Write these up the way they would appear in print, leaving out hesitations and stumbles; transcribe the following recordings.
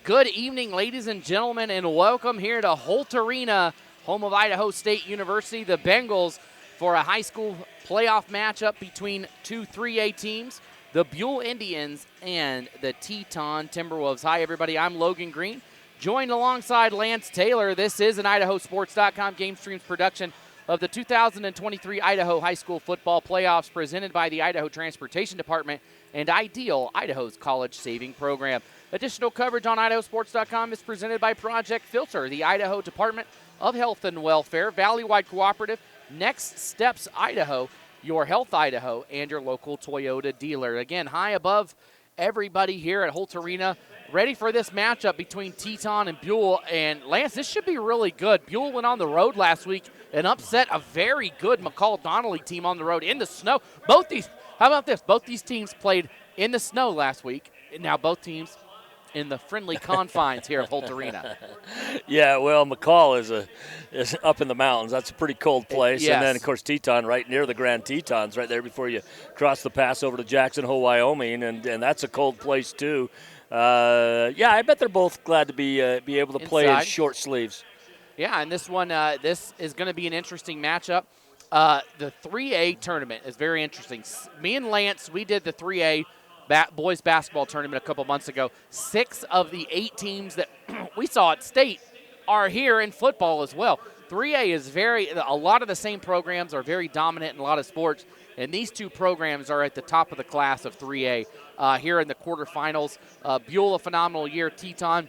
Good evening, ladies and gentlemen, and welcome here to Holt Arena, home of Idaho State University. The Bengals for a high school playoff matchup between two 3A teams, the Buhl Indians and the Teton Timberwolves. Hi, everybody. I'm Logan Green, joined alongside Lance Taylor. This is an IdahoSports.com GameStreams production of the 2023 Idaho High School Football Playoffs, presented by the Idaho Transportation Department and Ideal, Idaho's college saving program. Additional coverage on IdahoSports.com is presented by Project Filter, the Idaho Department of Health and Welfare, Valleywide Cooperative, Next Steps Idaho, Your Health Idaho, and your local Toyota dealer. Again, high above everybody here at Holt Arena, ready for this matchup between Teton and Buhl. And Lance, this should be really good. Buhl went on the road last week and upset a very good McCall Donnelly team on the road in the snow. How about this? Both these teams played in the snow last week, and now both teams in the friendly confines here of Holt Arena. Yeah, well, McCall is up in the mountains. That's a pretty cold place. Yes. And then, of course, Teton, right near the Grand Tetons, right there before you cross the pass over to Jackson Hole, Wyoming, and that's a cold place too. Yeah, I bet they're both glad to be able to play in short sleeves. Yeah, and this one, this is going to be an interesting matchup. The 3A tournament is very interesting. Me and Lance, we did the 3A boys basketball tournament a couple months ago. 6 of the 8 teams that we saw at state are here in football as well. 3A is a lot of the same programs are very dominant in a lot of sports, and these two programs are at the top of the class of 3A here in the quarterfinals. Buhl, a phenomenal year. Teton,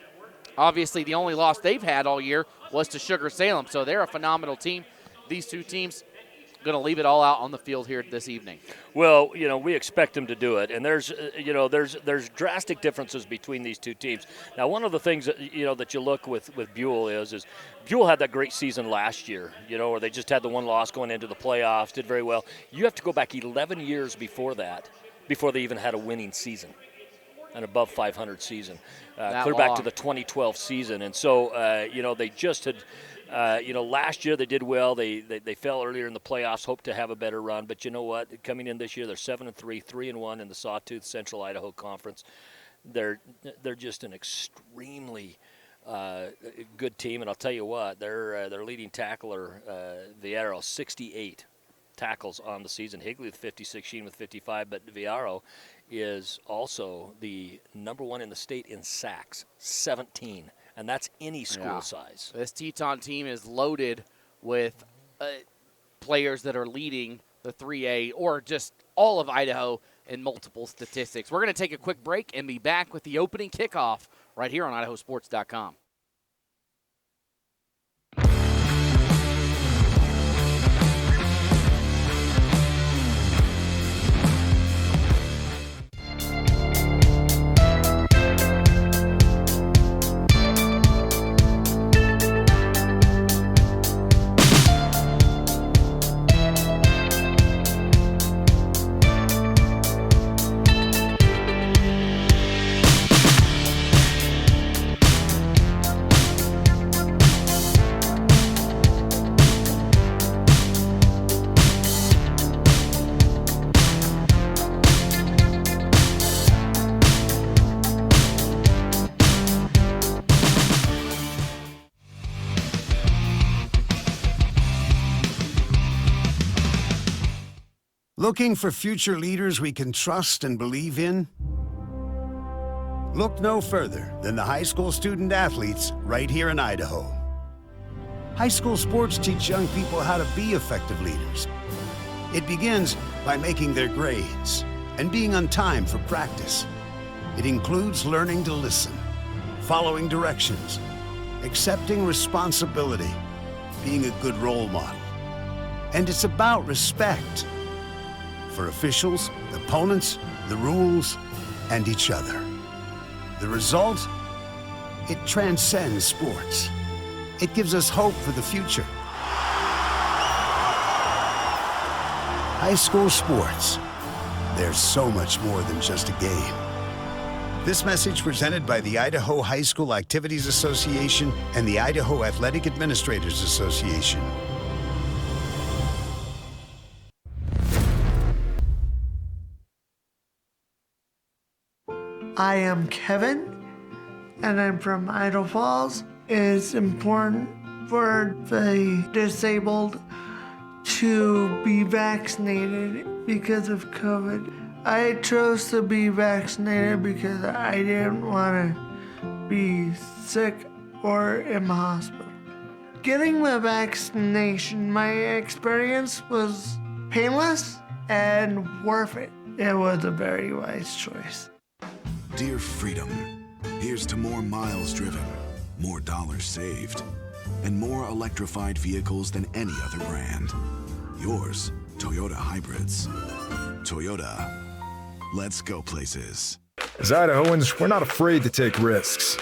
obviously the only loss they've had all year was to Sugar Salem, so they're a phenomenal team. These two teams going to leave it all out on the field here this evening. Well, we expect them to do it, and there's drastic differences between these two teams. Now, one of the things that you look with Buhl is Buhl had that great season last year, where they just had the one loss going into the playoffs, did very well. You have to go back 11 years before that, before they even had a winning season, an above 500 season, clear back to the 2012 season, and so they just had. Last year they did well. They fell earlier in the playoffs, hoped to have a better run. But you know what? Coming in this year, they're 7-3, 3-1 in the Sawtooth Central Idaho Conference. They're just an extremely good team. And I'll tell you what, their leading tackler, Viaro, 68 tackles on the season. Higley with 56, Sheen with 55. But Viaro is also the number one in the state in sacks, 17. And that's any school size. This Teton team is loaded with players that are leading the 3A or just all of Idaho in multiple statistics. We're going to take a quick break and be back with the opening kickoff right here on IdahoSports.com. Looking for future leaders we can trust and believe in? Look no further than the high school student athletes right here in Idaho. High school sports teach young people how to be effective leaders. It begins by making their grades and being on time for practice. It includes learning to listen, following directions, accepting responsibility, being a good role model. And it's about respect for officials, opponents, the rules, and each other. The result? It transcends sports. It gives us hope for the future. High school sports. There's so much more than just a game. This message presented by the Idaho High School Activities Association and the Idaho Athletic Administrators Association. I am Kevin. and I'm from Idaho Falls. It's important for the disabled to be vaccinated because of COVID. I chose to be vaccinated because I didn't want to be sick or in the hospital. Getting the vaccination, my experience was painless and worth it. It was a very wise choice. Dear Freedom, here's to more miles driven, more dollars saved, and more electrified vehicles than any other brand. Yours, Toyota Hybrids. Toyota, let's go places. As Idahoans, we're not afraid to take risks.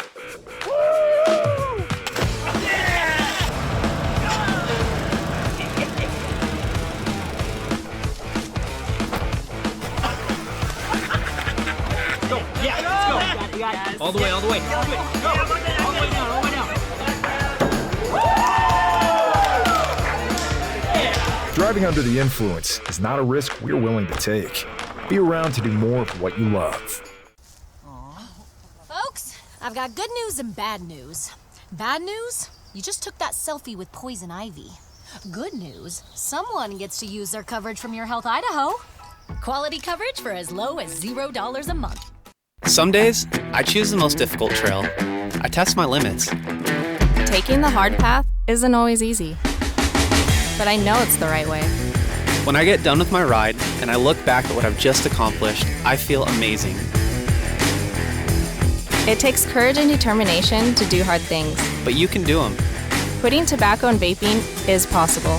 All the way, all the way. Go. All the way down, all the way down. Driving under the influence is not a risk we're willing to take. Be around to do more of what you love. Folks, I've got good news and bad news. Bad news? You just took that selfie with poison ivy. Good news? Someone gets to use their coverage from Your Health Idaho. Quality coverage for as low as $0 a month. Some days, I choose the most difficult trail. I test my limits. Taking the hard path isn't always easy, but I know it's the right way. When I get done with my ride and I look back at what I've just accomplished, I feel amazing. It takes courage and determination to do hard things. But you can do them. Quitting tobacco and vaping is possible.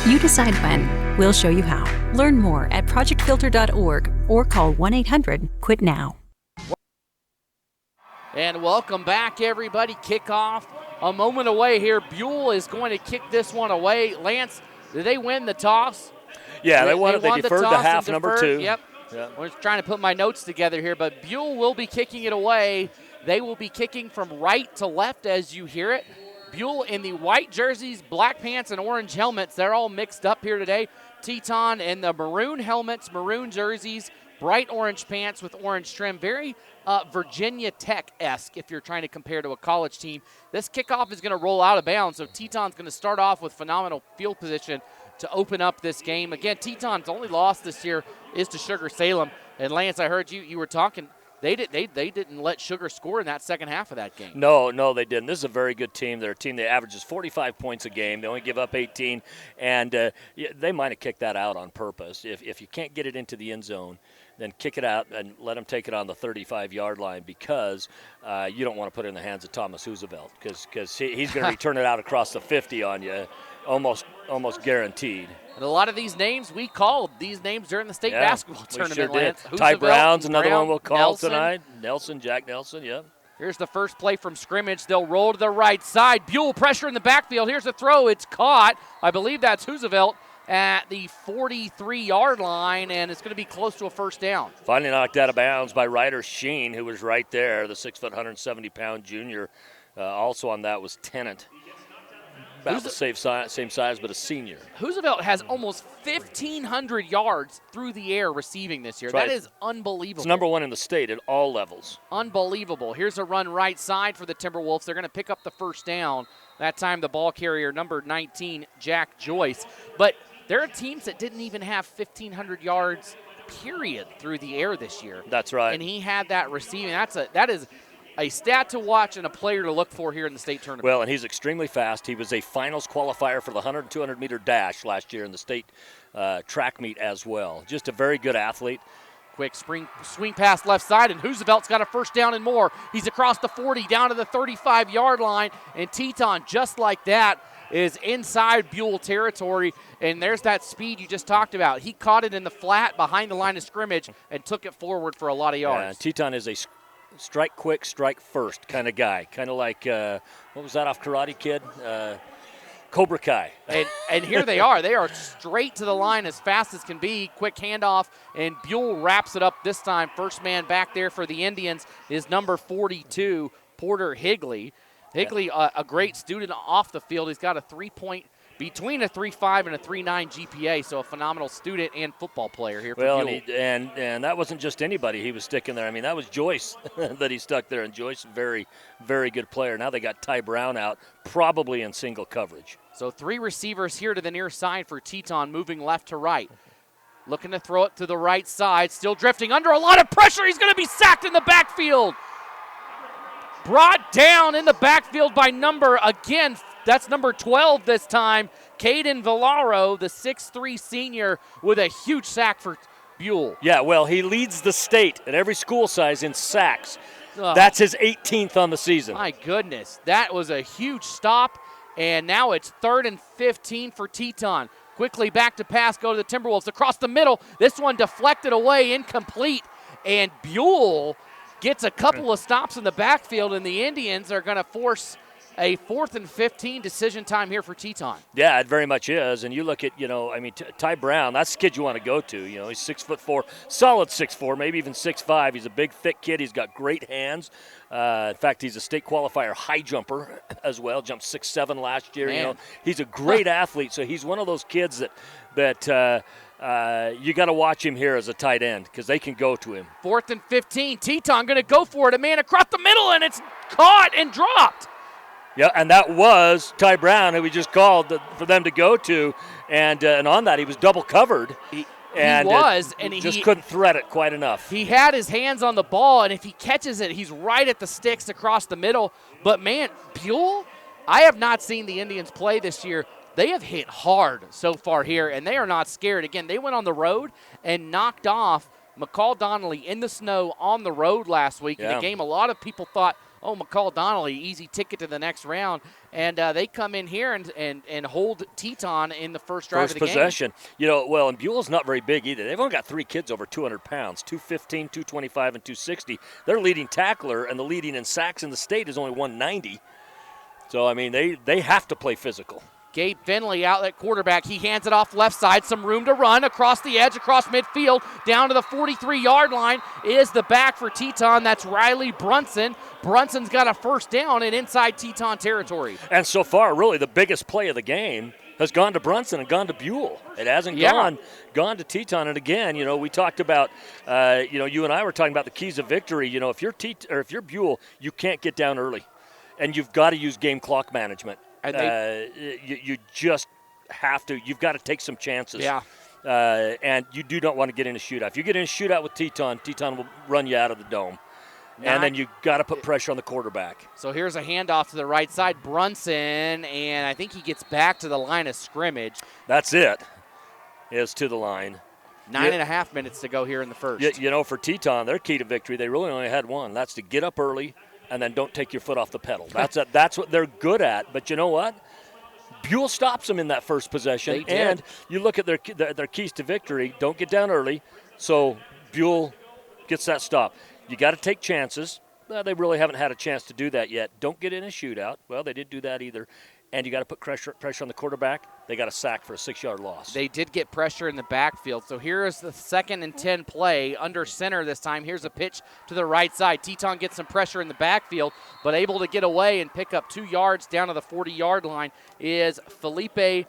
You decide when. We'll show you how. Learn more at projectfilter.org or call 1-800-QUIT-NOW. And welcome back, everybody. Kickoff a moment away here. Buhl is going to kick this one away. Lance, did they win the toss? Yeah, they won it. They deferred to half number 2. Yep. Yeah. We're just trying to put my notes together here, but Buhl will be kicking it away. They will be kicking from right to left as you hear it. Buhl in the white jerseys, black pants, and orange helmets. They're all mixed up here today. Teton in the maroon helmets, maroon jerseys, bright orange pants with orange trim. Very Virginia Tech-esque if you're trying to compare to a college team. This kickoff is going to roll out of bounds, so Teton's going to start off with phenomenal field position to open up this game. Again, Teton's only loss this year is to Sugar Salem. And Lance, I heard you were talking. They didn't let Sugar score in that second half of that game. No, they didn't. This is a very good team. They're a team that averages 45 points a game. They only give up 18, and they might have kicked that out on purpose. If you can't get it into the end zone, then kick it out and let them take it on the 35-yard line because you don't want to put it in the hands of Thomas Roosevelt because he's going to return it out across the 50 on you, almost guaranteed. And a lot of these names, we called these names during the state basketball tournament. Sure did. Lance. Ty Brown's another Brown, one we'll call Nelson. tonight. Jack Nelson, yeah. Here's the first play from scrimmage. They'll roll to the right side. Buhl pressure in the backfield. Here's the throw. It's caught. I believe that's Roosevelt at the 43-yard line, and it's going to be close to a first down. Finally knocked out of bounds by Ryder Sheen, who was right there, the 6', 170-pound junior. Also on that was Tennant. About the same size, but a senior. Roosevelt has almost 1,500 yards through the air receiving this year. Right. That is unbelievable. It's number 1 in the state at all levels. Unbelievable. Here's a run right side for the Timberwolves. They're going to pick up the first down. That time the ball carrier, number 19, Jack Joyce. But there are teams that didn't even have 1,500 yards, period, through the air this year. That's right. And he had that receiving. That is a stat to watch and a player to look for here in the state tournament. Well, and he's extremely fast. He was a finals qualifier for the 100 and 200-meter dash last year in the state track meet as well. Just a very good athlete. Quick swing pass left side, and Roosevelt's got a first down and more. He's across the 40, down to the 35-yard line, and Teton, just like that, is inside Buhl territory, and there's that speed you just talked about. He caught it in the flat behind the line of scrimmage and took it forward for a lot of yards. Yeah, Teton is a strike quick, strike first kind of guy. Kind of like, what was that off Karate Kid? Cobra Kai. And here they are. They are straight to the line as fast as can be. Quick handoff, and Buhl wraps it up this time. First man back there for the Indians is number 42, Porter Higley. Higley, a great student off the field. He's got a 3.2 between a 3.5 and a 3.9 GPA, so a phenomenal student and football player here for Well, Buhl. and that wasn't just anybody he was sticking there. I mean, that was Joyce that he stuck there, and Joyce, very, very good player. Now they got Ty Brown out, probably in single coverage. So 3 receivers here to the near side for Teton, moving left to right. Looking to throw it to the right side, still drifting under a lot of pressure. He's going to be sacked in the backfield. Brought down in the backfield by that's number 12 this time, Caden Villaro, the 6'3 senior, with a huge sack for Buhl. Yeah, well, he leads the state at every school size in sacks. That's his 18th on the season. My goodness, that was a huge stop, and now it's 3rd and 15 for Teton. Quickly back to pass, go to the Timberwolves across the middle. This one deflected away, incomplete, and Buhl gets a couple of stops in the backfield, and the Indians are going to force a 4th and 15 decision time here for Teton. Yeah, it very much is. And you look at, Ty Brown, that's the kid you want to go to. He's 6'4", solid 6'4", maybe even 6'5". He's a big, thick kid. He's got great hands. In fact, he's a state qualifier high jumper as well. Jumped 6'7" last year. He's a great athlete. So he's one of those kids that you got to watch him here as a tight end because they can go to him. 4th and 15. Teton going to go for it. A man across the middle, and it's caught and dropped. Yeah, and that was Ty Brown, who we just called for them to go to, and on that he was double covered. He just couldn't thread it quite enough. He had his hands on the ball, and if he catches it, he's right at the sticks across the middle. But, man, Buhl, I have not seen the Indians play this year. They have hit hard so far here, and they are not scared. Again, they went on the road and knocked off McCall Donnelly in the snow on the road last week in a game a lot of people thought, oh, McCall Donnelly, easy ticket to the next round. And they come in here and hold Teton in the first drive of the possession. And Buhl's not very big either. They've only got 3 kids over 200 pounds, 215, 225, and 260. Their leading tackler and the leading in sacks in the state is only 190. So, I mean, they have to play physical. Gabe Finley out at quarterback. He hands it off left side. Some room to run across the edge, across midfield, down to the 43-yard line is the back for Teton. That's Riley Brunson. Brunson's got a first down in inside Teton territory. And so far, really, the biggest play of the game has gone to Brunson and gone to Buhl. It hasn't gone to Teton. And again, we talked about, you and I were talking about the keys of victory. If you're Buhl, you can't get down early, and you've got to use game clock management. And you just have to. You've got to take some chances. Yeah. And you do not want to get in a shootout. If you get in a shootout with Teton will run you out of the dome. And then you got to put pressure on the quarterback. So here's a handoff to the right side. Brunson, and I think he gets back to the line of scrimmage. That's it. Is to the line. 9.5 minutes to go here in the first. For Teton, their key to victory, they really only had one. That's to get up early and then don't take your foot off the pedal. That's what they're good at. But you know what? Buhl stops them in that first possession. And you look at their keys to victory, don't get down early. So Buhl gets that stop. You got to take chances. Well, they really haven't had a chance to do that yet. Don't get in a shootout. Well, they didn't do that either. And you got to put pressure on the quarterback. They got a sack for a 6-yard loss. They did get pressure in the backfield. So here is the 2nd and 10 play under center this time. Here's a pitch to the right side. Teton gets some pressure in the backfield, but able to get away and pick up 2 yards down to the 40-yard line is Felipe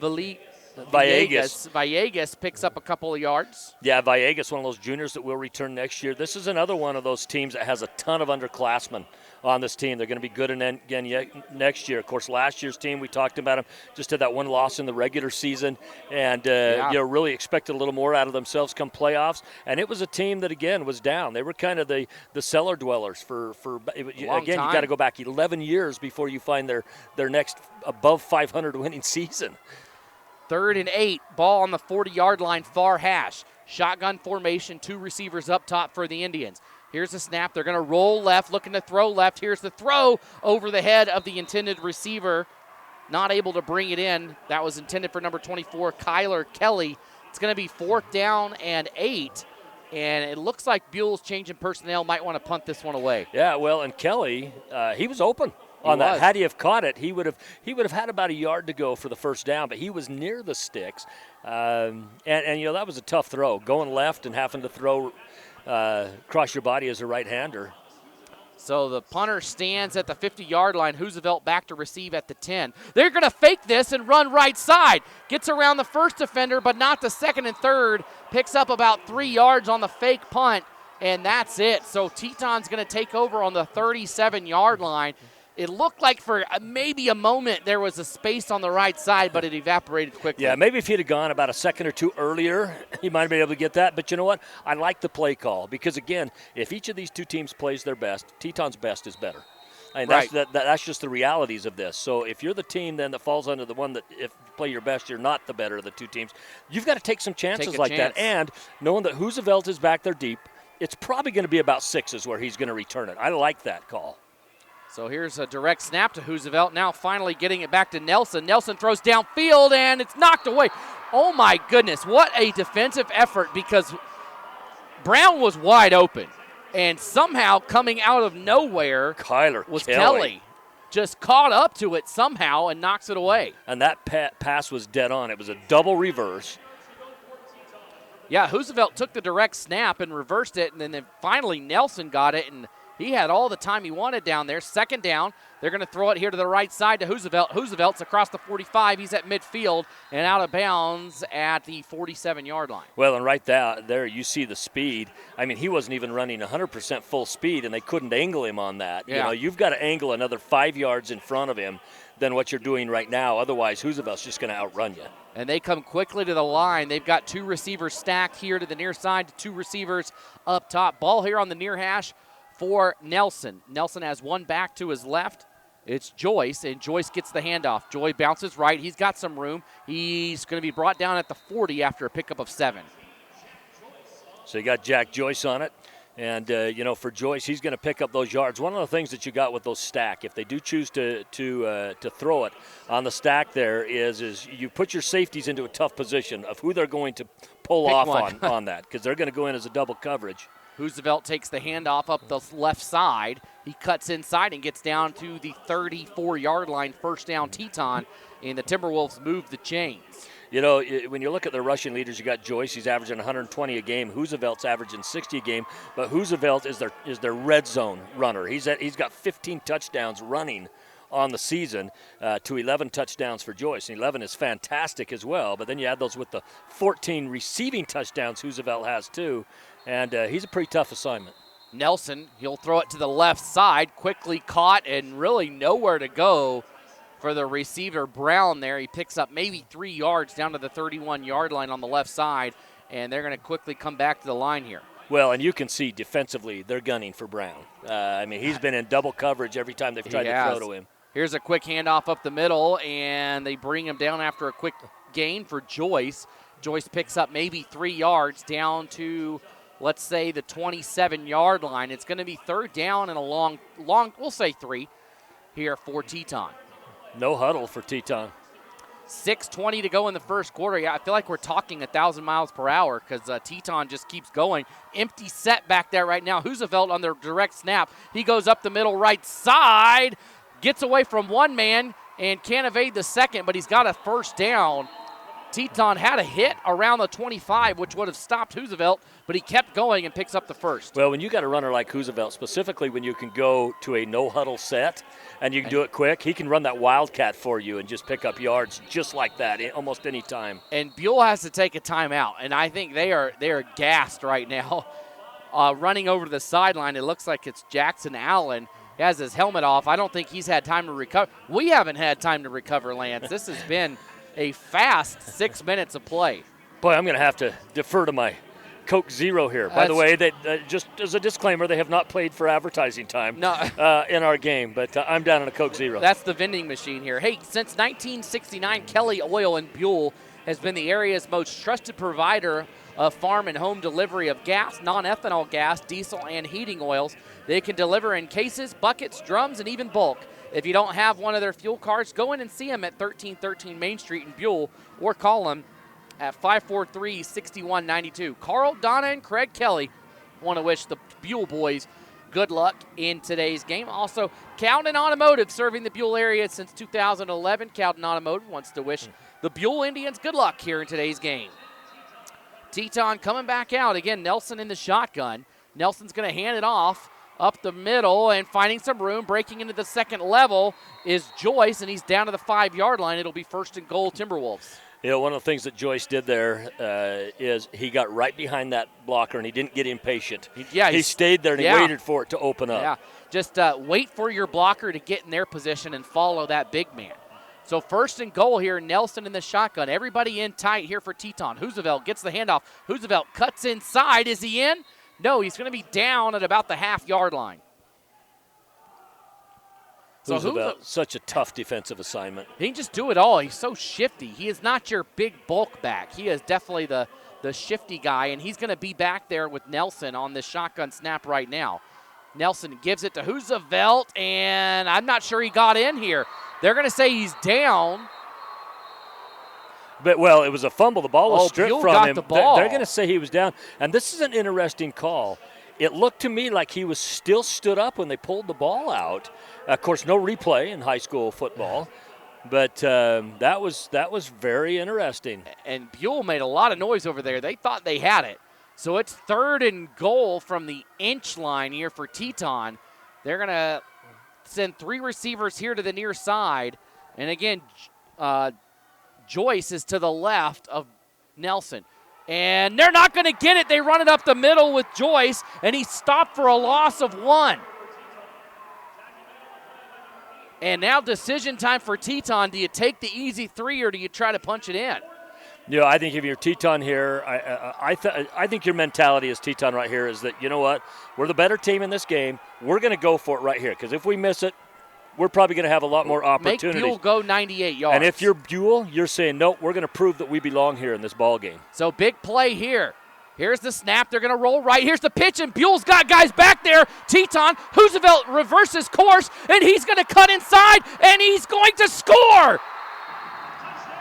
Villegas. Villegas picks up a couple of yards. Yeah, Villegas, one of those juniors that will return next year. This is another one of those teams that has a ton of underclassmen on this team. They're going to be good again next year. Of course, last year's team, we talked about them, just had that one loss in the regular season and really expected a little more out of themselves come playoffs. And it was a team that, again, was down. They were kind of the cellar dwellers for you got to go back 11 years before you find their next above 500 winning season. 3rd and 8, ball on the 40-yard line, far hash. Shotgun formation, 2 receivers up top for the Indians. Here's the snap. They're going to roll left, looking to throw left. Here's the throw over the head of the intended receiver. Not able to bring it in. That was intended for number 24, Kyler Kelly. It's going to be 4th down and 8. And it looks like Buhl's changing personnel. Might want to punt this one away. Yeah, well, and Kelly, he was open on that. Had he have caught it, he would have had about a yard to go for the first down, but he was near the sticks. And that was a tough throw, going left and having to throw cross your body as a right-hander. So the punter stands at the 50-yard line. Roosevelt back to receive at the 10. They're going to fake this and run right side. Gets around the first defender, but not the second and third. Picks up about 3 yards on the fake punt, and that's it. So Teton's going to take over on the 37-yard line. It looked like for maybe a moment there was a space on the right side, but it evaporated quickly. Yeah, maybe if he'd have gone about a second or two earlier, he might have been able to get that. But you know what? I like the play call because, again, if each of these two teams plays their best, Teton's best is better. I mean, right. That's just the realities of this. So if you're the team then that falls under the one that if you play your best, you're not the better of the two teams, you've got to take some chances like that. And knowing that Roosevelt is back there deep, it's probably going to be about 6 is where he's going to return it. I like that call. So here's a direct snap to Roosevelt. Now finally getting it back to Nelson. Nelson throws downfield, and it's knocked away. Oh, my goodness. What a defensive effort because Brown was wide open. And somehow coming out of nowhere was Kelly. Just caught up to it somehow and knocks it away. And that pass was dead on. It was a double reverse. Yeah, Roosevelt took the direct snap and reversed it, and then finally Nelson got it, and he had all the time he wanted down there. Second down. They're going to throw it here to the right side to Roosevelt. Roosevelt's across the 45. He's at midfield and out of bounds at the 47-yard line. Well, and right there you see the speed. I mean, he wasn't even running 100% full speed, and they couldn't angle him on that. Yeah. You know, you've got to angle another 5 yards in front of him than what you're doing right now. Otherwise, Roosevelt's just going to outrun you. And they come quickly to the line. They've got 2 receivers stacked here to the near side, 2 receivers up top. Ball here on the near hash for Nelson. Nelson has one back to his left. It's Joyce, and Joyce gets the handoff. Joy bounces right. He's got some room. He's going to be brought down at the 40 after a pickup of 7. So you got Jack Joyce on it. And, for Joyce, he's going to pick up those yards. One of the things that you got with those stack, if they do choose to throw it on the stack there is you put your safeties into a tough position of who they're going to pull off on that because they're going to go in as a double coverage. Roosevelt takes the handoff up the left side. He cuts inside and gets down to the 34-yard line, first down Teton, and the Timberwolves move the chains. You know, when you look at the rushing leaders, you got Joyce. He's averaging 120 a game. Roosevelt's averaging 60 a game. But Roosevelt is their red zone runner. He's got 15 touchdowns running on the season to 11 touchdowns for Joyce. And 11 is fantastic as well. But then you add those with the 14 receiving touchdowns Roosevelt has too. And he's a pretty tough assignment. Nelson, he'll throw it to the left side, quickly caught and really nowhere to go for the receiver Brown there. He picks up maybe 3 yards down to the 31-yard line on the left side, and they're going to quickly come back to the line here. Well, and you can see defensively they're gunning for Brown. He's been in double coverage every time they've tried to throw to him. Here's a quick handoff up the middle, and they bring him down after a quick gain for Joyce. Joyce picks up maybe 3 yards down to, let's say, the 27-yard line. It's going to be third down and a long, we'll say 3 here for Teton. No huddle for Teton. 6:20 to go in the first quarter. Yeah, I feel like we're talking 1,000 miles per hour because Teton just keeps going. Empty set back there right now. Roosevelt on their direct snap. He goes up the middle right side, gets away from one man, and can't evade the second, but he's got a first down. Teton had a hit around the 25, which would have stopped Roosevelt, but he kept going and picks up the first. Well, when you got a runner like Roosevelt, specifically when you can go to a no-huddle set and you can do it quick, he can run that wildcat for you and just pick up yards just like that almost any time. And Buhl has to take a timeout, and I think they are gassed right now. Running over to the sideline, it looks like it's Jackson Allen. He has his helmet off. I don't think he's had time to recover. We haven't had time to recover, Lance. This has been a fast 6 minutes of play. Boy, I'm going to have to defer to my Coke Zero here. By the way, just as a disclaimer, they have not played for advertising time in our game, but I'm down on a Coke Zero. That's the vending machine here. Hey, since 1969, Kelly Oil in Buhl has been the area's most trusted provider of farm and home delivery of gas, non-ethanol gas, diesel, and heating oils. They can deliver in cases, buckets, drums, and even bulk. If you don't have one of their fuel cards, go in and see them at 1313 Main Street in Buhl or call them at 543-6192. Carl, Donna, and Craig Kelly want to wish the Buhl boys good luck in today's game. Also, Cowden Automotive serving the Buhl area since 2011. Cowden Automotive wants to wish the Buhl Indians good luck here in today's game. Teton coming back out. Again, Nelson in the shotgun. Nelson's going to hand it off up the middle and finding some room. Breaking into the second level is Joyce, and he's down to the 5-yard line. It'll be 1st and goal, Timberwolves. You know, one of the things that Joyce did there is he got right behind that blocker, and he didn't get impatient. He stayed there, and he waited for it to open up. Yeah, just wait for your blocker to get in their position and follow that big man. So 1st and goal here, Nelson in the shotgun. Everybody in tight here for Teton. Hoosevelt gets the handoff. Hoosevelt cuts inside. Is he in? No, he's going to be down at about the half-yard line. So Hoosevelt, such a tough defensive assignment. He can just do it all. He's so shifty. He is not your big bulk back. He is definitely the shifty guy, and he's going to be back there with Nelson on this shotgun snap right now. Nelson gives it to Hoosevelt, and I'm not sure he got in here. They're going to say he's down. But, well, it was a fumble. The ball was stripped Buhl from got him. The ball. They're going to say he was down. And this is an interesting call. It looked to me like he was still stood up when they pulled the ball out. Of course, no replay in high school football. But that was very interesting. And Buhl made a lot of noise over there. They thought they had it. So it's 3rd and goal from the inch line here for Teton. They're going to send 3 receivers here to the near side. And again, Joyce is to the left of Nelson. And they're not going to get it. They run it up the middle with Joyce, and he stopped for a loss of 1. And now decision time for Teton. Do you take the easy 3 or do you try to punch it in? Yeah, I think if you're Teton here, I think your mentality as Teton right here is that, you know what, we're the better team in this game. We're going to go for it right here because if we miss it, we're probably going to have a lot more opportunities. Make Buhl go 98 yards. And if you're Buhl, you're saying, nope, we're going to prove that we belong here in this ball game. So big play here. Here's the snap. They're going to roll right. Here's the pitch, and Buell's got guys back there. Teton, Hoosevelt reverses course, and he's going to cut inside, and he's going to score.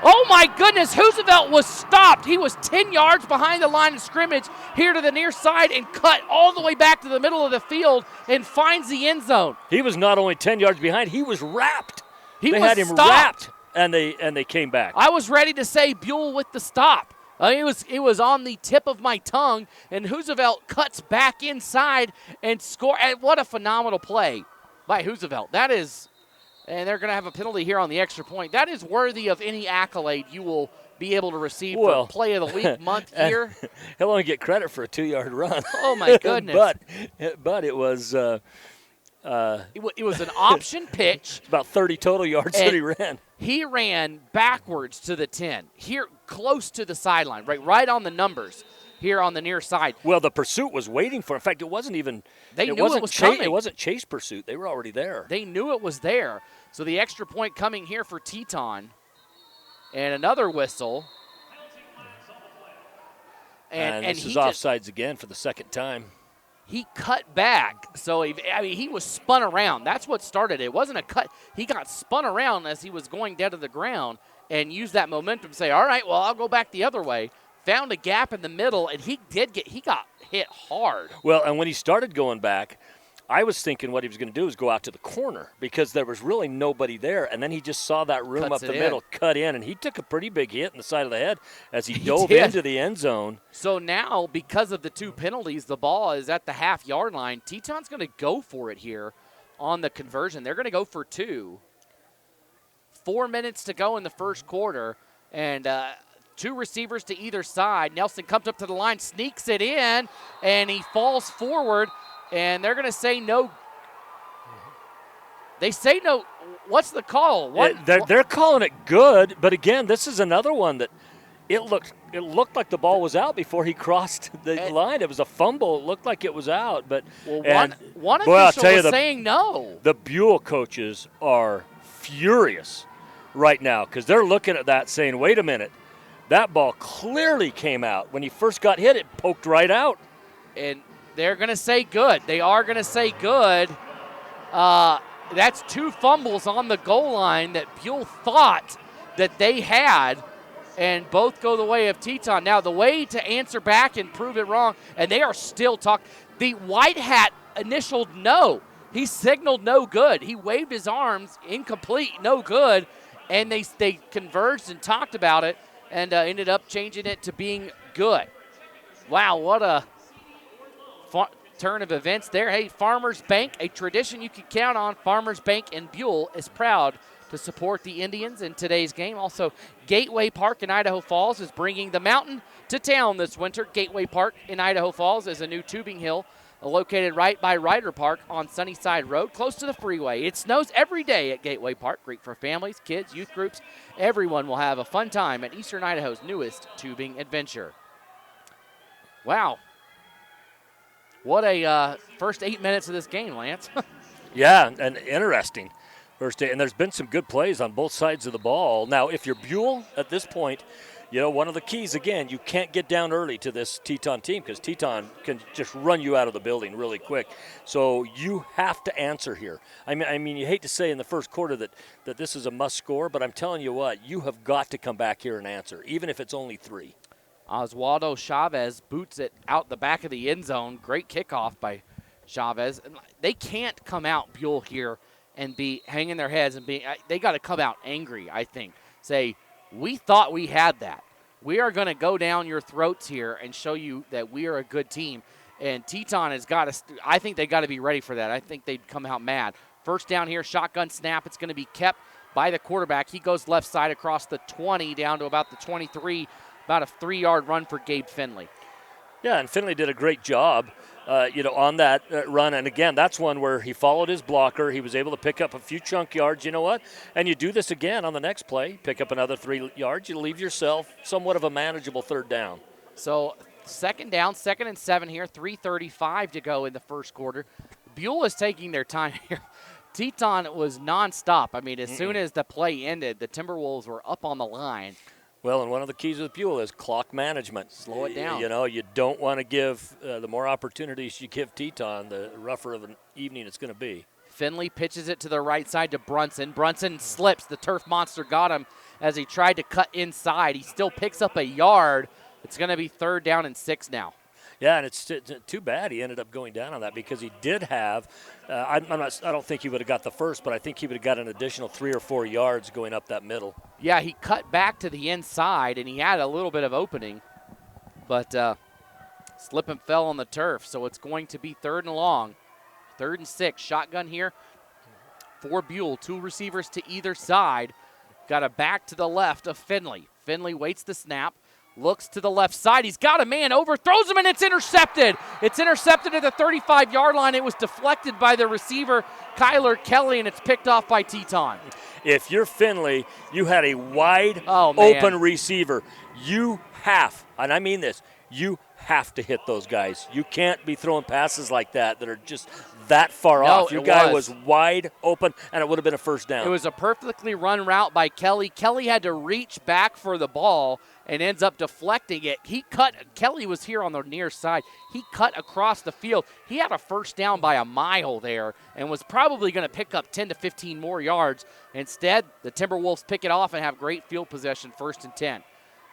Oh, my goodness. Hoosevelt was stopped. He was 10 yards behind the line of scrimmage here to the near side and cut all the way back to the middle of the field and finds the end zone. He was not only 10 yards behind, he was wrapped. They had him stopped. wrapped, and they came back. I was ready to say Buhl with the stop. It was on the tip of my tongue, and Hoosevelt cuts back inside and score. And what a phenomenal play by Hoosevelt. That is, and they're going to have a penalty here on the extra point. That is worthy of any accolade you will be able to receive for play of the week month here. He'll only get credit for a 2-yard run. Oh, my goodness. but it was it was an option pitch. About 30 total yards that he ran. He ran backwards to the 10, here close to the sideline, right on the numbers here on the near side. Well, the pursuit was waiting for him. In fact, it wasn't even They knew it was coming. It wasn't chase pursuit. They were already there. They knew it was there. So the extra point coming here for Teton. And another whistle. And this is offsides again for the second time. He cut back, so he was spun around. That's what started it. It wasn't a cut. He got spun around as he was going down to the ground and used that momentum to say, all right, well, I'll go back the other way. Found a gap in the middle, and he got hit hard. Well, and when he started going back, I was thinking what he was going to do is go out to the corner because there was really nobody there. And then he just saw that room up the middle, cut in, and he took a pretty big hit in the side of the head as he dove into the end zone. So now, because of the 2 penalties, the ball is at the half-yard line. Teton's going to go for it here on the conversion. They're going to go for 2. 4 minutes to go in the first quarter, and 2 receivers to either side. Nelson comes up to the line, sneaks it in, and he falls forward. And they're going to say no. They say no. What's the call? They're calling it good, but again, this is another one that it looked like the ball was out before he crossed the line. It was a fumble. It looked like it was out, but one official was saying no. The Buhl coaches are furious right now because they're looking at that saying, wait a minute, that ball clearly came out. When he first got hit, it poked right out. And they're going to say good. They are going to say good. That's 2 fumbles on the goal line that Buhl thought that they had, and both go the way of Teton. Now, the way to answer back and prove it wrong, and they are still talking. The white hat initialed no. He signaled no good. He waved his arms, incomplete, no good, and they converged and talked about it and ended up changing it to being good. Wow, what a turn of events there. Hey, Farmers Bank, a tradition you can count on. Farmers Bank in Buhl is proud to support the Indians in today's game. Also, Gateway Park in Idaho Falls is bringing the mountain to town this winter. Gateway Park in Idaho Falls is a new tubing hill located right by Ryder Park on Sunnyside Road, close to the freeway. It snows every day at Gateway Park. Great for families, kids, youth groups. Everyone will have a fun time at Eastern Idaho's newest tubing adventure. Wow. What a first 8 minutes of this game, Lance. Yeah, and interesting. First, and there's been some good plays on both sides of the ball. Now, if you're Buhl at this point, one of the keys, again, you can't get down early to this Teton team because Teton can just run you out of the building really quick. So you have to answer here. I mean, you hate to say in the first quarter that this is a must score, but I'm telling you what, you have got to come back here and answer, even if it's only 3. Oswaldo Chavez boots it out the back of the end zone. Great kickoff by Chavez. They can't come out, Buhl, here and be hanging their heads and they got to come out angry, I think. Say, we thought we had that. We are going to go down your throats here and show you that we are a good team. And Teton has got to, I think they got to be ready for that. I think they'd come out mad. First down here, shotgun snap. It's going to be kept by the quarterback. He goes left side across the 20 down to about the 23, about a 3-yard run for Gabe Finley. Yeah, and Finley did a great job, on that run. And, again, that's one where he followed his blocker. He was able to pick up a few chunk yards. You know what? And you do this again on the next play, pick up another 3 yards. You leave yourself somewhat of a manageable third down. So second down, 2nd and 7 here, 3:35 to go in the first quarter. Buhl is taking their time here. Teton was nonstop. I mean, as soon as the play ended, the Timberwolves were up on the line. Well, and one of the keys with Buhl is clock management. Slow it down. You don't want to give the more opportunities you give Teton, the rougher of an evening it's going to be. Finley pitches it to the right side to Brunson. Brunson slips. The turf monster got him as he tried to cut inside. He still picks up a yard. It's going to be 3rd down and 6 now. Yeah, and it's too bad he ended up going down on that because he did have I don't think he would have got the first, but I think he would have got an additional 3 or 4 yards going up that middle. Yeah, he cut back to the inside, and he had a little bit of opening, but slip and fell on the turf, so it's going to be 3rd and long. 3rd and 6, shotgun here for Buhl. 2 receivers to either side. Got a back to the left of Finley. Finley waits the snap. Looks to the left side. He's got a man, overthrows him, and it's intercepted. It's intercepted at the 35-yard line. It was deflected by the receiver, Kyler Kelly, and it's picked off by Teton. If you're Finley, you had a wide open receiver. You have, and I mean this, you have to hit those guys. You can't be throwing passes like that are just that far off. Your guy was wide open, and it would have been a first down. It was a perfectly run route by Kelly. Kelly had to reach back for the ball and ends up deflecting it. Kelly was here on the near side. He cut across the field. He had a first down by a mile there and was probably going to pick up 10 to 15 more yards. Instead, the Timberwolves pick it off and have great field possession, 1st and 10.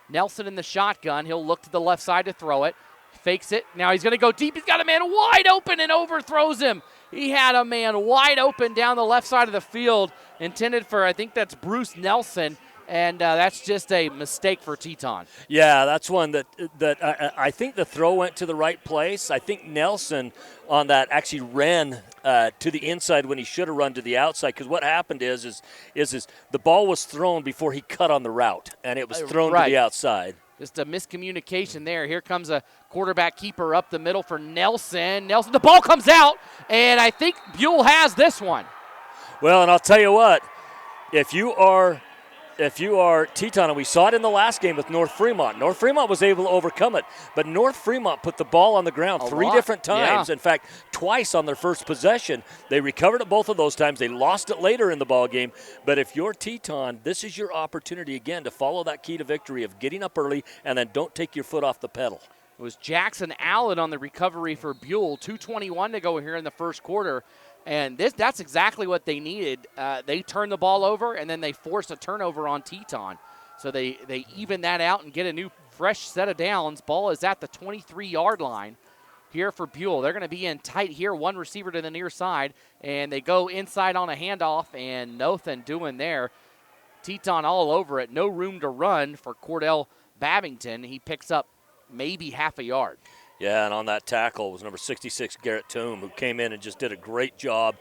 Nelson in the shotgun. He'll look to the left side to throw it. Fakes it. Now he's going to go deep. He's got a man wide open and overthrows him. He had a man wide open down the left side of the field, intended for, I think that's Bruce Nelson, and that's just a mistake for Teton. Yeah, that's one that I think the throw went to the right place. I think Nelson on that actually ran to the inside when he should have run to the outside, because what happened is the ball was thrown before he cut on the route, and it was thrown to the outside. Just a miscommunication there. Here comes a quarterback keeper up the middle for Nelson. The ball comes out, and I think Buhl has this one. Well, and I'll tell you what, if you are Teton, and we saw it in the last game with North Fremont was able to overcome it, but North Fremont put the ball on the ground 3 different times. Yeah. In fact, twice on their first possession. They recovered it both of those times. They lost it later in the ball game. But if you're Teton, this is your opportunity again to follow that key to victory of getting up early and then don't take your foot off the pedal. It was Jackson Allen on the recovery for Buhl. 2:21 to go here in the first quarter. And that's exactly what they needed. They turned the ball over, and then they forced a turnover on Teton. So they even that out and get a new fresh set of downs. Ball is at the 23-yard line here for Buhl. They're going to be in tight here, 1 receiver to the near side, and they go inside on a handoff, and nothing doing there. Teton all over it. No room to run for Cordell Babington. He picks up maybe half a yard. Yeah, and on that tackle was number 66, Garrett Toome, who came in and just did a great job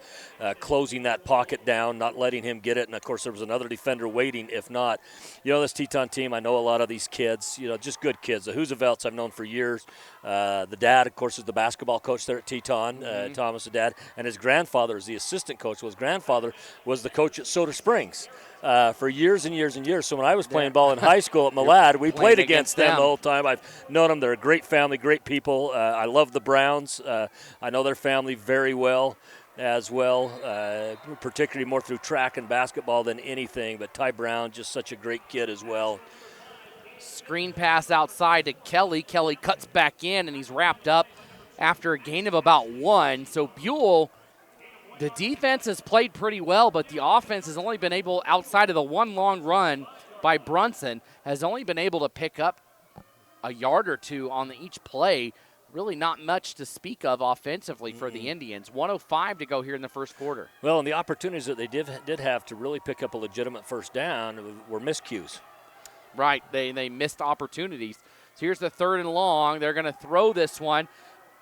closing that pocket down, not letting him get it. And, of course, there was another defender waiting, if not. This Teton team, I know a lot of these kids, just good kids. The Hoosevelts I've known for years. The dad, of course, is the basketball coach there at Teton, Thomas, the dad. And his grandfather is the assistant coach. Well, his grandfather was the coach at Soda Springs for years and years and years. So when I was playing ball in high school at Malad, we played against them the whole time. I've known them. They're a great family, great people. I love the Browns. I know their family very well as well, particularly more through track and basketball than anything. But Ty Brown, just such a great kid as well. Screen pass outside to Kelly. Kelly cuts back in, and he's wrapped up after a gain of about 1. So Buhl, the defense has played pretty well, but the offense has only been able, outside of the one long run by Brunson, has only been able to pick up a yard or two on each play. Really not much to speak of offensively for the Indians. 1:05 to go here in the first quarter. Well, and the opportunities that they did have to really pick up a legitimate first down were miscues. Right, they missed opportunities. So here's the 3rd and long. They're going to throw this one.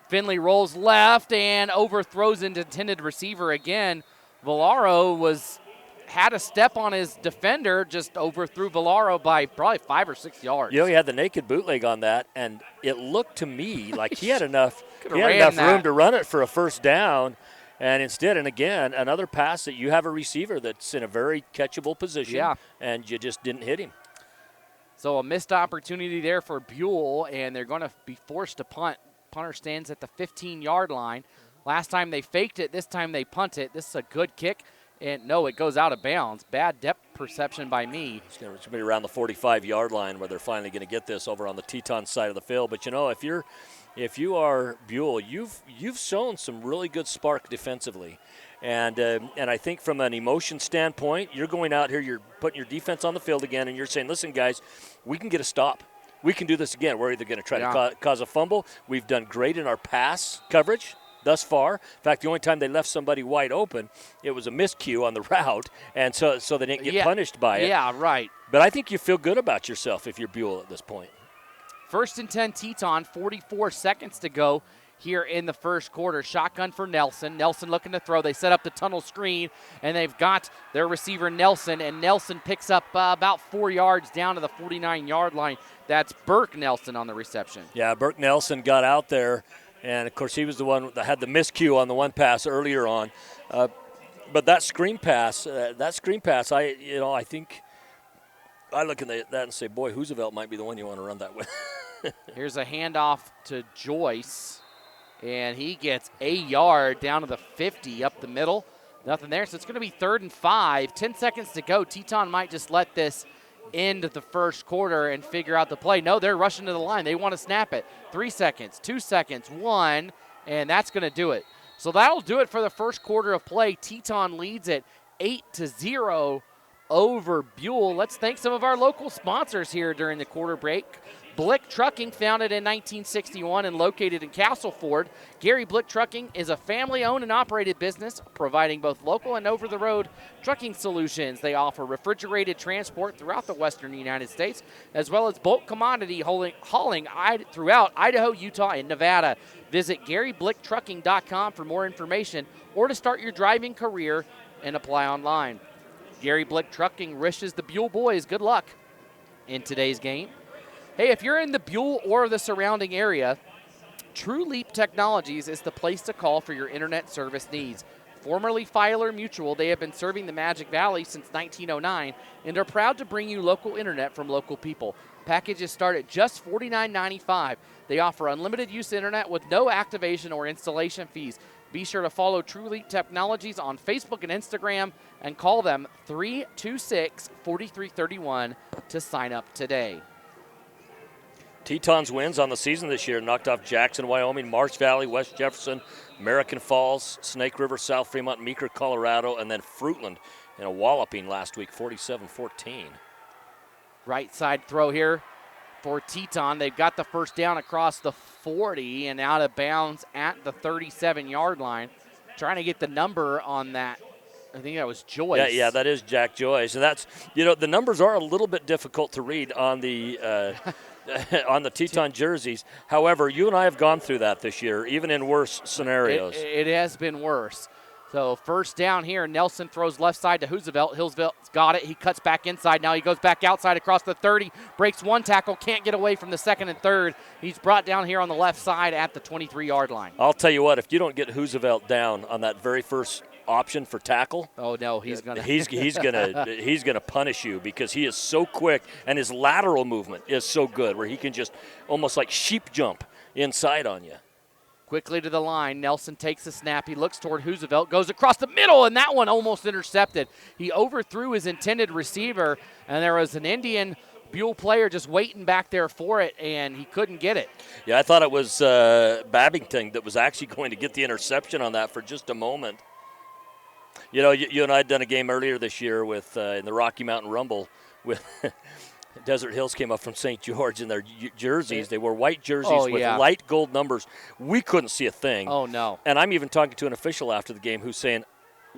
Finley rolls left and overthrows an intended receiver again. Villaro had a step on his defender, just overthrew Villaro by probably 5 or 6 yards. He had the naked bootleg on that, and it looked to me like he had enough room to run it for a first down. And instead, and again, another pass that you have a receiver that's in a very catchable position, and you just didn't hit him. So a missed opportunity there for Buhl, and they're going to be forced to punt. Punter stands at the 15-yard line. Last time they faked it, this time they punt it. This is a good kick, and no, it goes out of bounds. Bad depth perception by me. It's going to be around the 45-yard line where they're finally going to get this over on the Teton side of the field. But, if you are Buhl, you've shown some really good spark defensively. And I think from an emotion standpoint, you're going out here, you're putting your defense on the field again, and you're saying, listen, guys, we can get a stop. We can do this again. We're either going to try to cause a fumble. We've done great in our pass coverage thus far. In fact, the only time they left somebody wide open, it was a miscue on the route, and so they didn't get punished by it. Yeah, right. But I think you feel good about yourself if you're Buhl at this point. 1st and 10 Teton, 44 seconds to go here in the first quarter. Shotgun for Nelson. Nelson looking to throw. They set up the tunnel screen, and they've got their receiver Nelson, and Nelson picks up about 4 yards down to the 49-yard line. That's Burke Nelson on the reception. Yeah, Burke Nelson got out there, and, of course, he was the one that had the miscue on the one pass earlier on. But that screen pass, I think I look at that and say, boy, Hoosevelt might be the one you want to run that with. Here's a handoff to Joyce, and he gets a yard down to the 50 up the middle. Nothing there, so it's going to be 3rd and 5. 10 seconds to go. Teton might just let this end the first quarter and figure out the play. No, they're rushing to the line. They want to snap it. 3 seconds, 2 seconds, 1, and that's going to do it. So that'll do it for the first quarter of play. Teton leads it 8-0 over Buhl. Let's thank some of our local sponsors here during the quarter break. Blick Trucking, founded in 1961 and located in Castleford. Gary Blick Trucking is a family-owned and operated business providing both local and over-the-road trucking solutions. They offer refrigerated transport throughout the western United States, as well as bulk commodity hauling throughout Idaho, Utah, and Nevada. Visit GaryBlickTrucking.com for more information or to start your driving career and apply online. Gary Blick Trucking wishes the Buhl boys good luck in today's game. Hey, if you're in the Buhl or the surrounding area, True Leap Technologies is the place to call for your internet service needs. Formerly Filer Mutual, they have been serving the Magic Valley since 1909 and are proud to bring you local internet from local people. Packages start at just $49.95. They offer unlimited use internet with no activation or installation fees. Be sure to follow True Leap Technologies on Facebook and Instagram and call them 326-4331 to sign up today. Teton's wins on the season this year knocked off Jackson, Wyoming, Marsh Valley, West Jefferson, American Falls, Snake River, South Fremont, Meeker, Colorado, and then Fruitland in a walloping last week, 47-14. Right side throw here for Teton. They've got the first down across the 40 and out of bounds at the 37-yard line. Trying to get the number on that. I think that was Joyce. Yeah, that is Jack Joyce. And that's, the numbers are a little bit difficult to read on the on the Teton jerseys. However, you and I have gone through that this year, even in worse scenarios. It has been worse. So first down here, Nelson throws left side to Roosevelt. Roosevelt's got it. He cuts back inside. Now he goes back outside across the 30, breaks one tackle, can't get away from the second and third. He's brought down here on the left side at the 23-yard line. I'll tell you what, if you don't get Roosevelt down on that very first option for tackle, oh no, he's gonna punish you, because he is so quick and his lateral movement is so good where he can just almost like sheep jump inside on you. Quickly to the line, Nelson takes the snap. He looks toward Roosevelt, goes across the middle, and that one almost intercepted. He overthrew his intended receiver, and there was an Indian Buhl player just waiting back there for it, and he couldn't get it. Yeah, I thought it was Babington that was actually going to get the interception on that for just a moment. You know, you and I had done a game earlier this year with in the Rocky Mountain Rumble with Desert Hills came up from St. George in their jerseys. They wore white jerseys with light gold numbers. We couldn't see a thing. Oh, no. And I'm even talking to an official after the game who's saying,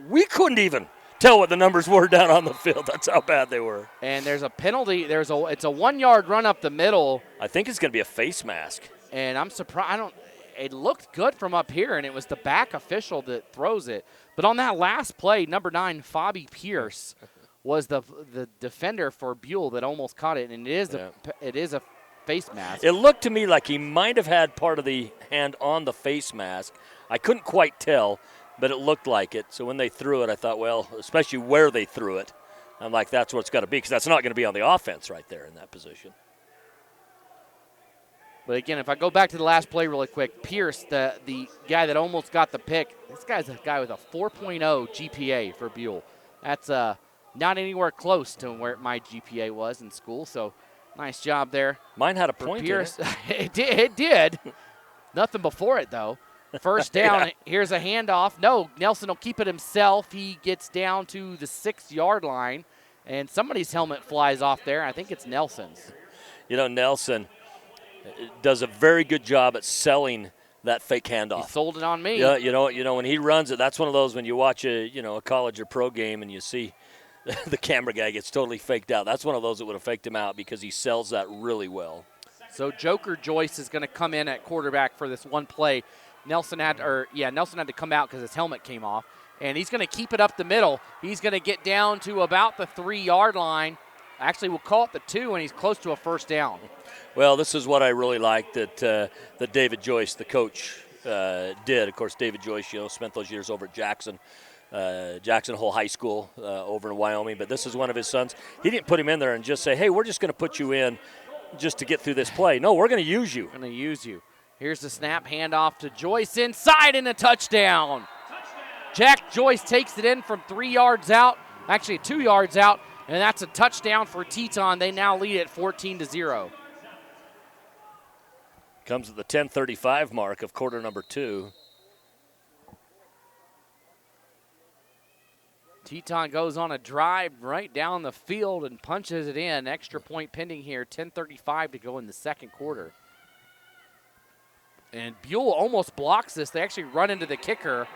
we couldn't even tell what the numbers were down on the field. That's how bad they were. And there's a penalty. It's a 1 yard run up the middle. I think it's going to be a face mask. And I'm surprised. It looked good from up here, and it was the back official that throws it. But on that last play, number 9, Fabi Pierce, was the defender for Buhl that almost caught it, and it is a face mask. It looked to me like he might have had part of the hand on the face mask. I couldn't quite tell, but it looked like it. So when they threw it, I thought, well, especially where they threw it, I'm like, that's what it's got to be, because that's not going to be on the offense right there in that position. But again, if I go back to the last play really quick, Pierce, the guy that almost got the pick, this guy's a guy with a 4.0 GPA for Buhl. That's not anywhere close to where my GPA was in school, so nice job there. Mine had a point Pierce. in it. It did. Nothing before it, though. First down, Here's a handoff. No, Nelson will keep it himself. He gets down to the 6-yard line, and somebody's helmet flies off there. I think it's Nelson's. You know, Nelson does a very good job at selling that fake handoff. He sold it on me. Yeah, you know, when he runs it, that's one of those when you watch a college or pro game and you see the camera guy gets totally faked out. That's one of those that would have faked him out because he sells that really well. So Joker Joyce is going to come in at quarterback for this one play. Nelson had to come out because his helmet came off, and he's going to keep it up the middle. He's going to get down to about the 3-yard line. Actually, we'll call it the 2, and he's close to a first down. Well, this is what I really like that David Joyce, the coach, did. Of course, David Joyce, spent those years over at Jackson Hole High School over in Wyoming. But this is one of his sons. He didn't put him in there and just say, hey, we're just going to put you in just to get through this play. No, we're going to use you. We're going to use you. Here's the snap, handoff to Joyce inside and a touchdown. Jack Joyce takes it in from 3 yards out, actually 2 yards out, and that's a touchdown for Teton. They now lead at 14-0. Comes at the 10:35 mark of quarter number 2. Teton goes on a drive right down the field and punches it in. Extra point pending here, 10:35 to go in the second quarter. And Buhl almost blocks this. They actually run into the kicker,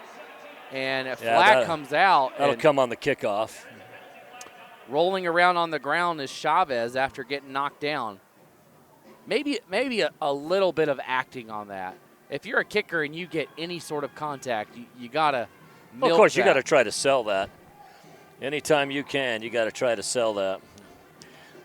and a flag comes out. That'll come on the kickoff. Rolling around on the ground is Chavez after getting knocked down. Maybe a little bit of acting on that. If you're a kicker and you get any sort of contact, you got to milk Well, of course, that. you got to try to sell that. Anytime you can, you got to try to sell that.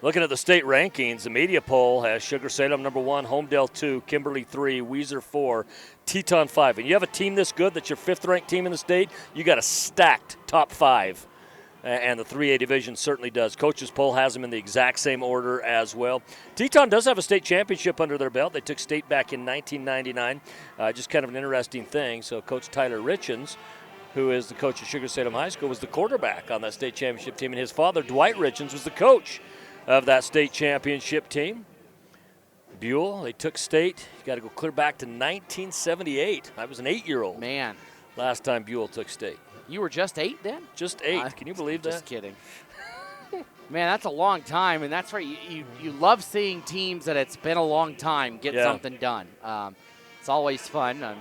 Looking at the state rankings, the media poll has Sugar Salem number 1, Homedale 2, Kimberly 3, Weiser 4, Teton 5. And you have a team this good that's your 5th-ranked team in the state, you got a stacked top 5. And the 3A division certainly does. Coach's poll has them in the exact same order as well. Teton does have a state championship under their belt. They took state back in 1999. Just kind of an interesting thing. So Coach Tyler Richens, who is the coach of Sugar Salem High School, was the quarterback on that state championship team. And his father, Dwight Richens, was the coach of that state championship team. Buhl, they took state. You got to go clear back to 1978. I was an 8-year-old. Man. Last time Buhl took state. You were just 8 then? Just 8. Can you believe that? Just kidding. Man, that's a long time, and that's right. You love seeing teams that it's been a long time get something done. It's always fun. I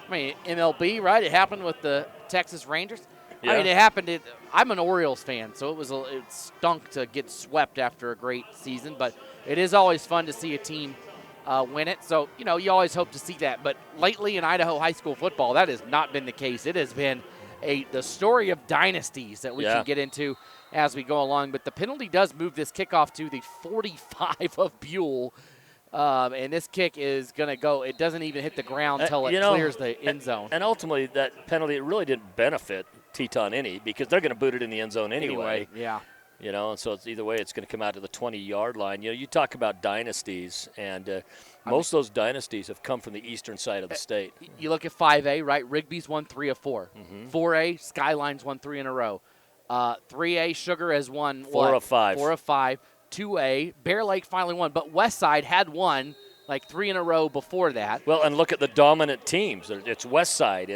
mean, MLB, right? It happened with the Texas Rangers. I mean, it happened. I'm an Orioles fan, so it stunk to get swept after a great season. But it is always fun to see a team win it. So, you always hope to see that. But lately in Idaho high school football, that has not been the case. It has been the story of dynasties that we can get into as we go along. But the penalty does move this kickoff to the 45 of Buhl. And this kick is going to go. It doesn't even hit the ground until it clears the end zone. And ultimately, that penalty, it really didn't benefit Teton any because they're going to boot it in the end zone anyway. Yeah. And so it's either way, it's going to come out to the 20-yard line. You talk about dynasties, and most of those dynasties have come from the eastern side of the state. You look at 5A, right? Rigby's won 3 of 4. 4A, Skyline's won 3 in a row. 3A, Sugar has won 4 of 5. 4 of 5. 2A, Bear Lake finally won, but Westside had won like 3 in a row before that. Well, and look at the dominant teams. It's Westside,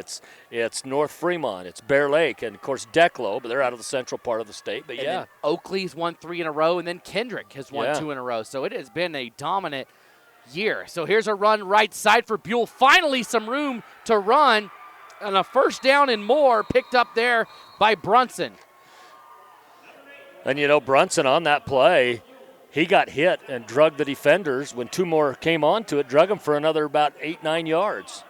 it's North Fremont, it's Bear Lake, and of course Declo, but they're out of the central part of the state. But and then Oakley's won 3 in a row, and then Kendrick has won 2 in a row. So it has been a dominant year. So here's a run right side for Buhl. Finally some room to run, and a first down and more picked up there by Brunson. And, Brunson on that play, he got hit and drug the defenders. When 2 more came onto it, drug them for another about 8-9 yards.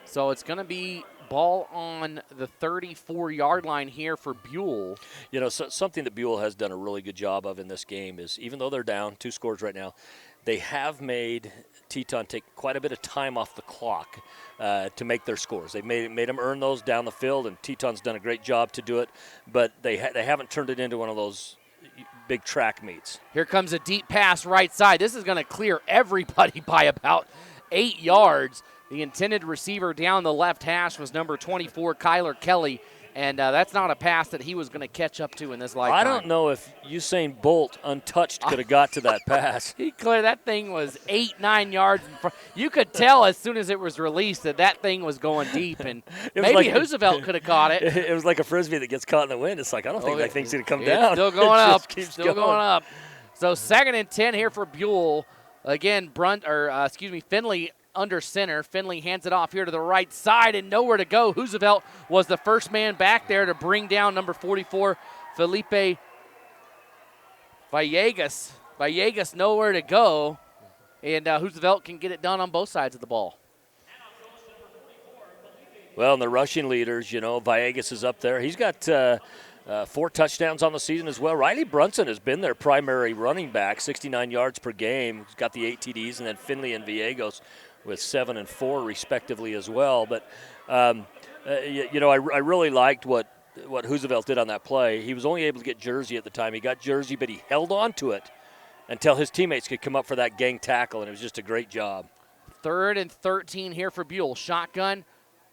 So it's going to be ball on the 34-yard line here for Buhl. Something that Buhl has done a really good job of in this game is, even though they're down 2 scores right now, they have made Teton take quite a bit of time off the clock to make their scores. They've made them earn those down the field, and Teton's done a great job to do it, but they haven't turned it into one of those big track meets. Here comes a deep pass right side. This is going to clear everybody by about 8 yards. The intended receiver down the left hash was number 24, Kyler Kelly, and that's not a pass that he was going to catch up to in this lifetime. I don't know if Usain Bolt untouched could have got to that pass. He cleared. That thing was 8-9 yards in front. You could tell as soon as it was released that thing was going deep, and maybe Roosevelt could have caught it. It was like a Frisbee that gets caught in the wind. It's like, I don't think that thing's going to come down. Still going up. Still going up. So 2nd and 10 here for Buhl. Again, Finley under center. Finley hands it off here to the right side and nowhere to go. Roosevelt was the first man back there to bring down number 44, Felipe Villegas. Villegas nowhere to go, and Roosevelt can get it done on both sides of the ball. Well, and the rushing leaders, Villegas is up there. He's got 4 touchdowns on the season as well. Riley Brunson has been their primary running back, 69 yards per game. He's got the 8 TDs, and then Finley and Villegas with 7 and 4 respectively as well. But, I really liked what Roosevelt did on that play. He was only able to get Jersey at the time. He got Jersey, but he held on to it until his teammates could come up for that gang tackle, and it was just a great job. 3rd and 13 here for Buhl. Shotgun,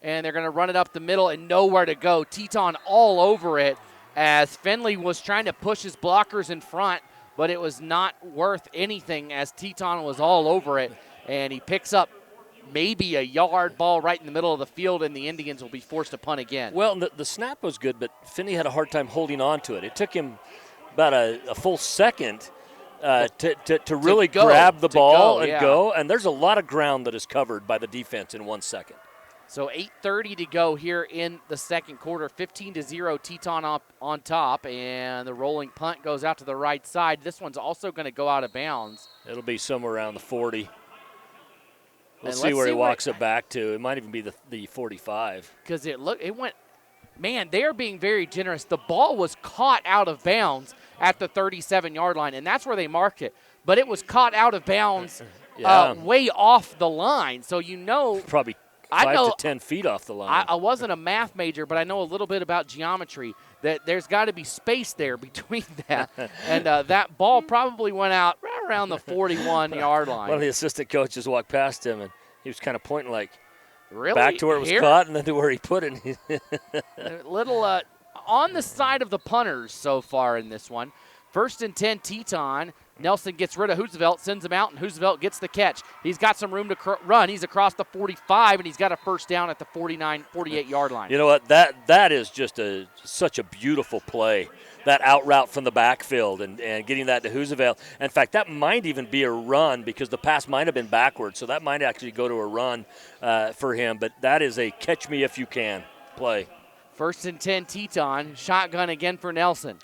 and they're going to run it up the middle and nowhere to go. Teton all over it as Finley was trying to push his blockers in front, but it was not worth anything as Teton was all over it, and he picks up maybe a yard ball right in the middle of the field, and the Indians will be forced to punt again. Well, the snap was good, but Finley had a hard time holding on to it. It took him about a full second to really grab the ball and go, and there's a lot of ground that is covered by the defense in 1 second. So 8:30 to go here in the second quarter. 15-0, Teton up on top, and the rolling punt goes out to the right side. This one's also going to go out of bounds. It'll be somewhere around the 40. We'll see where he walks it back to. It might even be the 45. Because it went, man, they are being very generous. The ball was caught out of bounds at the 37-yard line, and that's where they marked it. But it was caught out of bounds way off the line. So probably 5 to 10 feet off the line. I wasn't a math major, but I know a little bit about geometry, that there's got to be space there between that. And that ball probably went out right around the 41-yard line. One of the assistant coaches walked past him, and he was kind of pointing really? Back to where it was caught and then to where he put it. A little on the side of the punters so far in this one. 1st and 10, Teton. Nelson gets rid of Roosevelt, sends him out, and Roosevelt gets the catch. He's got some room to run. He's across the 45, and he's got a first down at the 48-yard line. You know what? That is just such a beautiful play. That out route from the backfield and getting that to Roosevelt. In fact, that might even be a run because the pass might have been backwards, so that might actually go to a run for him. But that is a catch me if you can play. 1st and 10, Teton. Shotgun again for Nelson.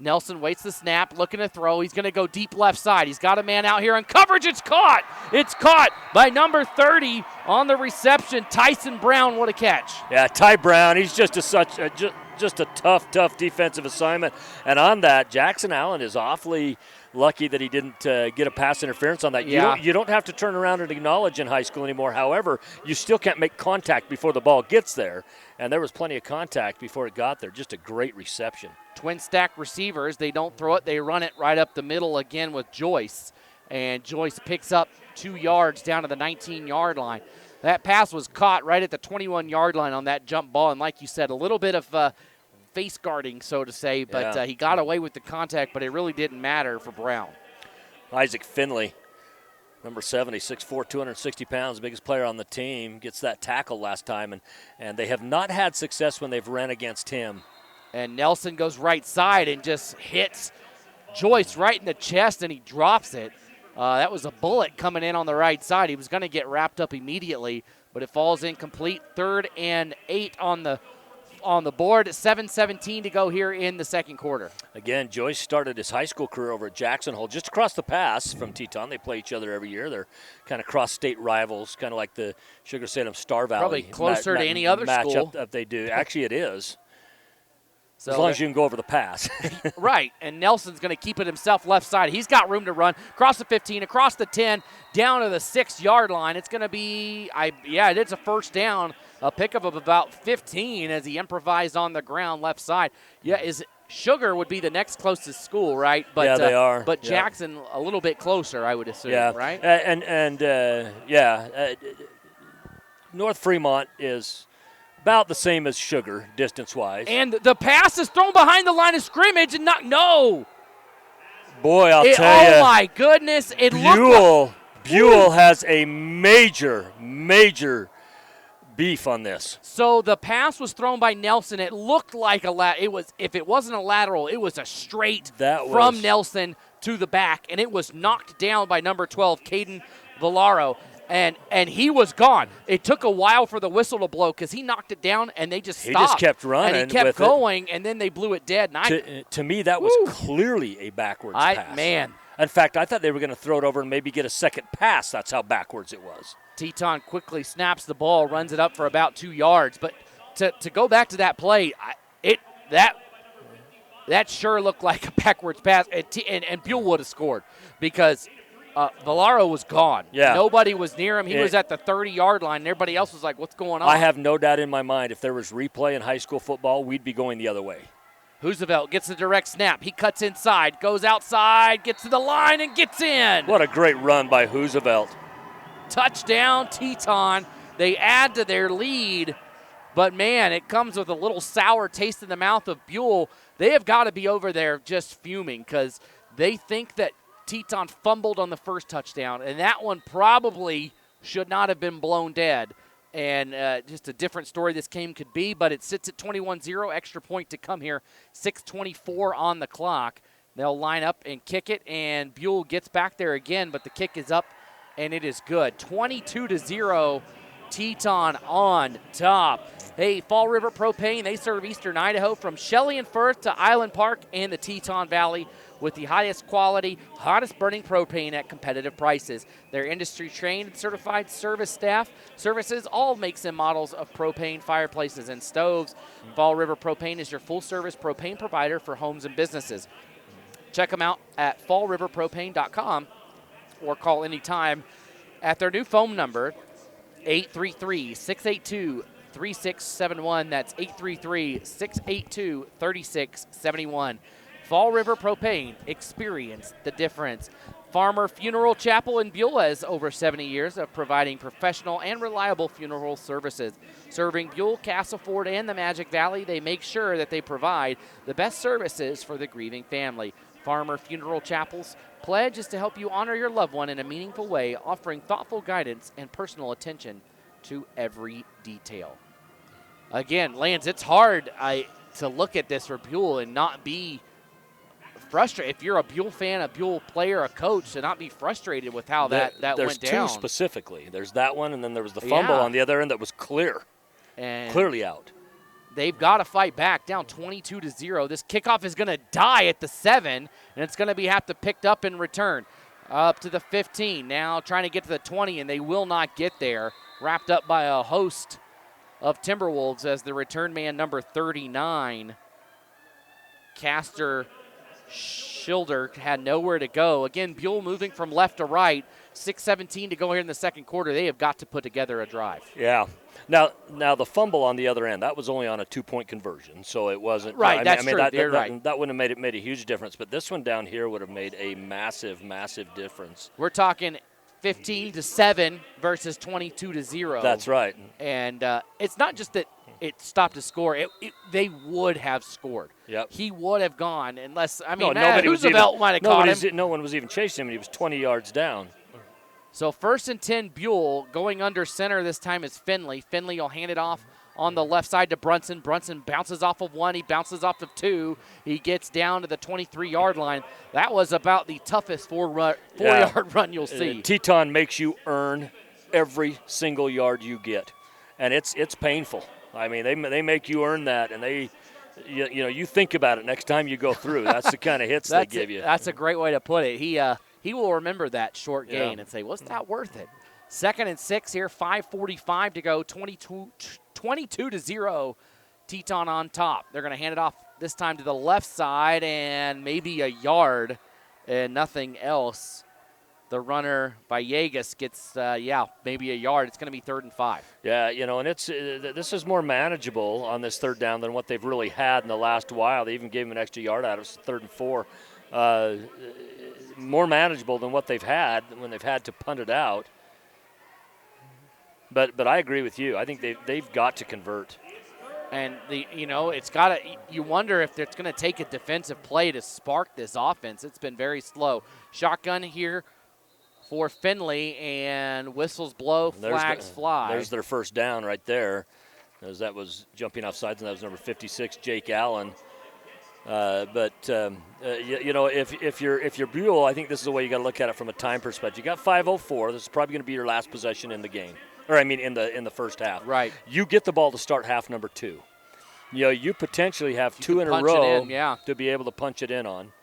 Nelson waits the snap, looking to throw. He's going to go deep left side. He's got a man out here in coverage. It's caught. It's caught by number 30 on the reception. Tyson Brown, what a catch. Yeah, Ty Brown, he's just a tough defensive assignment. And on that, Jackson Allen is awfully lucky that he didn't get a pass interference on that. Yeah. You don't have to turn around and acknowledge in high school anymore. However, you still can't make contact before the ball gets there. And there was plenty of contact before it got there. Just a great reception. Twin stack receivers. They don't throw it. They run it right up the middle again with Joyce. And Joyce picks up 2 yards down to the 19-yard line. That pass was caught right at the 21-yard line on that jump ball. And like you said, a little bit of face guarding, so to say. But he got away with the contact, but it really didn't matter for Brown. Isaac Finley, number 70, 6'4", 260 pounds, biggest player on the team, gets that tackle last time. And they have not had success when they've ran against him. And Nelson goes right side and just hits Joyce right in the chest, and he drops it. That was a bullet coming in on the right side. He was going to get wrapped up immediately, but it falls incomplete. 3rd and 8 on the board. 7:17 to go here in the second quarter. Again, Joyce started his high school career over at Jackson Hole, just across the pass from Teton. They play each other every year. They're kind of cross-state rivals, kind of like the Sugar Salem Star Valley. Probably closer to any other school. Matchup they do. Actually, it is. So as long as you can go over the pass. Right, and Nelson's going to keep it himself left side. He's got room to run across the 15, across the 10, down to the 6-yard line. It's going to be, it's a first down, a pickup of about 15 as he improvised on the ground left side. Sugar would be the next closest school, right? But, yeah, they are. But Jackson a little bit closer, I would assume, right? North Fremont is about the same as Sugar, distance-wise. And the pass is thrown behind the line of scrimmage and Boy, I'll tell you. Oh, my goodness. Buhl has a major beef on this. So the pass was thrown by Nelson. It looked like if it wasn't a lateral, it was a straight from Nelson to the back, and it was knocked down by number 12, Caden Villaro. And he was gone. It took a while for the whistle to blow because he knocked it down and they just stopped. He just kept running. And he kept going, and then they blew it dead. To me, that was clearly a backwards pass. Man. In fact, I thought they were going to throw it over and maybe get a second pass. That's how backwards it was. Teton quickly snaps the ball, runs it up for about 2 yards. But to go back to that play, that sure looked like a backwards pass. And Buhl would have scored because – Villaro was gone. Yeah. Nobody was near him. He was at the 30-yard line, and everybody else was like, what's going on? I have no doubt in my mind if there was replay in high school football, we'd be going the other way. Roosevelt gets the direct snap. He cuts inside, goes outside, gets to the line, and gets in. What a great run by Roosevelt. Touchdown, Teton. They add to their lead, but, man, it comes with a little sour taste in the mouth of Buhl. They have got to be over there just fuming because they think that Teton fumbled on the first touchdown, and that one probably should not have been blown dead. And just a different story this game could be, but it sits at 21-0, extra point to come here, 6:24 on the clock. They'll line up and kick it, and Buhl gets back there again, but the kick is up, and it is good. 22-0, Teton on top. Hey, Fall River Propane, they serve eastern Idaho from Shelley and Firth to Island Park and the Teton Valley with the highest quality, hottest burning propane at competitive prices. Their industry-trained and certified service staff services all makes and models of propane fireplaces and stoves. Fall River Propane is your full-service propane provider for homes and businesses. Check them out at fallriverpropane.com or call anytime at their new phone number, 833-682-3671. That's 833-682-3671. Fall River Propane, experience the difference. Farmer Funeral Chapel in Buhl has over 70 years of providing professional and reliable funeral services. Serving Buhl, Castleford, and the Magic Valley, they make sure that they provide the best services for the grieving family. Farmer Funeral Chapel's pledge is to help you honor your loved one in a meaningful way, offering thoughtful guidance and personal attention to every detail. Again, Lance, it's hard to look at this for Buhl and not be frustrated. If you're a Buhl fan, a Buhl player, a coach, to not be frustrated with how that went down. There's two specifically. There's that one, and then there was the fumble on the other end that was clearly out. They've got to fight back, down 22-0. This kickoff is going to die at the 7, and it's going to have to picked up and return. Up to the 15, now trying to get to the 20, and they will not get there. Wrapped up by a host of Timberwolves as the return man, number 39, Caster Schilder, had nowhere to go. Again, Buhl moving from left to right. 6:17 to go here in the second quarter. They have got to put together a drive. Yeah. Now the fumble on the other end, that was only on a 2-point conversion, so it wasn't. Right, that's true. That wouldn't have made a huge difference, but this one down here would have made a massive, massive difference. We're talking 15-7 versus 22-0. That's right. And it's not just that it stopped a score. They would have scored. Yep. He would have gone unless, Roosevelt might have caught him. No one was even chasing him. He was 20 yards down. So 1st and 10, Buhl. Going under center this time is Finley. Finley will hand it off on the left side to Brunson. Brunson bounces off of 1. He bounces off of 2. He gets down to the 23-yard line. That was about the toughest four-yard run you'll see. Teton makes you earn every single yard you get, and it's painful. I mean, they make you earn that, and you think about it next time you go through. That's the kind of hits they give you. That's a great way to put it. He will remember that short gain and say, was that worth it? 2nd and 6 here, 5:45 to go, 22-0, Teton on top. They're going to hand it off this time to the left side and maybe a yard and nothing else. The runner, Villegas, gets, maybe a yard. It's going to be 3rd and 5. Yeah, and this is more manageable on this 3rd down than what they've really had in the last while. They even gave him an extra yard out of it, 3rd and 4. More manageable than what they've had when they've had to punt it out. But I agree with you. I think they've got to convert. And it's got to. You wonder if it's going to take a defensive play to spark this offense. It's been very slow. Shotgun here for Finley, and whistles blow, flags fly. There's their 1st down right there, as that was jumping off sides, and that was number 56, Jake Allen. If you're Buhl, I think this is the way you got to look at it from a time perspective. You got 5:04. This is probably going to be your last possession in the game, in the first half. Right. You get the ball to start half number 2. You potentially have 2 in a row to be able to punch it in on.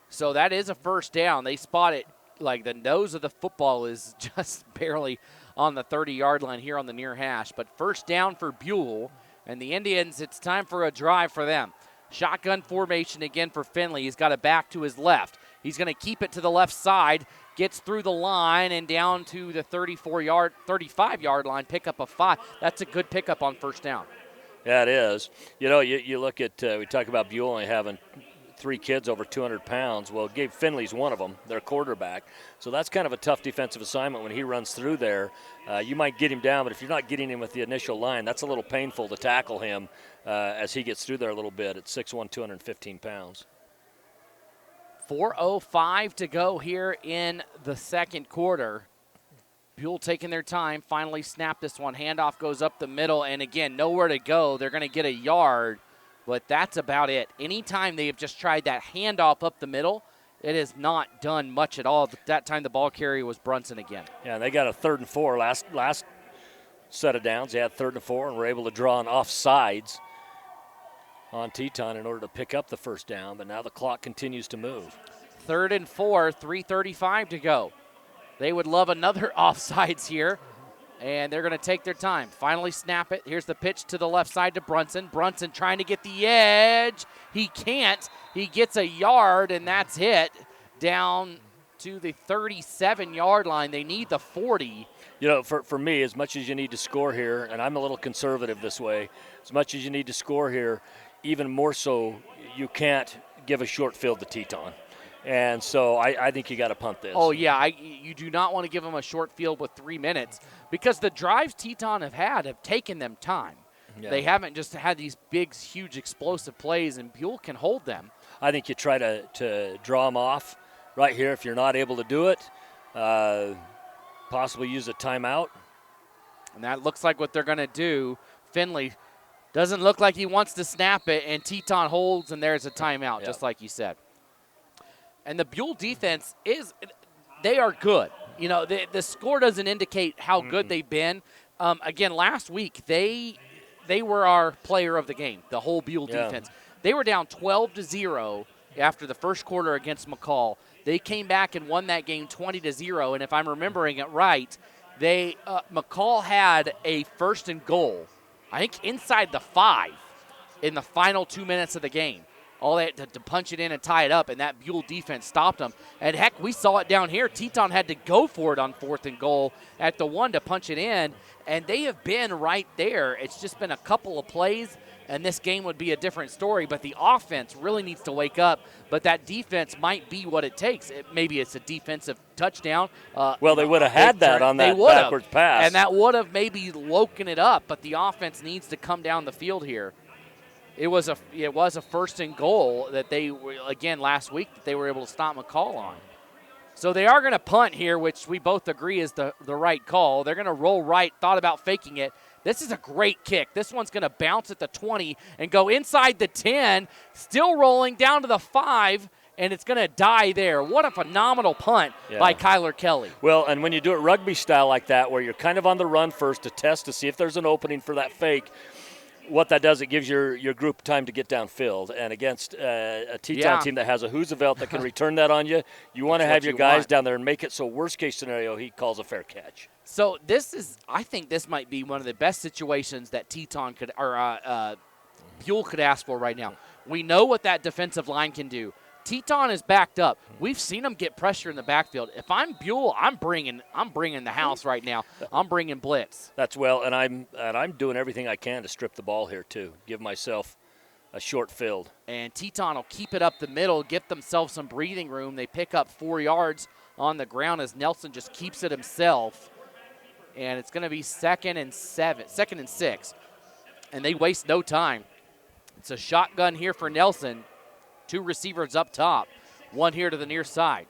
So that is a 1st down. They spot it like the nose of the football is just barely on the 30-yard line here on the near hash. But 1st down for Buhl, and the Indians, it's time for a drive for them. Shotgun formation again for Finley. He's got it back to his left. He's going to keep it to the left side, gets through the line and down to the 35-yard line, pick up a 5. That's a good pickup on 1st down. Yeah, it is. You look at, we talk about Buhl only having 3 kids over 200 pounds. Well, Gabe Finley's one of them, their quarterback. So that's kind of a tough defensive assignment when he runs through there. You might get him down, but if you're not getting him with the initial line, that's a little painful to tackle him as he gets through there a little bit at 6'1", 215 pounds. 4:05 to go here in the second quarter. Buhl taking their time, finally snapped this one. Handoff goes up the middle, and again, nowhere to go. They're going to get a yard, but that's about it. Anytime they have just tried that handoff up the middle, it has not done much at all. That time the ball carrier was Brunson again. Yeah, and they got a 3rd and 4 last set of downs. They had 3rd and 4 and were able to draw an offsides on Teton in order to pick up the 1st down, but now the clock continues to move. 3rd and 4, 3:35 to go. They would love another offsides here, and they're going to take their time. Finally snap it. Here's the pitch to the left side to Brunson. Brunson trying to get the edge. He can't. He gets a yard, and that's hit down to the 37-yard line. They need the 40. For me, as much as you need to score here, and I'm a little conservative this way, as much as you need to score here, even more so, you can't give a short field to Teton. And so I think you got to punt this. Oh, yeah. You do not want to give them a short field with 3 minutes because the drives Teton have taken them time. Yeah. They haven't just had these big, huge, explosive plays, and Buhl can hold them. I think you try to draw them off right here if you're not able to do it. Possibly use a timeout. And that looks like what they're going to do. Finley doesn't look like he wants to snap it, and Teton holds, and there's a timeout, just like you said. And the Buhl defense they are good. You know, the score doesn't indicate how good they've been. Again, last week, they were our player of the game, the whole Buhl defense. They were down 12-0 after the first quarter against McCall. They came back and won that game 20-0, and if I'm remembering it right, McCall had a 1st and goal, I think inside the 5 in the final 2 minutes of the game. All they had to punch it in and tie it up, and that Buhl defense stopped them. And, heck, we saw it down here. Teton had to go for it on 4th and goal at the 1 to punch it in, and they have been right there. It's just been a couple of plays, and this game would be a different story. But the offense really needs to wake up, but that defense might be what it takes. Maybe it's a defensive touchdown. Well, they would have had that on that backwards pass. And that would have maybe woken it up, but the offense needs to come down the field here. It was a 1st and goal that they, again, last week that they were able to stop McCall on. So they are going to punt here, which we both agree is the right call. They're going to roll right, thought about faking it. This is a great kick. This one's going to bounce at the 20 and go inside the 10, still rolling down to the 5, and it's going to die there. What a phenomenal punt by Kyler Kelly. Well, and when you do it rugby style like that, where you're kind of on the run first to test to see if there's an opening for that fake, what that does, it gives your group time to get downfield. And against a Teton team that has a Roosevelt that can return that on you, you want to have your guys down there and make it so worst-case scenario he calls a fair catch. So I think this might be one of the best situations that Teton could, or Buhl could ask for right now. We know what that defensive line can do. Teton is backed up. We've seen him get pressure in the backfield. If I'm Buhl, I'm bringing the house right now. I'm bringing blitz. That's and I'm doing everything I can to strip the ball here too. Give myself a short field. And Teton will keep it up the middle, get themselves some breathing room. They pick up 4 yards on the ground as Nelson just keeps it himself. And it's going to be 2nd and 6. And they waste no time. It's a shotgun here for Nelson. 2 receivers up top, 1 here to the near side.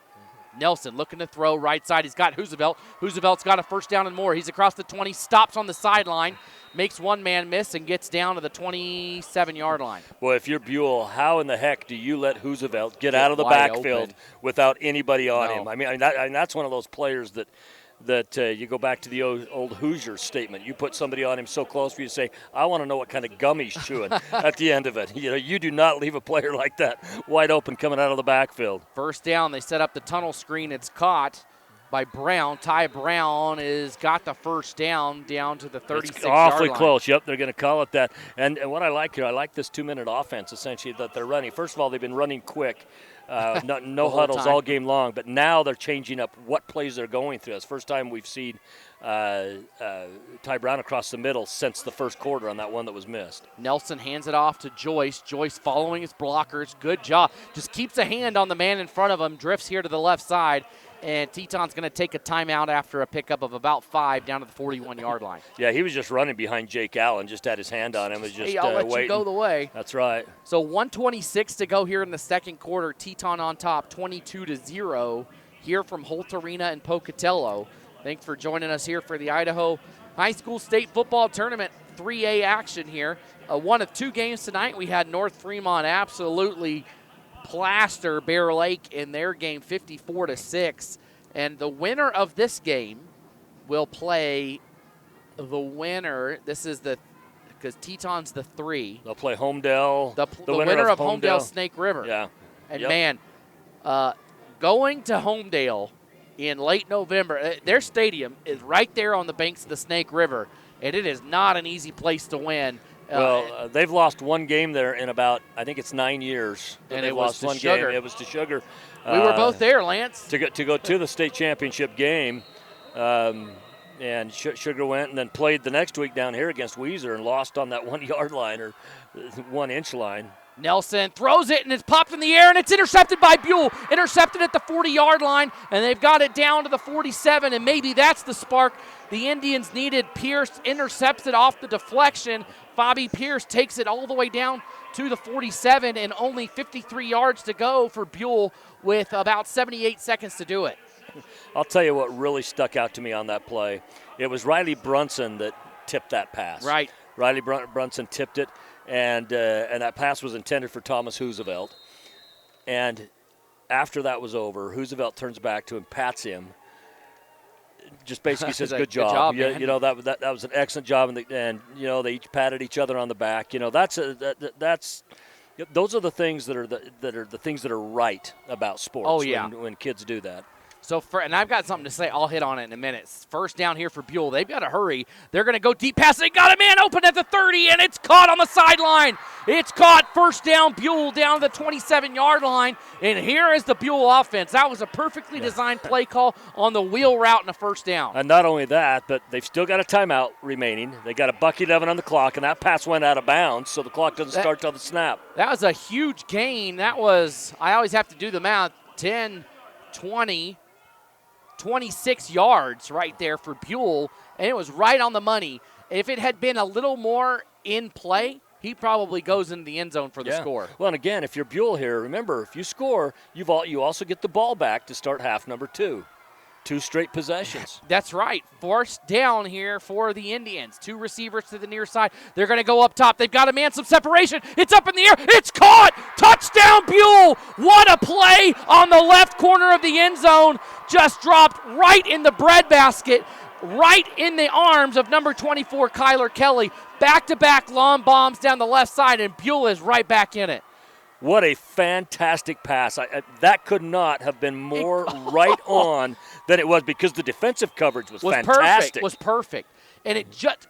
Nelson looking to throw right side. He's got Roosevelt. Roosevelt's got a 1st down and more. He's across the 20, stops on the sideline, makes one man miss, and gets down to the 27-yard line. Well, if you're Buhl, how in the heck do you let Roosevelt get out of the backfield without anybody on him? I mean, that's one of those players that you go back to the old Hoosier statement. You put somebody on him so close for you to say, I want to know what kind of gum he's chewing at the end of it. You know, you do not leave a player like that wide open coming out of the backfield. 1st down, they set up the tunnel screen. It's caught by Brown. Ty Brown got the 1st down to the 36-yard line. It's awfully close. Yep, they're going to call it that. And what I like here, I like this 2-minute offense essentially that they're running. First of all, they've been running quick. No huddles all game long, but now they're changing up what plays they're going through. It's the first time we've seen Ty Brown across the middle since the 1st quarter on that one that was missed. Nelson hands it off to Joyce. Joyce following his blockers. Good job. Just keeps a hand on the man in front of him, drifts here to the left side, and Teton's going to take a timeout after a pickup of about 5 down to the 41-yard line. Yeah, he was just running behind Jake Allen, just had his hand on him. Was just I'll let waiting. you go the way. That's right. So 1:26 to go here in the 2nd quarter. Teton on top, 22-0 here from Holt Arena in Pocatello. Thanks for joining us here for the Idaho High School State Football Tournament 3A action here. One of 2 games tonight. We had North Fremont absolutely plaster Bear Lake in their game 54-6, and the winner of this game will play the winner. This is because Teton's the 3. They'll play Homedale. The winner of Homedale Snake River. Yeah. And man, going to Homedale in late November, their stadium is right there on the banks of the Snake River, and it is not an easy place to win. Well, they've lost 1 game there in about, I think it's 9 years. And they've lost 1 game. It was to Sugar. We were both there, Lance. To go to the state championship game. And Sugar went and then played the next week down here against Weiser and lost on that 1-yard line or 1-inch line. Nelson throws it, and it's popped in the air, and it's intercepted by Buhl. Intercepted at the 40-yard line, and they've got it down to the 47, and maybe that's the spark the Indians needed. Pierce intercepts it off the deflection. Bobby Pierce takes it all the way down to the 47 and only 53 yards to go for Buhl with about 78 seconds to do it. I'll tell you what really stuck out to me on that play. It was Riley Brunson that tipped that pass. Right. Riley Brunson tipped it, and that pass was intended for Thomas Hoosevelt. And after that was over, Hoosevelt turns back to him, pats him, just basically says, "Good job." Man. You know, that was an excellent job, and you know, they each patted each other on the back. You know, those are the things that are the things that are right about sports. Oh, yeah. When kids do that. So, and I've got something to say. I'll hit on it in a minute. First down here for Buhl. They've got to hurry. They're going to go deep pass. They got a man open at the 30, and it's caught on the sideline. It's caught. First down, Buhl down to the 27-yard line. And here is the Buhl offense. That was a perfectly designed play call on the wheel route and a first down. And not only that, but they've still got a timeout remaining. They got a $1.11 on the clock, and that pass went out of bounds, so the clock doesn't start till the snap. That was a huge gain. That was, I always have to do the math, 10, 20, 26 yards right there for Buhl, and it was right on the money. If it had been a little more in play, he probably goes into the end zone for the score. Well, and again, if you're Buhl here, remember, if you score, you also get the ball back to start half number 2. 2 straight possessions. That's right. First down here for the Indians. 2 receivers to the near side. They're going to go up top. They've got a man some separation. It's up in the air. It's caught. Touchdown, Buhl. What a play on the left corner of the end zone. Just dropped right in the breadbasket, right in the arms of number 24, Kyler Kelly. Back-to-back long bombs down the left side, and Buhl is right back in it. What a fantastic pass. That could not have been more right on than it was, because the defensive coverage was fantastic. Was perfect. And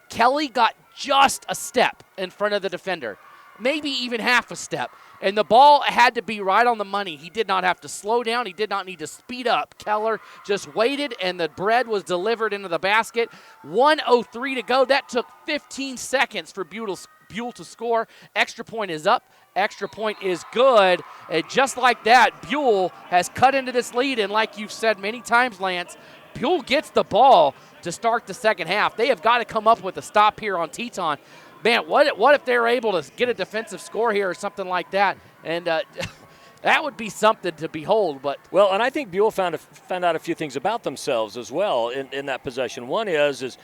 Kelly got just a step in front of the defender, maybe even half a step. And the ball had to be right on the money. He did not have to slow down. He did not need to speed up. Keller just waited, and the bread was delivered into the basket. 1:03 to go. That took 15 seconds for Buhl to score. Extra point is up. Extra point is good. And just like that, Buhl has cut into this lead. And like you've said many times, Lance, Buhl gets the ball to start the second half. They have got to come up with a stop here on Teton. Man, what if they're able to get a defensive score here or something like that? And that would be something to behold. But well, and I think Buhl found out a few things about themselves as well in that possession. One is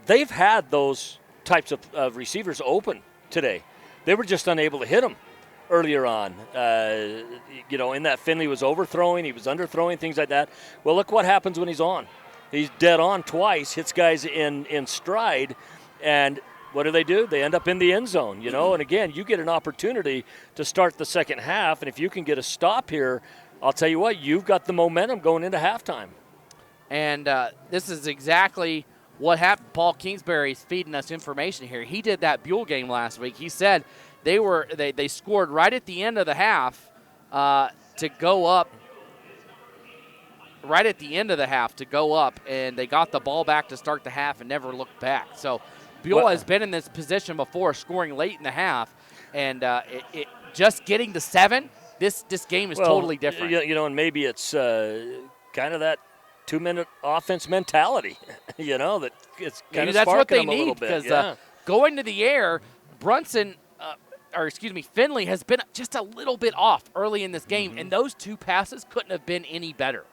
they've had those types of receivers open today. They were just unable to hit them earlier on. In that Finley was overthrowing, he was underthrowing, things like that. Well, look what happens when he's on. He's dead on twice, hits guys in stride, and what do? They end up in the end zone, and again, you get an opportunity to start the second half, and if you can get a stop here, I'll tell you what, you've got the momentum going into halftime. And this is exactly what happened. Paul Kingsbury's feeding us information here. He did that Buhl game last week. He said they scored right at the end of the half to go up. Right at the end of the half to go up, and they got the ball back to start the half and never looked back. So Buhl has been in this position before, scoring late in the half, and just getting to 7, this game is totally different. And maybe it's kind of that 2-minute offense mentality, that it's kind of that's what they them a little need, bit. because going to the air, Finley has been just a little bit off early in this game, and those 2 passes couldn't have been any better.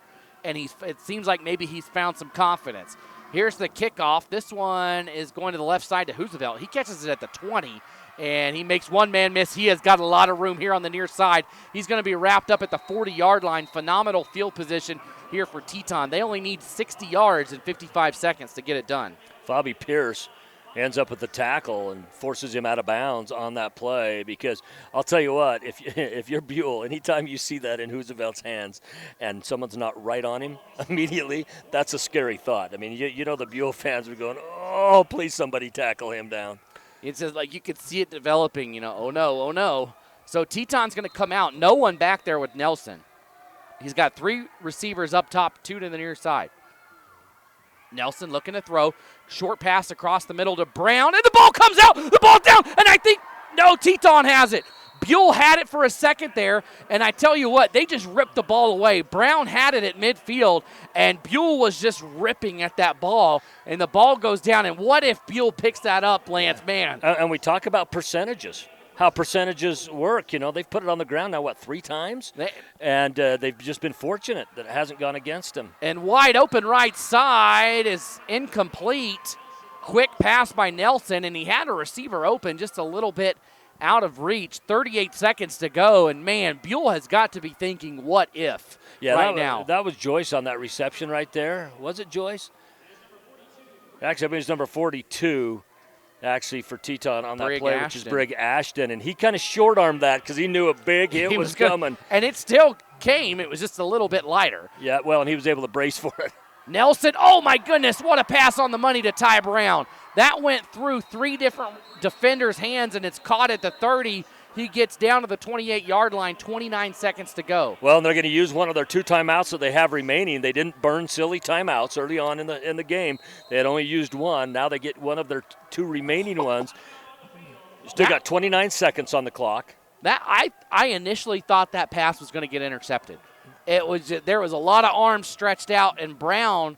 And it seems like maybe he's found some confidence. Here's the kickoff. This one is going to the left side to Hoosevelt. He catches it at the 20, and he makes one man miss. He has got a lot of room here on the near side. He's going to be wrapped up at the 40-yard line. Phenomenal field position here for Teton. They only need 60 yards in 55 seconds to get it done. Bobby Pierce ends up with the tackle and forces him out of bounds on that play, because I'll tell you what, if you're Buhl, anytime you see that in Hoosevelt's hands and someone's not right on him immediately, that's a scary thought. I mean, the Buhl fans are going, oh, please somebody tackle him down. It's just like you could see it developing, oh no. So Teton's going to come out. No one back there with Nelson. He's got 3 receivers up top, 2 to the near side. Nelson looking to throw. Short pass across the middle to Brown, and the ball comes out. The ball down, and I think, no, Teton has it. Buhl had it for a second there, and I tell you what, they just ripped the ball away. Brown had it at midfield, and Buhl was just ripping at that ball, and the ball goes down. And what if Buhl picks that up, Lance? Man. And we talk about percentages. how percentages work. They've put it on the ground now, 3 times? And they've just been fortunate that it hasn't gone against them. And wide open right side is incomplete. Quick pass by Nelson, and he had a receiver open just a little bit out of reach. 38 seconds to go, and man, Buhl has got to be thinking, what if now. That was Joyce on that reception right there. Was it Joyce? Actually, I mean, it's number 42, actually, for Teton on that play, which is Brig Ashton. And he kind of short-armed that because he knew a big hit was coming. And it still came. It was just a little bit lighter. Yeah, well, and he was able to brace for it. Nelson, oh my goodness, what a pass on the money to Ty Brown. That went through 3 different defenders' hands, and it's caught at the 30. He gets down to the 28-yard line, 29 seconds to go. Well, and they're going to use one of their 2 timeouts that they have remaining. They didn't burn silly timeouts early on in the game. They had only used 1. Now they get one of their 2 remaining ones. Still got 29 seconds on the clock. I initially thought that pass was going to get intercepted. There was a lot of arms stretched out, and Brown,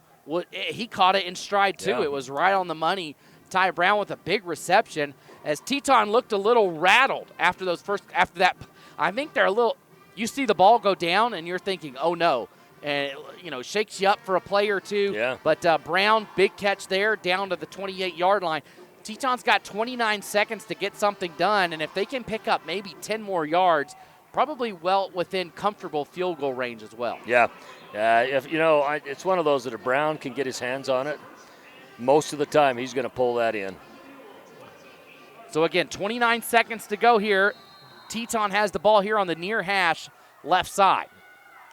he caught it in stride too. Yeah. It was right on the money. Ty Brown with a big reception. As Teton looked a little rattled after that. I think they're a little. You see the ball go down, and you're thinking, oh no, and shakes you up for a play or two. Yeah. But Brown, big catch there, down to the 28-yard line. Teton's got 29 seconds to get something done, and if they can pick up maybe 10 more yards, probably well within comfortable field goal range as well. Yeah, it's one of those that if Brown can get his hands on it, most of the time he's going to pull that in. So again, 29 seconds to go here. Teton has the ball here on the near hash left side.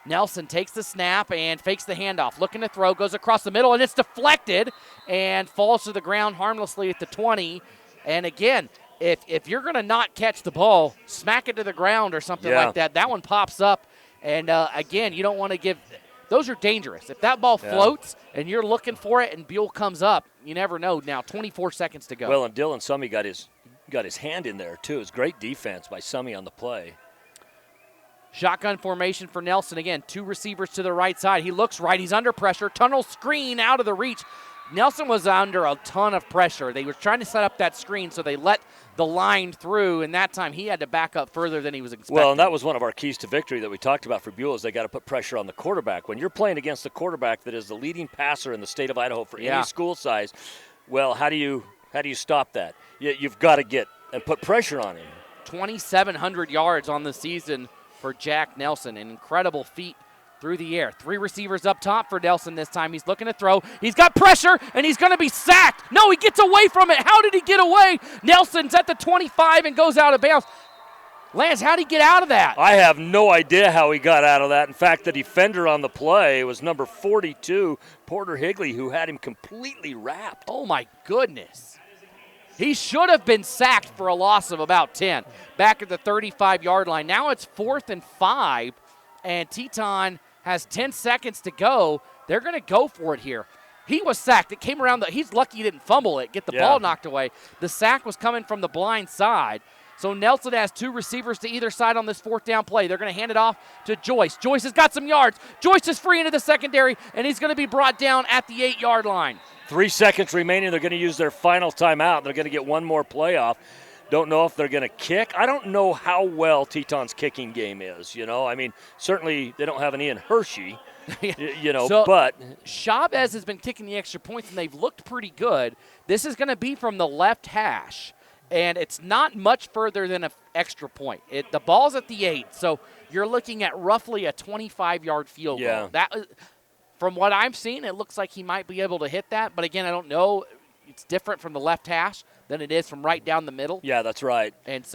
Nelson takes the snap and fakes the handoff. Looking to throw, goes across the middle, and it's deflected and falls to the ground harmlessly at the 20. And again, if you're going to not catch the ball, smack it to the ground or something like that. That one pops up. And again, you don't want to give – those are dangerous. If that ball floats and you're looking for it and Buhl comes up, you never know. Now 24 seconds to go. Well, and Dylan Summey got his hand in there too. It's great defense by Summey on the play. Shotgun formation for Nelson. Again, 2 receivers to the right side. He looks right. He's under pressure. Tunnel screen out of the reach. Nelson was under a ton of pressure. They were trying to set up that screen, so they let the line through, and that time he had to back up further than he was expecting. Well, and that was one of our keys to victory that we talked about for Buhl is they got to put pressure on the quarterback. When you're playing against a quarterback that is the leading passer in the state of Idaho for any school size, well, how do you stop that? You've got to get and put pressure on him. 2,700 yards on the season for Jack Nelson, an incredible feat through the air. 3 receivers up top for Nelson this time. He's looking to throw. He's got pressure, and he's going to be sacked. No, he gets away from it. How did he get away? Nelson's at the 25 and goes out of bounds. Lance, how did he get out of that? I have no idea how he got out of that. In fact, the defender on the play was number 42, Porter Higley, who had him completely wrapped. Oh, my goodness. He should have been sacked for a loss of about 10 back at the 35-yard line. Now it's 4th and 5, and Teton has 10 seconds to go. They're going to go for it here. He was sacked. It came around. He's lucky he didn't fumble it, get the ball knocked away. The sack was coming from the blind side. So Nelson has 2 receivers to either side on this 4th down play. They're going to hand it off to Joyce. Joyce has got some yards. Joyce is free into the secondary, and he's going to be brought down at the 8-yard line. 3 seconds remaining. They're going to use their final timeout. They're going to get one more play off. Don't know if they're going to kick. I don't know how well Teton's kicking game is. I mean, certainly they don't have an Ian Hershey, but Chavez has been kicking the extra points, and they've looked pretty good. This is going to be from the left hash, and it's not much further than an extra point. The ball's at the 8, so you're looking at roughly a 25-yard field goal. From what I'm seeing, it looks like he might be able to hit that, but again, I don't know. It's different from the left hash than it is from right down the middle. Yeah, that's right. And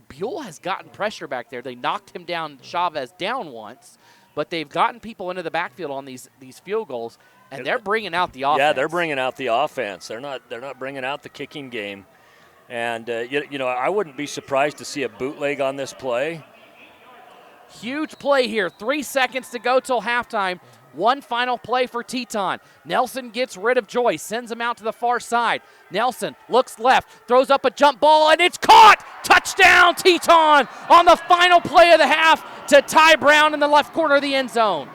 Buhl has gotten pressure back there. They knocked him down, Chavez down once, but they've gotten people into the backfield on these field goals, and they're bringing out the offense. Yeah, they're bringing out the offense. They're not bringing out the kicking game. And I wouldn't be surprised to see a bootleg on this play. Huge play here. 3 seconds to go till halftime. One final play for Teton. Nelson gets rid of Joyce, sends him out to the far side. Nelson looks left, throws up a jump ball, and it's caught! Touchdown, Teton, on the final play of the half to Ty Brown in the left corner of the end zone.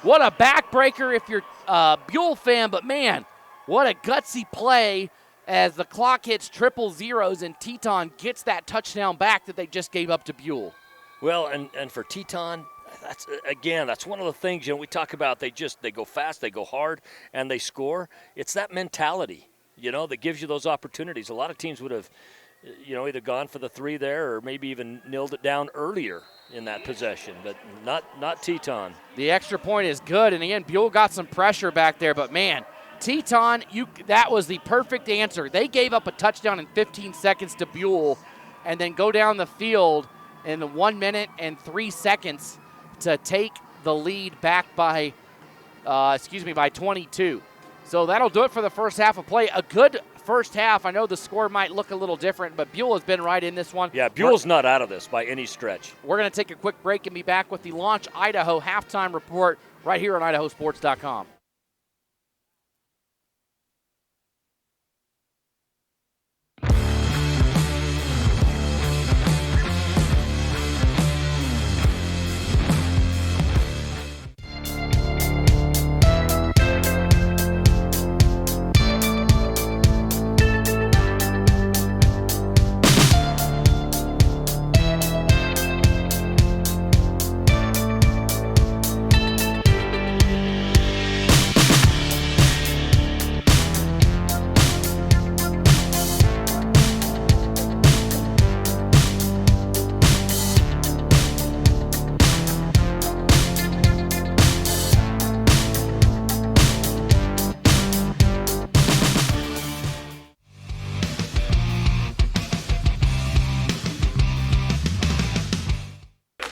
What a backbreaker if you're a Buhl fan, but man, What a gutsy play as the clock hits triple zeros and Teton gets that touchdown back that they just gave up to Buhl. Well, and for Teton, that's one of the things, we talk about. They go fast, they go hard, and they score. It's that mentality, that gives you those opportunities. A lot of teams would have, either gone for the 3 there or maybe even nilled it down earlier in that possession, but not Teton. The extra point is good, and again, Buhl got some pressure back there, but man, Teton, that was the perfect answer. They gave up a touchdown in 15 seconds to Buhl and then go down the field in 1 minute and 3 seconds to take the lead back by 22. So that'll do it for the first half of play. A good first half. I know the score might look a little different, but Buhl has been right in this one. Yeah, Buhl's not out of this by any stretch. We're going to take a quick break and be back with the Launch Idaho halftime report right here on IdahoSports.com.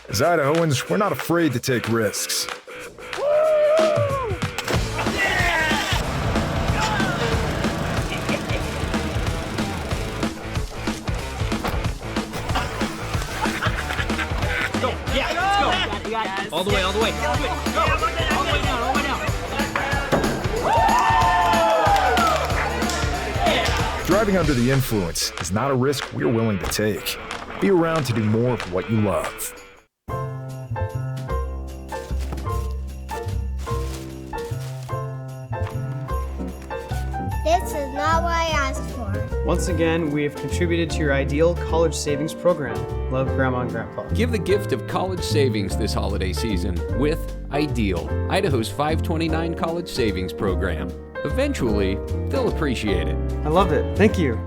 As Idahoans, we're not afraid to take risks. All the way. All the way down. Driving under the influence is not a risk we're willing to take. Be around to do more of what you love. This is not what I asked for. Once again, we have contributed to your ideal college savings program. Love, Grandma and Grandpa. Give the gift of college savings this holiday season with Ideal, Idaho's 529 college savings program. Eventually, they'll appreciate it. I love it. Thank you.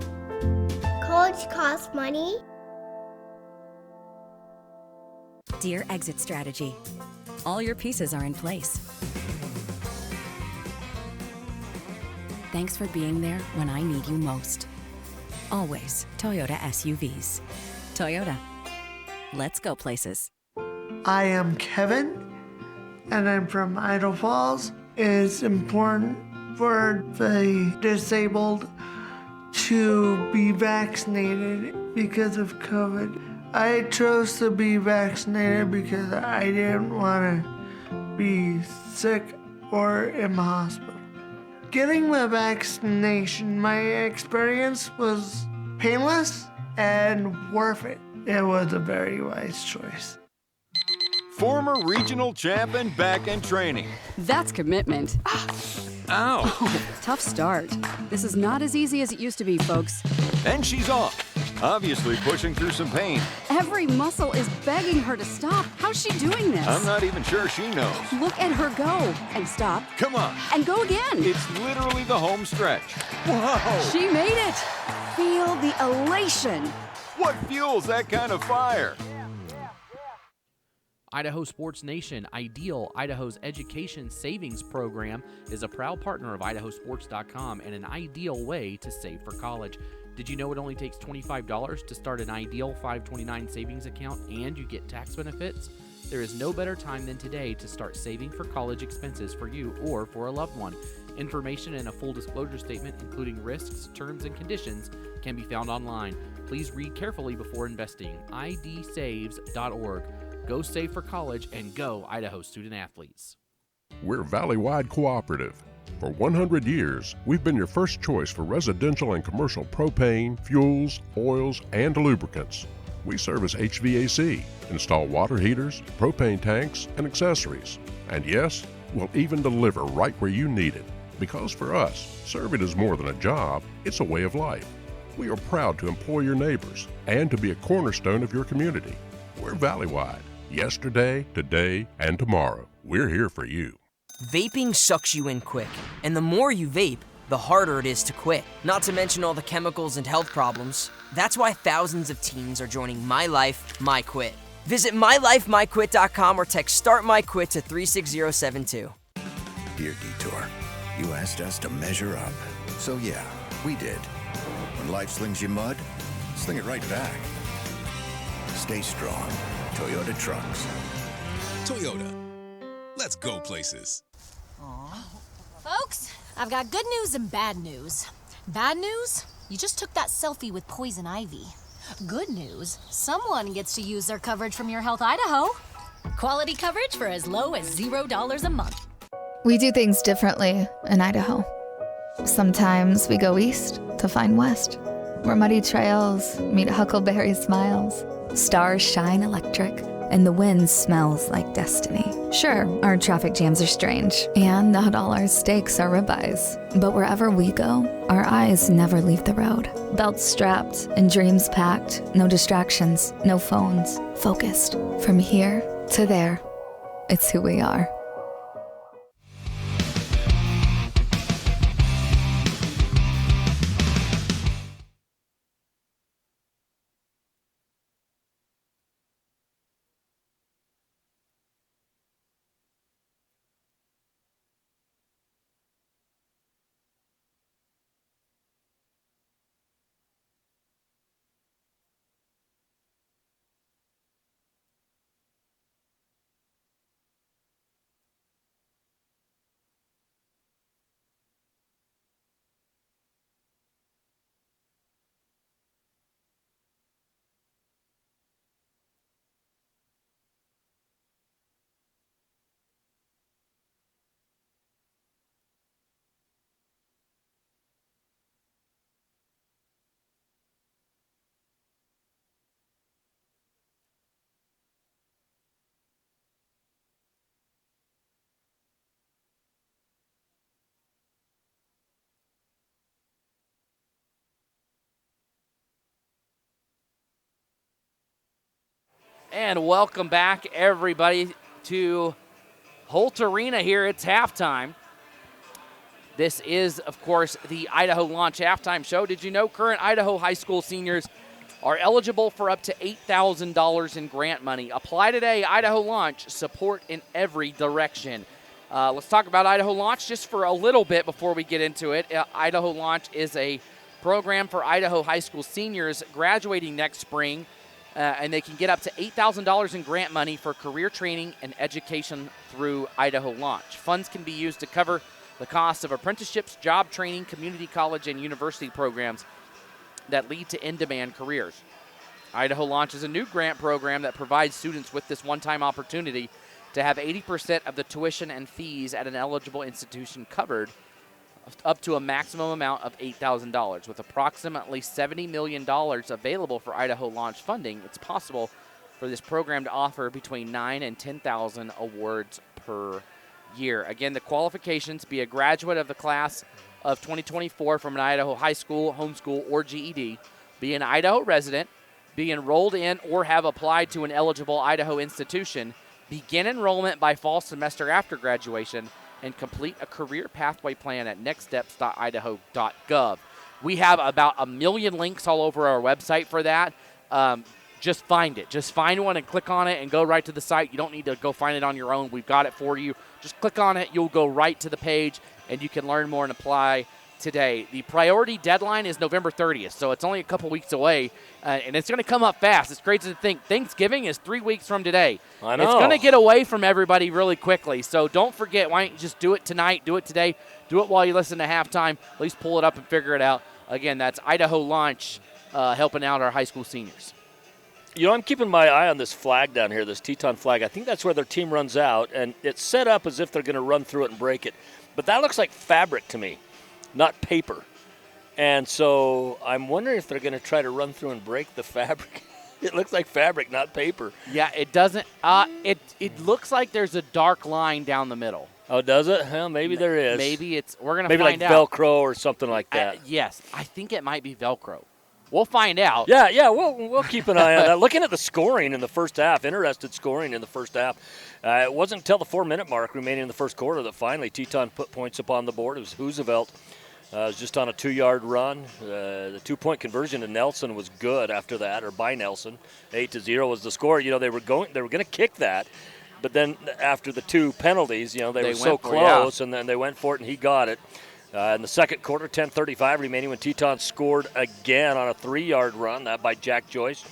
College costs money. Dear Exit Strategy, all your pieces are in place. Thanks for being there when I need you most. Always Toyota SUVs. Toyota. Let's go places. I am Kevin, and I'm from Idaho Falls. It's important for the disabled to be vaccinated because of COVID. I chose to be vaccinated because I didn't want to be sick or in the hospital. Getting the vaccination, my experience was painless and worth it. It was a very wise choice. Former regional champion back in training. That's commitment. Ow. Oh, tough start. This is not as easy as it used to be, folks. And she's off, obviously pushing through some pain. Every muscle is begging her to stop. How's she doing this? I'm not even sure she knows. Look at her go. And stop. Come on. And go again. It's literally the home stretch. Whoa. She made it. Feel the elation. What fuels that kind of fire? Idaho Sports Nation, Ideal, Idaho's education savings program, is a proud partner of IdahoSports.com and an ideal way to save for college. Did you know it only takes $25 to start an Ideal 529 savings account and you get tax benefits? There is no better time than today to start saving for college expenses for you or for a loved one. Information and a full disclosure statement, including risks, terms, and conditions, can be found online. Please read carefully before investing. idsaves.org. Go save for college and go Idaho student athletes. We're Valley-wide cooperative. For 100 years, we've been your first choice for residential and commercial propane, fuels, oils, and lubricants. We service HVAC, install water heaters, propane tanks, and accessories. And yes, we'll even deliver right where you need it. Because for us, serving is more than a job, it's a way of life. We are proud to employ your neighbors and to be a cornerstone of your community. We're Valleywide. Yesterday, today, and tomorrow. We're here for you. Vaping sucks you in quick, and the more you vape, the harder it is to quit. Not to mention all the chemicals and health problems. That's why thousands of teens are joining My Life, My Quit. Visit mylifemyquit.com or text Start My Quit to 36072. Dear Detour, you asked us to measure up. So yeah, we did. When life slings you mud, sling it right back. Stay strong. Toyota Trucks. Toyota. Let's go places. Folks, I've got good news and bad news. Bad news? You just took that selfie with poison ivy. Good news, someone gets to use their coverage from Your Health Idaho. Quality coverage for as low as $0 a month. We do things differently in Idaho. Sometimes we go east to find west, where muddy trails meet huckleberry smiles. Stars shine electric, and the wind smells like destiny. Sure, our traffic jams are strange, and not all our steaks are ribeyes. But wherever we go, our eyes never leave the road. Belts strapped and dreams packed, no distractions, no phones, focused. From here to there, it's who we are. And welcome back, everybody, to Holt Arena here. It's halftime. This is, of course, the Idaho Launch Halftime Show. Did you know current Idaho high school seniors are eligible for up to $8,000 in grant money? Apply today. Idaho Launch, support in every direction. Let's talk about Idaho Launch just for a little bit before we get into it. Idaho Launch is a program for Idaho high school seniors graduating next spring. And they can get up to $8,000 in grant money for career training and education through Idaho Launch. Funds can be used to cover the cost of apprenticeships, job training, community college, and university programs that lead to in-demand careers. Idaho Launch is a new grant program that provides students with this one-time opportunity to have 80% of the tuition and fees at an eligible institution covered, up to a maximum amount of $8,000. With approximately $70 million available for Idaho Launch funding, it's possible for this program to offer between 9,000 and 10,000 awards per year. Again, the qualifications: be a graduate of the class of 2024 from an Idaho high school, homeschool, or GED, be an Idaho resident, be enrolled in or have applied to an eligible Idaho institution, begin enrollment by fall semester after graduation, and complete a career pathway plan at nextsteps.idaho.gov. We have about 1 million links all over our website for that. Just find it. Just find one and click on it and go right to the site. You don't need to go find it on your own. We've got it for you. Just click on it. You'll go right to the page, and you can learn more and apply today. The priority deadline is November 30th, so it's only a couple weeks away, and it's going to come up fast. It's crazy to think Thanksgiving is 3 weeks from today. I know. It's going to get away from everybody really quickly, so don't forget. Why don't you just do it tonight, do it today, do it while you listen to halftime, at least pull it up and figure it out. Again, that's Idaho Launch helping out our high school seniors. You know, I'm keeping my eye on this flag down here, this Teton flag. I think that's where their team runs out, and it's set up as if they're going to run through it and break it. But that looks like fabric to me, not paper. And so I'm wondering if they're going to try to run through and break the fabric. It looks like fabric, not paper. Yeah, it doesn't. It looks like there's a dark line down the middle. Oh, does it? Well, maybe there is. Maybe we're going to find out. Maybe like Velcro or something like that. Yes, I think it might be Velcro. We'll find out. Yeah, we'll keep an eye on that. Looking at the scoring in the first half, interested scoring in the first half. It wasn't until the 4-minute mark remaining in the first quarter that finally Teton put points up on the board. It was Roosevelt. It was just on a 2-yard run. The 2-point conversion to Nelson was good after that, or by Nelson. 8-0 was the score. They were going to kick that, but then after the 2 penalties, they were so close, and then they went for it, and he got it. In the second quarter, 10:35 remaining when Teton scored again on a 3-yard run, that by Jack Joyce.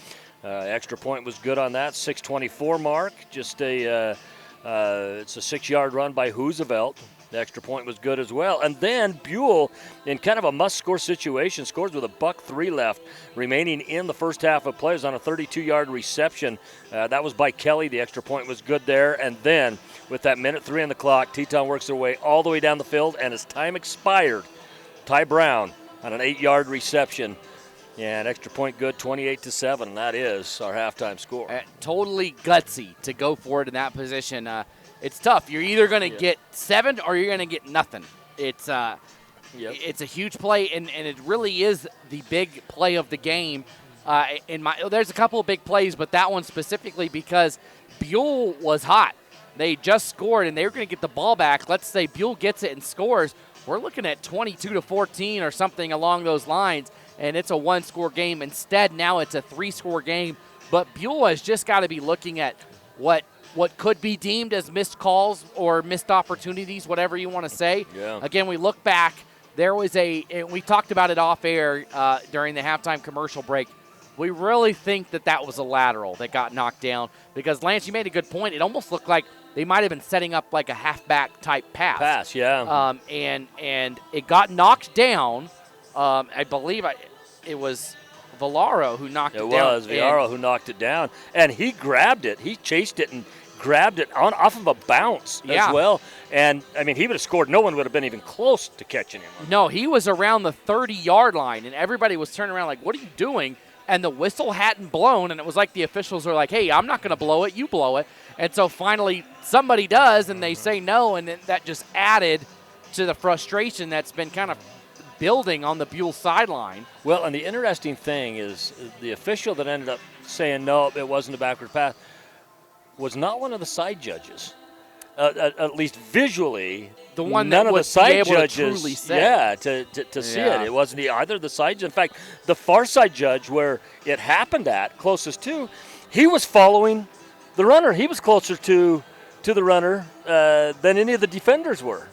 Extra point was good on that. 6:24 mark, just it's a 6-yard run by Roosevelt. The extra point was good as well. And then Buhl, in kind of a must-score situation, scores with $1:03 left remaining in the first half of play. It was on a 32-yard reception. That was by Kelly. The extra point was good there. And then with that 1:03 on the clock, Teton works their way all the way down the field. And as time expired, Ty Brown on an 8-yard reception. Yeah, an extra point good, 28-7. And that is our halftime score. Totally gutsy to go for it in that position. It's tough. You're either going to get 7 or you're going to get nothing. It's a huge play, and it really is the big play of the game. There's a couple of big plays, but that one specifically because Buhl was hot. They just scored, and they were going to get the ball back. Let's say Buhl gets it and scores. We're looking at 22-14 or something along those lines, and it's a 1-score game. Instead, now it's a 3-score game. But Buhl has just got to be looking at what could be deemed as missed calls or missed opportunities, whatever you want to say. Yeah. Again, we look back. There was we talked about it off air during the halftime commercial break. We really think that was a lateral that got knocked down because, Lance, you made a good point. It almost looked like they might have been setting up like a halfback type pass. Yeah. And it got knocked down. I believe it was Villaro who knocked it down. It was Villaro who knocked it down. And he grabbed it. He chased it and grabbed it off of a bounce as well. And, I mean, he would have scored. No one would have been even close to catching him. No, he was around the 30-yard line, and everybody was turning around like, what are you doing? And the whistle hadn't blown, and it was like the officials were like, hey, I'm not going to blow it. You blow it. And so finally somebody does, and they say no, and then that just added to the frustration that's been kind of building on the Buhl sideline. Well, and the interesting thing is the official that ended up saying no, it wasn't a backward pass, was not one of the side judges. At least visually, the one none that of was the side able judges, to truly say. to see it. It wasn't either the side judge. In fact, the far side judge where it happened at, closest to, he was following the runner. He was closer to the runner than any of the defenders were.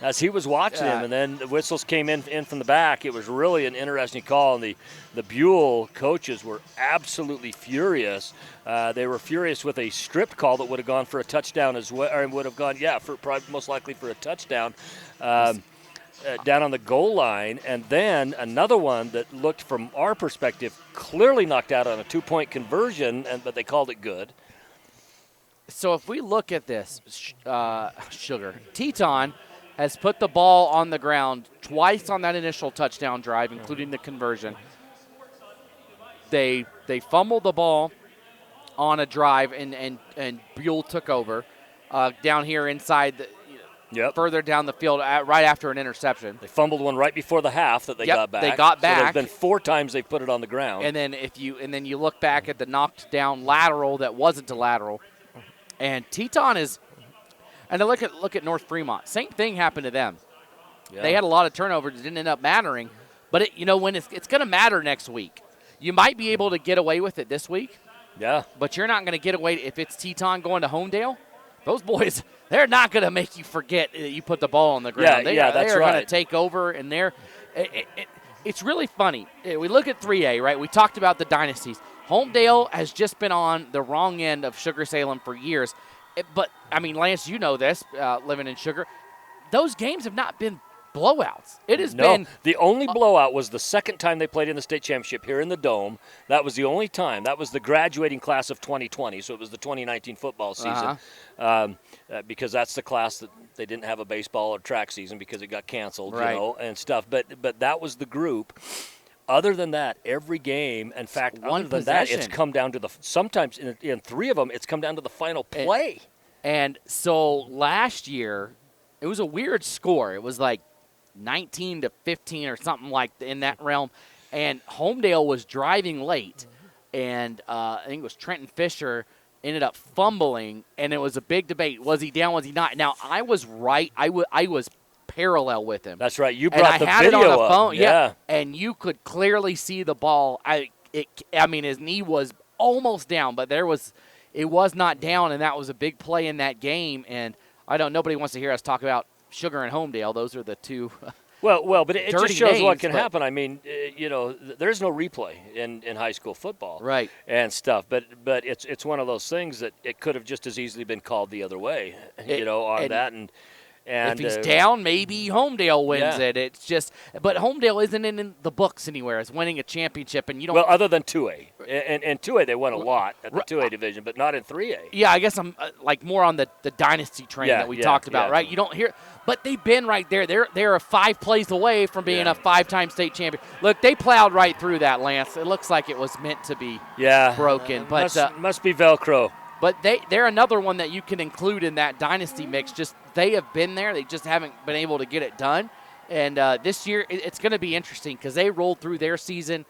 As he was watching him, and then the whistles came in from the back. It was really an interesting call, and the Buhl coaches were absolutely furious. They were furious with a stripped call that would have gone for a touchdown as well, or would have gone, probably most likely for a touchdown down on the goal line. And then another one that looked, from our perspective, clearly knocked out on a 2-point conversion, but they called it good. So if we look at this, Teton has put the ball on the ground twice on that initial touchdown drive, including the conversion. They fumbled the ball on a drive, and Buhl took over down here inside, further down the field, right after an interception. They fumbled one right before the half that they got back. They got back. So there's been 4 times they've put it on the ground. And then you look back at the knocked down lateral that wasn't a lateral, and Teton is. And look at North Fremont. Same thing happened to them. Yeah. They had a lot of turnovers. It didn't end up mattering. But when it's going to matter next week. You might be able to get away with it this week. Yeah. But you're not going to get away if it's Teton going to Homedale. Those boys, they're not going to make you forget that you put the ball on the ground. That's right. They're going to take over, and it's really funny. We look at 3A, right? We talked about the dynasties. Homedale has just been on the wrong end of Sugar Salem for years. But, I mean, Lance, you know this, living in Sugar. Those games have not been blowouts. It has been. The only blowout was the second time they played in the state championship here in the Dome. That was the only time. That was the graduating class of 2020, so it was the 2019 football season. Because that's the class that they didn't have a baseball or track season because it got canceled, and stuff. But that was the group. Other than that, every game, in fact, other than that, it's come down to sometimes in 3 of them, it's come down to the final play. And so last year, it was a weird score. It was like 19-15 or something like in that realm. And Homedale was driving late, and I think it was Trenton Fisher ended up fumbling, and it was a big debate. Was he down? Was he not? Now, I was right. I was parallel with him. That's right. You and brought I the had video it on the up. phone. Yeah. And you could clearly see the ball. I mean, his knee was almost down, but it was not down, and that was a big play in that game. And nobody wants to hear us talk about Sugar and Homedale. Those are the two. Well, but it just shows names, what can happen. I mean, there's no replay in high school football, right? And stuff. But it's one of those things that it could have just as easily been called the other way, And if he's down, maybe Homedale wins it. It's just, but Homedale isn't in the books anywhere as winning a championship, and you don't. Well, other than 2A, and 2A they won a lot at the 2A division, but not in 3A. Yeah, I guess I'm like more on the dynasty train that we talked about, right? You don't hear, but they've been right there. They're 5 plays away from being a 5-time state champion. Look, they plowed right through that, Lance. It looks like it was meant to be broken, but must be Velcro. But they're another one that you can include in that dynasty mix. Just they have been there. They just haven't been able to get it done. And this year it's going to be interesting because they rolled through their season.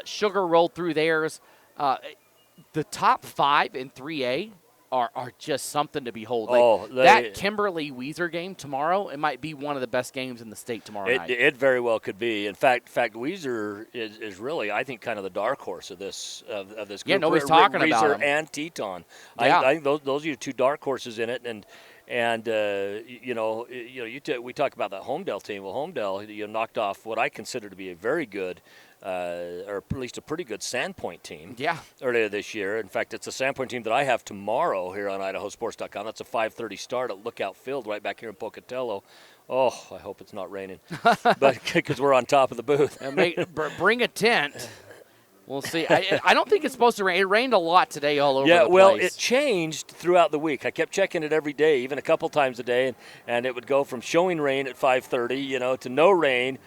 Sugar rolled through theirs. The top 5 in 3A are just something to behold. That Kimberly-Weiser game tomorrow, it might be one of the best games in the state tomorrow night. It very well could be. In fact, Weiser is really, I think, kind of the dark horse of this group. Yeah, nobody's talking about Weiser him. and Teton. Yeah. I think those are your 2 dark horses in it. And we talk about that Homedale team. Well, Homedale knocked off what I consider to be a very good, or at least a pretty good Sandpoint team. Yeah. Earlier this year. In fact, it's a Sandpoint team that I have tomorrow here on IdahoSports.com. That's a 5:30 start at Lookout Field right back here in Pocatello. Oh, I hope it's not raining, but because we're on top of the booth. Bring a tent. We'll see. I don't think it's supposed to rain. It rained a lot today all over the place. Yeah, well, it changed throughout the week. I kept checking it every day, even a couple times a day, and it would go from showing rain at 5:30, to no rain,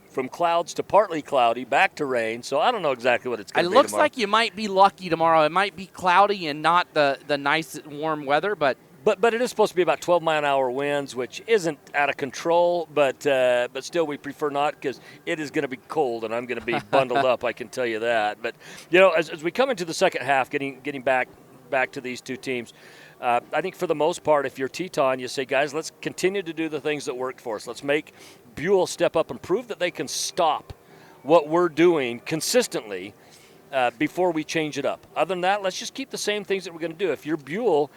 from clouds to partly cloudy, back to rain. So I don't know exactly what it's going to be tomorrow. It looks tomorrow. like you might be lucky tomorrow. It might be cloudy and not the nice warm weather, but it is supposed to be about 12-mile-an-hour winds, which isn't out of control, but still we prefer not because it is going to be cold and I'm going to be bundled up, I can tell you that. But, as we come into the second half, getting back to these 2 teams, I think for the most part, if you're Teton, you say, guys, let's continue to do the things that worked for us. Let's make Buhl step up and prove that they can stop what we're doing consistently before we change it up. Other than that, let's just keep the same things that we're going to do. If you're Buhl,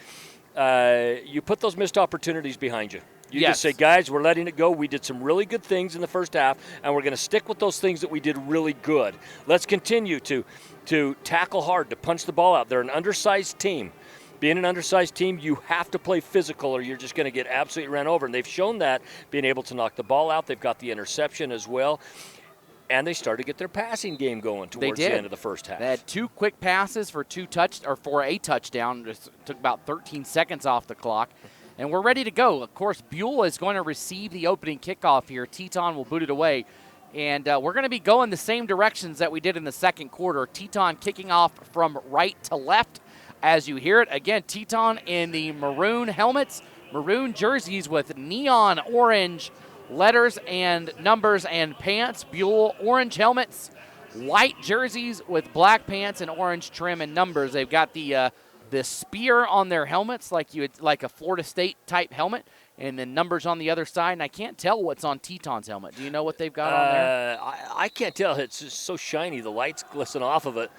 you put those missed opportunities behind you. You just say, guys, we're letting it go. We did some really good things in the first half, and we're going to stick with those things that we did really good. Let's continue to tackle hard, to punch the ball out. They're an undersized team. Being an undersized team, you have to play physical or you're just going to get absolutely ran over. And they've shown that, being able to knock the ball out. They've got the interception as well. And they started to get their passing game going towards the end of the first half. They had 2 quick passes for a touchdown. Just took about 13 seconds off the clock. And we're ready to go. Of course, Buhl is going to receive the opening kickoff here. Teton will boot it away. And we're going to be going the same directions that we did in the second quarter. Teton kicking off from right to left. As you hear it, again, Teton in the maroon helmets, maroon jerseys with neon orange letters and numbers and pants. Buhl, orange helmets, white jerseys with black pants and orange trim and numbers. They've got the spear on their helmets, like a Florida State type helmet, and then numbers on the other side. And I can't tell what's on Teton's helmet. Do you know what they've got on there? I can't tell. It's just so shiny. The lights glisten off of it.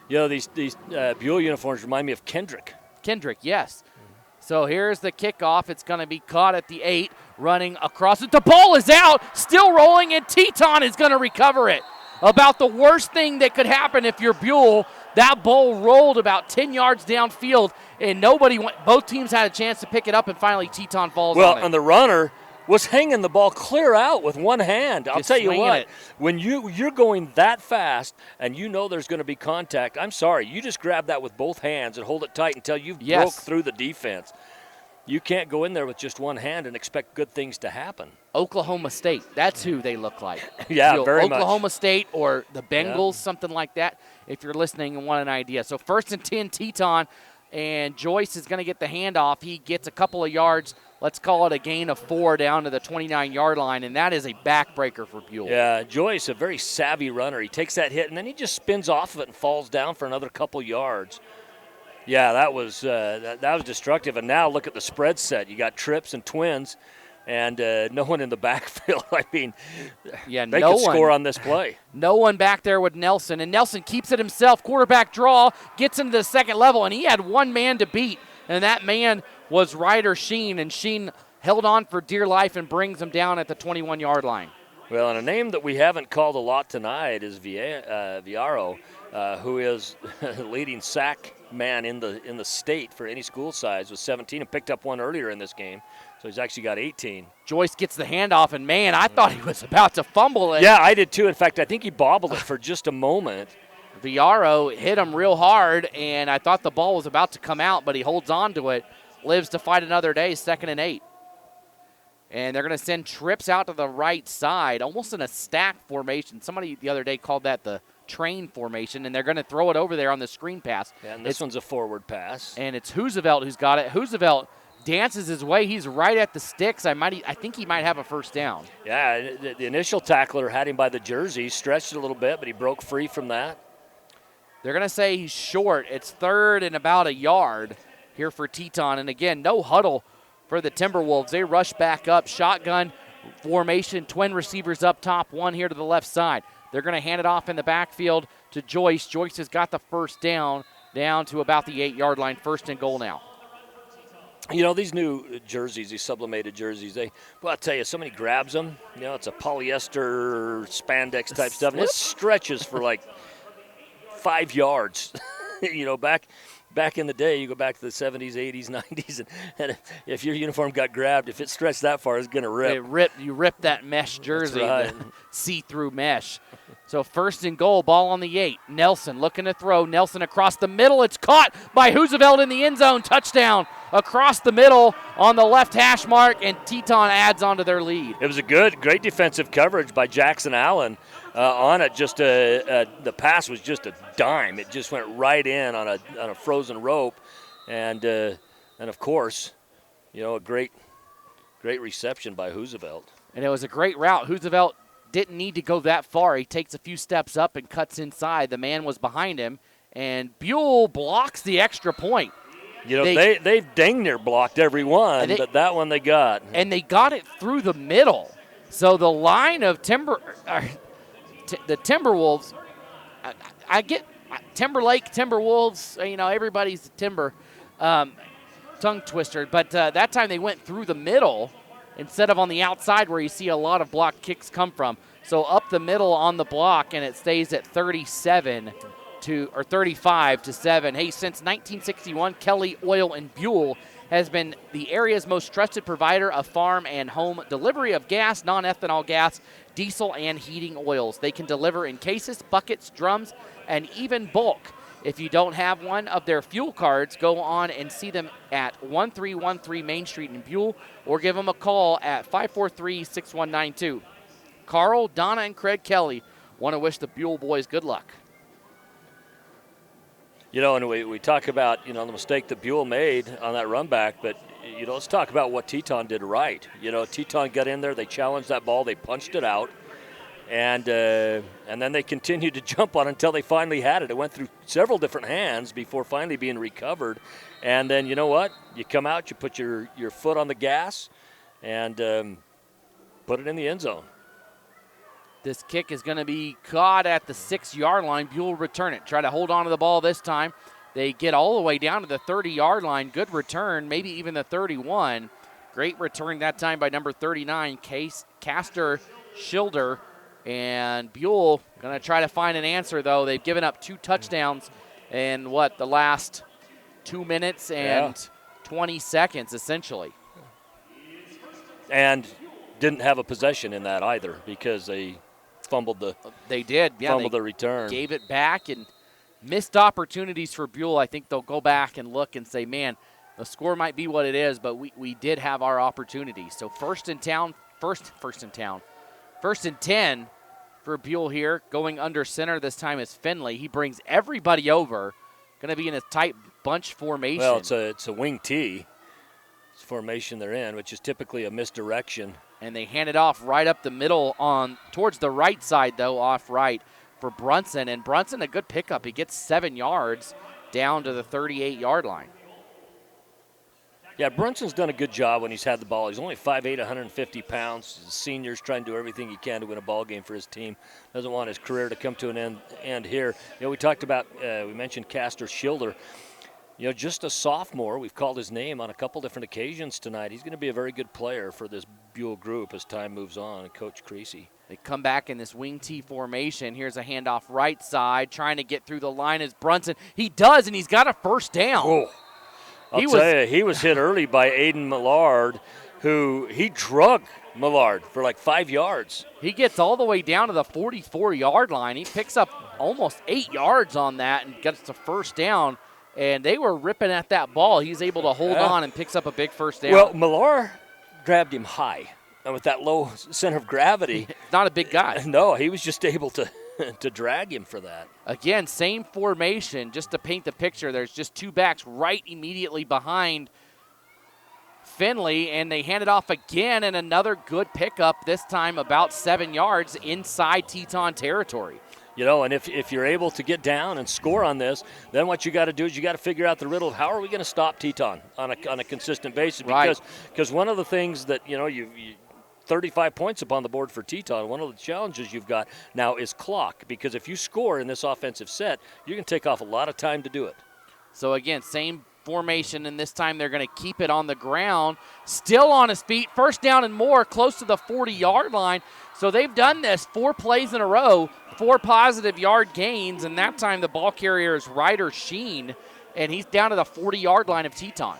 These Buhl uniforms remind me of Kendrick. Kendrick, yes. So here's the kickoff. It's going to be caught at the 8, running across it. The ball is out, still rolling, and Teton is going to recover it. About the worst thing that could happen if you're Buhl. That ball rolled about 10 yards downfield, and both teams had a chance to pick it up, and finally Teton falls on it. Well, and the runner was hanging the ball clear out with one hand. I'll tell you what, when you're going that fast and you know there's going to be contact, I'm sorry, you just grab that with both hands and hold it tight until you've broke through the defense. You can't go in there with just one hand and expect good things to happen. Oklahoma State, that's who they look like. Yeah, very much. Oklahoma State or the Bengals, something like that, if you're listening and want an idea. So 1st and 10, Teton. and Joyce is going to get the handoff. He gets a couple of yards. Let's call it a gain of 4 down to the 29-yard line, and that is a backbreaker for Buhl. Yeah, Joyce, a very savvy runner. He takes that hit, and then he just spins off of it and falls down for another couple yards. Yeah, that was destructive. And now look at the spread set. You got trips and twins, and no one in the backfield. I mean, yeah, they could score on this play. No one back there with Nelson, and Nelson keeps it himself. Quarterback draw, gets into the second level, and he had one man to beat, and that man was Ryder Sheen, and Sheen held on for dear life and brings him down at the 21-yard line. Well, and a name that we haven't called a lot tonight is Viaro, who is leading sack man in the state for any school size with 17 and picked up one earlier in this game. So he's actually got 18. Joyce gets the handoff, and, man, I thought he was about to fumble it. Yeah, I did too. In fact, I think he bobbled it for just a moment. Viaro hit him real hard, and I thought the ball was about to come out, but he holds on to it, lives to fight another day, 2nd and 8. And they're going to send trips out to the right side, almost in a stack formation. Somebody the other day called that the train formation, and they're going to throw it over there on the screen pass. Yeah, and this one's a forward pass. And it's Hoosevelt who's got it. Hoosevelt dances his way. He's right at the sticks. I think he might have a first down. Yeah, the initial tackler had him by the jersey, stretched it a little bit, but he broke free from that. They're going to say he's short. It's 3rd and about a yard here for Teton. And, again, no huddle for the Timberwolves. They rush back up. Shotgun formation, twin receivers up top, one here to the left side. They're going to hand it off in the backfield to Joyce. Joyce has got the first down to about the 8-yard line. 1st and goal now. You know, these new jerseys, these sublimated jerseys, I'll tell you, somebody grabs them. You know, it's a polyester spandex type stuff, and it stretches for like 5 yards. You know, back in the day, you go back to the 70s, 80s, 90s, and if your uniform got grabbed, if it stretched that far, it's going to rip. You rip that mesh jersey, right. The see-through mesh. So 1st and goal, ball on the 8. Nelson looking to throw. Nelson across the middle. It's caught by Hoosevelt in the end zone. Touchdown across the middle on the left hash mark, and Teton adds on to their lead. It was a great defensive coverage by Jackson Allen on it. Just the pass was just a dime. It just went right in on a frozen rope, and of course, you know, a great reception by Hoosevelt. And it was a great route. Hoosevelt didn't need to go that far. He takes a few steps up and cuts inside. The man was behind him, and Buhl blocks the extra point. You know, they've dang near blocked every one, but that one they got. And they got it through the middle. So the line of the Timberwolves, I get Timberlake, Timberwolves, you know, everybody's Timber, tongue twister. But that time they went through the middle instead of on the outside where you see a lot of block kicks come from. So up the middle on the block, and it stays at 35-7. Hey, since 1961, Kelly Oil in Buhl has been the area's most trusted provider of farm and home delivery of gas, non-ethanol gas, diesel, and heating oils. They can deliver in cases, buckets, drums, and even bulk. If you don't have one of their fuel cards, go on and see them at 1313 Main Street in Buhl, or give them a call at 543-6192. Carl, Donna, and Craig Kelly want to wish the Buhl boys good luck. You know, and we talk about, you know, the mistake that Buhl made on that run back, but, you know, let's talk about what Teton did right. You know, Teton got in there, they challenged that ball, they punched it out, and then they continued to jump on it until they finally had it. It went through several different hands before finally being recovered. And then, you know what? You come out, you put your foot on the gas, and put it in the end zone. This kick is going to be caught at the 6-yard line. Buhl return it. Try to hold on to the ball this time. They get all the way down to the 30-yard line. Good return, maybe even the 31. Great return that time by number 39, Castor Schilder. And Buhl going to try to find an answer, though. They've given up 2 touchdowns in, the last 2 minutes and 20 seconds, essentially. And didn't have a possession in that either because they fumbled the the return. Gave it back and missed opportunities for Buhl. I think they'll go back and look and say, man, the score might be what it is, but we did have our opportunities. So first and 10 for Buhl here. Going under center this time is Finley. He brings everybody over going to be in a tight bunch formation. Well, it's a wing T formation they're in, which is typically a misdirection. And they hand it off right up the middle towards the right side, though, off right for Brunson. And Brunson, a good pickup. He gets 7 yards down to the 38-yard line. Yeah, Brunson's done a good job when he's had the ball. He's only 5'8", 150 pounds. He's a senior's trying to do everything he can to win a ball game for his team. Doesn't want his career to come to an end here. We talked about, we mentioned Castor Schilder. Just a sophomore. We've called his name on a couple different occasions tonight. He's going to be a very good player for this Buhl group as time moves on, and Coach Creasy. They come back in this wing T formation. Here's a handoff right side, trying to get through the line as Brunson. He does, and he's got a first down. Oh. I'll tell you, he was hit early by Aiden Millard, he drug Millard for like 5 yards. He gets all the way down to the 44-yard line. He picks up almost 8 yards on that and gets a first down. And they were ripping at that ball. He's able to hold on and picks up a big first down. Well, Millard grabbed him high. And with that low center of gravity. Not a big guy. No, he was just able to drag him for that. Again, same formation. Just to paint the picture, there's just 2 backs right immediately behind Finley. And they hand it off again, and another good pickup, this time about 7 yards inside Teton territory. And if you're able to get down and score on this, then what you got to do is you got to figure out the riddle of how are we going to stop Teton on a consistent basis. Because one of the things that, you 35 points upon the board for Teton, one of the challenges you've got now is clock. Because if you score in this offensive set, you're going to take off a lot of time to do it. So, again, same formation, and this time they're going to keep it on the ground. Still on his feet, first down and more, close to the 40-yard line. So they've done this 4 plays in a row, 4 positive yard gains, and that time the ball carrier is Ryder Sheen, and he's down to the 40-yard line of Teton.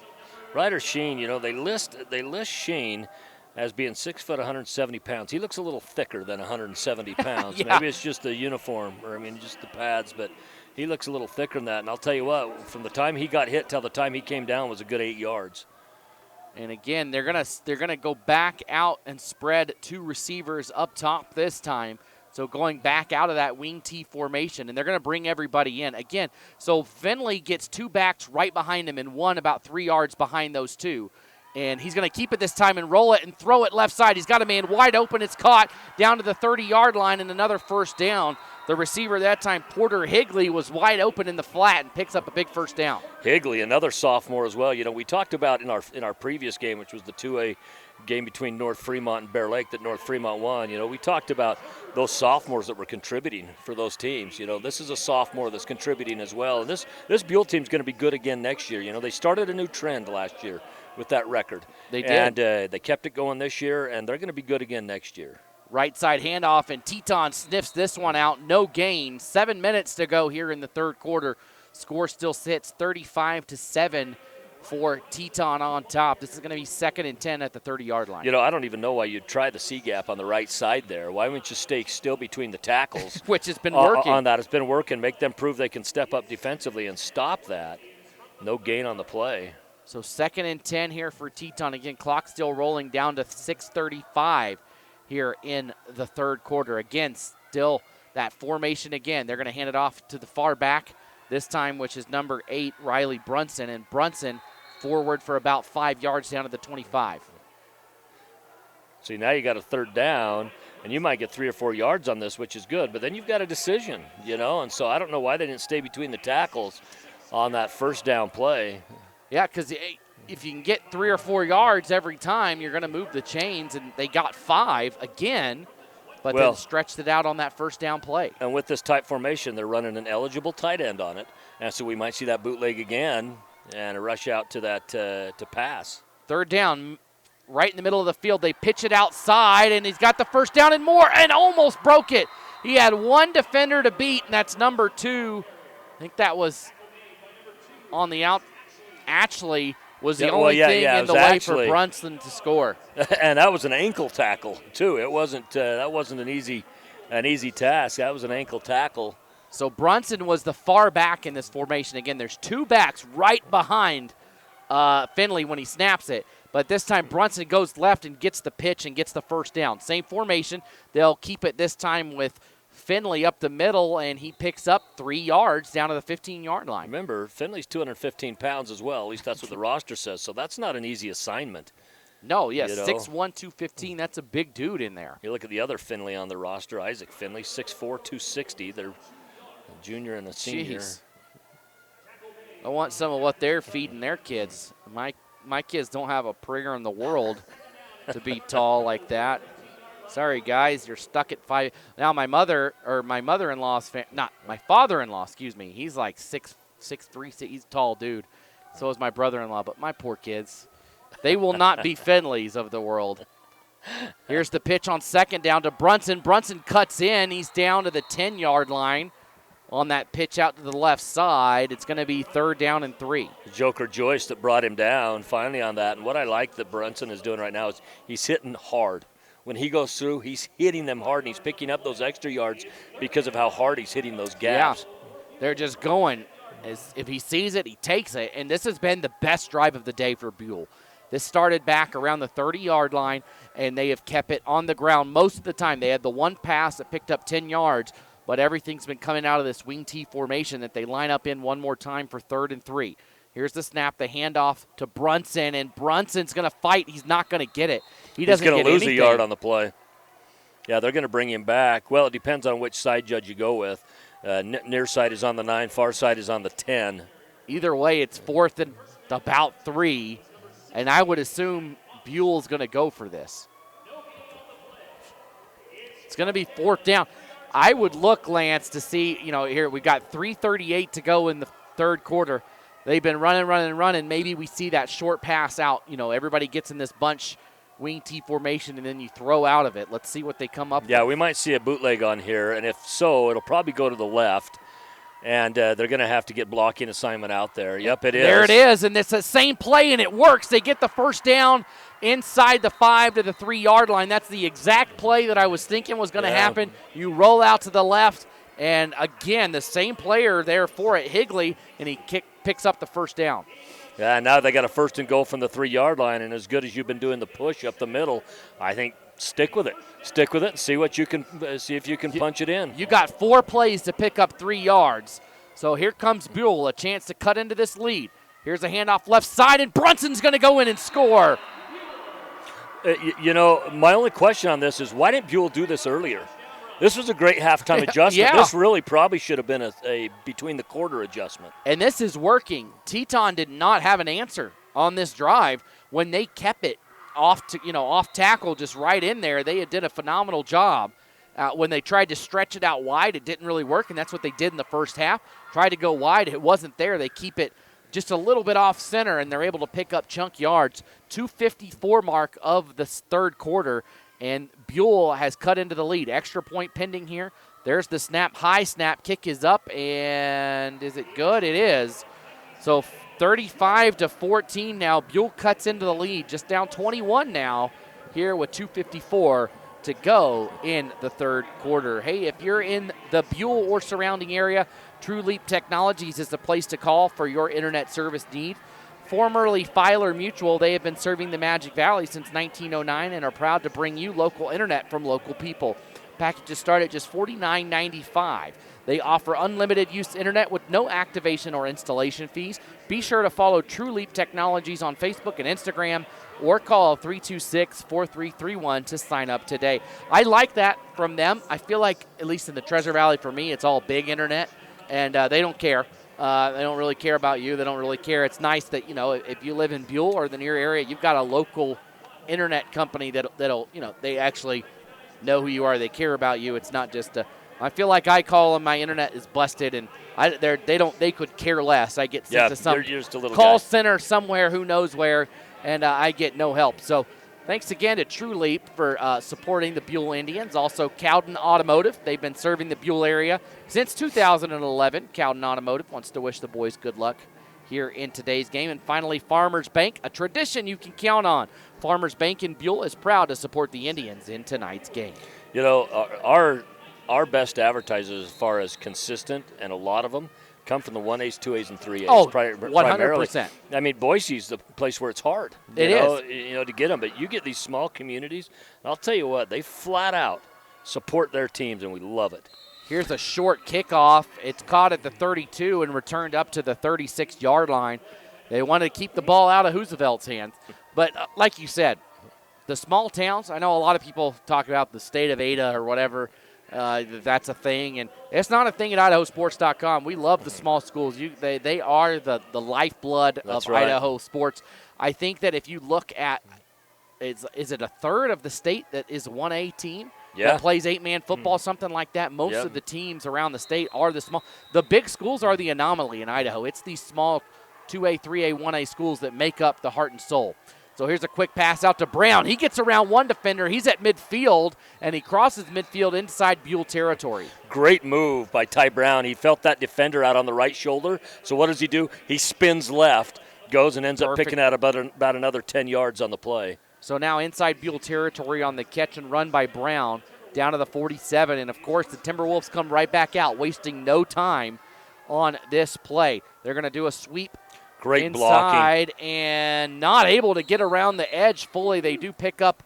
Ryder Sheen, they list Sheen as being 6 foot, 170 pounds. He looks a little thicker than 170 pounds. Yeah. Maybe it's just the uniform, just the pads, but he looks a little thicker than that. And I'll tell you what, from the time he got hit till the time he came down was a good 8 yards. And again, they're gonna go back out and spread 2 receivers up top this time. So going back out of that wing T formation, and they're gonna bring everybody in again. So Finley gets 2 backs right behind him, and 1 about 3 yards behind those 2. And he's going to keep it this time and roll it and throw it left side. He's got a man wide open. It's caught down to the 30-yard line and another first down. The receiver that time, Porter Higley, was wide open in the flat and picks up a big first down. Higley, another sophomore as well. We talked about in our previous game, which was the 2A game between North Fremont and Bear Lake that North Fremont won. We talked about those sophomores that were contributing for those teams. This is a sophomore that's contributing as well. And this Buhl team's going to be good again next year. They started a new trend last year with that record. They did. And they kept it going this year, and they're going to be good again next year. Right side handoff, and Teton sniffs this one out. No gain. 7 minutes to go here in the third quarter. Score still sits 35-7 for Teton on top. This is going to be 2nd and 10 at the 30-yard line. I don't even know why you'd try the C-gap on the right side there. Why wouldn't you stay still between the tackles? Which has been working. On that, it's been working. Make them prove they can step up defensively and stop that. No gain on the play. So 2nd and 10 here for Teton. Again, clock still rolling down to 6:35 here in the third quarter. Again, still that formation again. They're going to hand it off to the far back this time, which is number 8, Riley Brunson. And Brunson forward for about 5 yards down to the 25. See, now you got a third down, and you might get 3 or 4 yards on this, which is good. But then you've got a decision, and so I don't know why they didn't stay between the tackles on that first down play. Yeah, because if you can get 3 or 4 yards every time, you're going to move the chains, and they got 5 again, but then stretched it out on that first down play. And with this tight formation, they're running an eligible tight end on it, and so we might see that bootleg again and a rush out to that to pass. Third down, right in the middle of the field. They pitch it outside, and he's got the first down and more, and almost broke it. He had 1 defender to beat, and that's number 2. I think that was on the out. Actually was the only thing in the way for Brunson to score. And that was an ankle tackle too. It wasn't that wasn't an easy task. That was an ankle tackle. So Brunson was the far back in this formation. Again, there's 2 backs right behind Finley when he snaps it. But this time Brunson goes left and gets the pitch and gets the first down. Same formation. They'll keep it this time with Finley up the middle, and he picks up 3 yards down to the 15-yard line. Remember, Finley's 215 pounds as well. At least that's what the roster says. So that's not an easy assignment. No, yes, 6'1", 215. That's a big dude in there. You look at the other Finley on the roster, Isaac Finley, 6'4", 260. They're a junior and a senior. Jeez. I want some of what they're feeding their kids. My kids don't have a prayer in the world to be tall like that. Sorry, guys, you're stuck at 5. Now, my father-in-law, excuse me, he's like 6'3", he's a tall dude. So is my brother-in-law, but my poor kids. They will not be Finleys of the world. Here's the pitch on second down to Brunson. Brunson cuts in. He's down to the 10-yard line on that pitch out to the left side. It's going to be 3rd down and 3. Joker Joyce that brought him down finally on that. And what I like that Brunson is doing right now is he's hitting hard. When he goes through, he's hitting them hard, and he's picking up those extra yards because of how hard he's hitting those gaps. Yeah, they're just going. If he sees it, he takes it. And this has been the best drive of the day for Buhl. This started back around the 30-yard line, and they have kept it on the ground most of the time. They had the one pass that picked up 10 yards, but everything's been coming out of this wing T formation that they line up in one more time for 3rd and 3. Here's the snap, the handoff to Brunson, and Brunson's going to fight. He's not going to get it. He's going to lose a yard on the play. Yeah, they're going to bring him back. Well, it depends on which side judge you go with. Near side is on the 9, far side is on the 10. Either way, it's 4th and about 3, and I would assume Buell's going to go for this. It's going to be 4th down. I would look, Lance, to see, here we got 3:38 to go in the 3rd quarter. They've been running. Maybe we see that short pass out. Everybody gets in this bunch wing T formation, and then you throw out of it. Let's see what they come up with. Yeah, we might see a bootleg on here, and if so, it'll probably go to the left, and they're going to have to get blocking assignment out there. Yep, it is. There it is, and it's the same play, and it works. They get the 1st down inside the 5 to the 3-yard line. That's the exact play that I was thinking was going to happen. You roll out to the left, and again, the same player there for it, Higley, and he picks up the 1st down. Yeah, now they got a 1st and goal from the 3-yard line, and as good as you've been doing the push up the middle, I think stick with it. Stick with it and see what you can see if you can punch it in. You got 4 plays to pick up 3 yards. So here comes Buhl, a chance to cut into this lead. Here's a handoff left side, and Brunson's going to go in and score. My only question on this is why didn't Buhl do this earlier? This was a great halftime adjustment. Yeah. This really probably should have been a between the quarter adjustment. And this is working. Teton did not have an answer on this drive when they kept it off tackle, just right in there. They did a phenomenal job. When they tried to stretch it out wide, it didn't really work, and that's what they did in the first half. Tried to go wide, it wasn't there. They keep it just a little bit off center, and they're able to pick up chunk yards. 2:54 mark of the 3rd quarter. And Buhl has cut into the lead. Extra point pending here. There's the snap. High snap. Kick is up. And is it good? It is. So 35-14 now. Buhl cuts into the lead. Just down 21 now here with 2:54 to go in the 3rd quarter. Hey, if you're in the Buhl or surrounding area, True Leap Technologies is the place to call for your internet service need. Formerly Filer Mutual, they have been serving the Magic Valley since 1909 and are proud to bring you local internet from local people. Packages start at just $49.95. They offer unlimited use internet with no activation or installation fees. Be sure to follow True Leap Technologies on Facebook and Instagram or call 326-4331 to sign up today. I like that from them. I feel like, at least in the Treasure Valley for me, it's all big internet, and they don't care. They don't really care about you. They don't really care. It's nice that, if you live in Buhl or the near area, you've got a local internet company that'll they actually know who you are. They care about you. It's not just I feel like I call them, my internet is busted, and they could care less. I get sent to some call center somewhere, who knows where, and I get no help. So thanks again to True Leap for supporting the Buhl Indians. Also, Cowden Automotive. They've been serving the Buhl area since 2011. Cowden Automotive wants to wish the boys good luck here in today's game. And finally, Farmers Bank, a tradition you can count on. Farmers Bank in Buhl is proud to support the Indians in tonight's game. Our best advertisers as far as consistent, and a lot of them, come from the 1As, 2As, and 3As. Oh, primarily. 100%. I mean, Boise's the place where it's hard. It is. To get them. But you get these small communities, and I'll tell you what, they flat out support their teams, and we love it. Here's a short kickoff. It's caught at the 32 and returned up to the 36-yard line. They wanted to keep the ball out of Roosevelt's hands. But like you said, the small towns, I know a lot of people talk about the state of Ada or whatever. That's a thing, and it's not a thing at IdahoSports.com. We love the small schools. They are the lifeblood of Idaho sports. I think that if you look at, is it a third of the state that is 1A team? Yeah. That plays 8-man football, something like that. Most of the teams around the state are the small. The big schools are the anomaly in Idaho. It's these small 2A, 3A, 1A schools that make up the heart and soul. So here's a quick pass out to Brown. He gets around one defender. He's at midfield, and he crosses midfield inside Buhl territory. Great move by Ty Brown. He felt that defender out on the right shoulder. So what does he do? He spins left, goes and ends up picking out about another 10 yards on the play. So now inside Buhl territory on the catch and run by Brown down to the 47. And, of course, the Timberwolves come right back out, wasting no time on this play. They're going to do a sweep. Great inside blocking. And not able to get around the edge fully. They do pick up,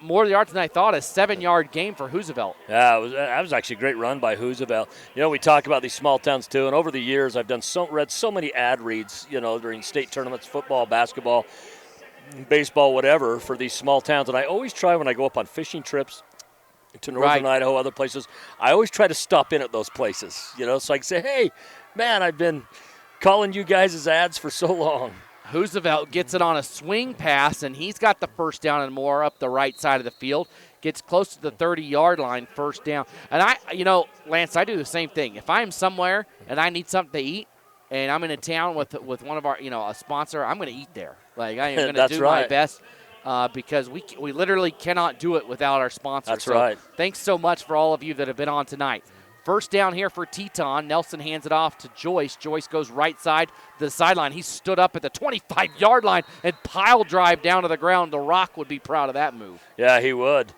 more yards than I thought, a 7-yard gain for Roosevelt. Yeah, that was actually a great run by Roosevelt. We talk about these small towns too, and over the years I've read so many ad reads, during state tournaments, football, basketball, baseball, whatever, for these small towns. And I always try when I go up on fishing trips to northern Idaho, other places, I always try to stop in at those places, so I can say, hey, man, I've been calling you guys' ads for so long. Roosevelt gets it on a swing pass, and he's got the first down and more up the right side of the field. Gets close to the 30-yard line, first down. And Lance, I do the same thing. If I'm somewhere and I need something to eat, and I'm in a town with one of our, a sponsor, I'm going to eat there. Like, I am going to do my best because we literally cannot do it without our sponsor. That's right. Thanks so much for all of you that have been on tonight. First down here for Teton. Nelson hands it off to Joyce. Joyce goes right side to the sideline. He stood up at the 25-yard line and pile drive down to the ground. The Rock would be proud of that move. Yeah, he would,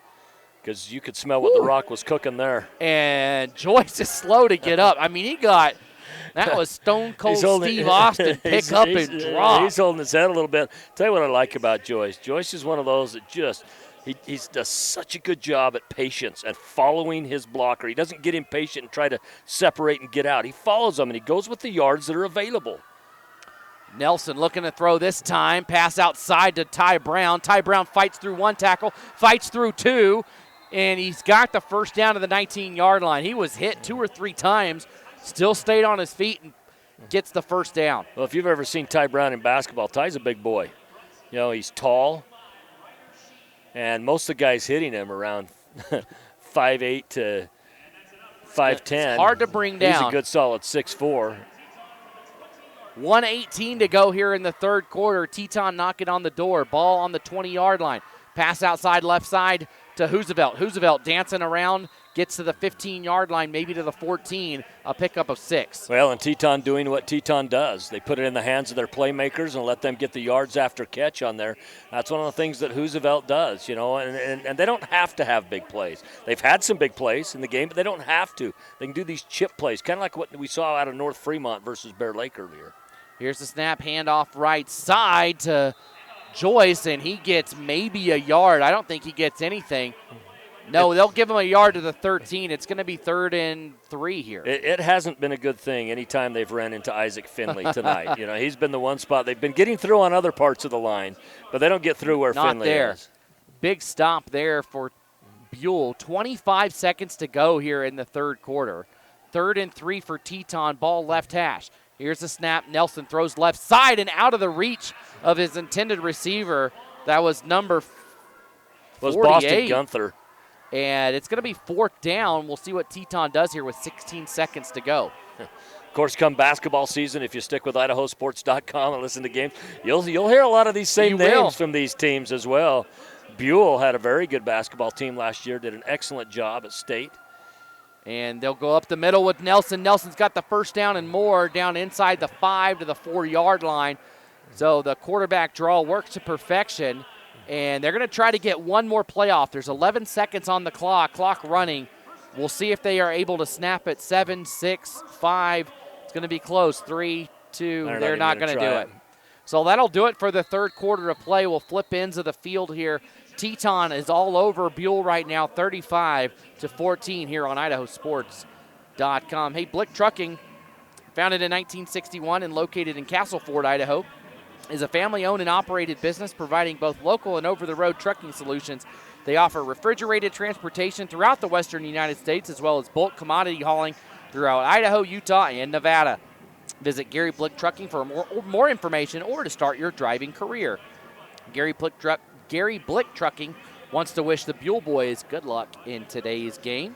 because you could smell what the Rock was cooking there. And Joyce is slow to get up. I mean, that was Stone Cold Steve Austin pick up and drop. He's holding his head a little bit. Tell you what I like about Joyce. Joyce is one of those that just – He does such a good job at patience and following his blocker. He doesn't get impatient and try to separate and get out. He follows them, and he goes with the yards that are available. Nelson looking to throw this time. Pass outside to Ty Brown. Ty Brown fights through one tackle, fights through two, and he's got the first down to the 19-yard line. He was hit 2 or 3 times, still stayed on his feet and gets the first down. Well, if you've ever seen Ty Brown in basketball, Ty's a big boy. He's tall. And most of the guys hitting him around 5'8" to 5'10". It's hard to bring down. He's a good solid 6'4". 1:18 to go here in the third quarter. Teton knocking on the door. Ball on the 20-yard line. Pass outside left side to Roosevelt. Roosevelt dancing around, gets to the 15-yard line, maybe to the 14, a pickup of 6. Well, and Teton doing what Teton does. They put it in the hands of their playmakers and let them get the yards after catch on there. That's one of the things that Roosevelt does, and they don't have to have big plays. They've had some big plays in the game, but they don't have to. They can do these chip plays, kind of like what we saw out of North Fremont versus Bear Lake earlier. Here's the snap, handoff right side to Joyce, and he gets maybe a yard. I don't think he gets anything. No, they'll give him a yard to the 13. It's going to be 3rd and 3 here. It hasn't been a good thing anytime they've ran into Isaac Finley tonight. He's been the one spot. They've been getting through on other parts of the line, but they don't get through where Finley is. Big stop there for Buhl. 25 seconds to go here in the third quarter. 3rd and 3 for Teton, ball left hash. Here's the snap. Nelson throws left side and out of the reach of his intended receiver. That was number 48. Was Boston Gunther. And it's going to be 4th down. We'll see what Teton does here with 16 seconds to go. Of course, come basketball season, if you stick with IdahoSports.com and listen to games, you'll hear a lot of these same names from these teams as well. Buhl had a very good basketball team last year, did an excellent job at state. And they'll go up the middle with Nelson. Nelson's got the first down and more down inside the 5 to the 4-yard line. So the quarterback draw works to perfection. And they're going to try to get one more play off. There's 11 seconds on the clock running. We'll see if they are able to snap it. 7, 6, 5. It's going to be close. 3, 2. They're not going to do it. So that'll do it for the third quarter of play. We'll flip ends of the field here Teton is all over Buhl right now, 35-14 here on IdahoSports.com. Hey, Blick Trucking, founded in 1961 and located in Castleford, Idaho, is a family-owned and operated business providing both local and over-the-road trucking solutions. They offer refrigerated transportation throughout the western United States, as well as bulk commodity hauling throughout Idaho, Utah, and Nevada. Visit Gary Blick Trucking for more information or to start your driving career. Gary Blick Trucking wants to wish the Buhl boys good luck in today's game.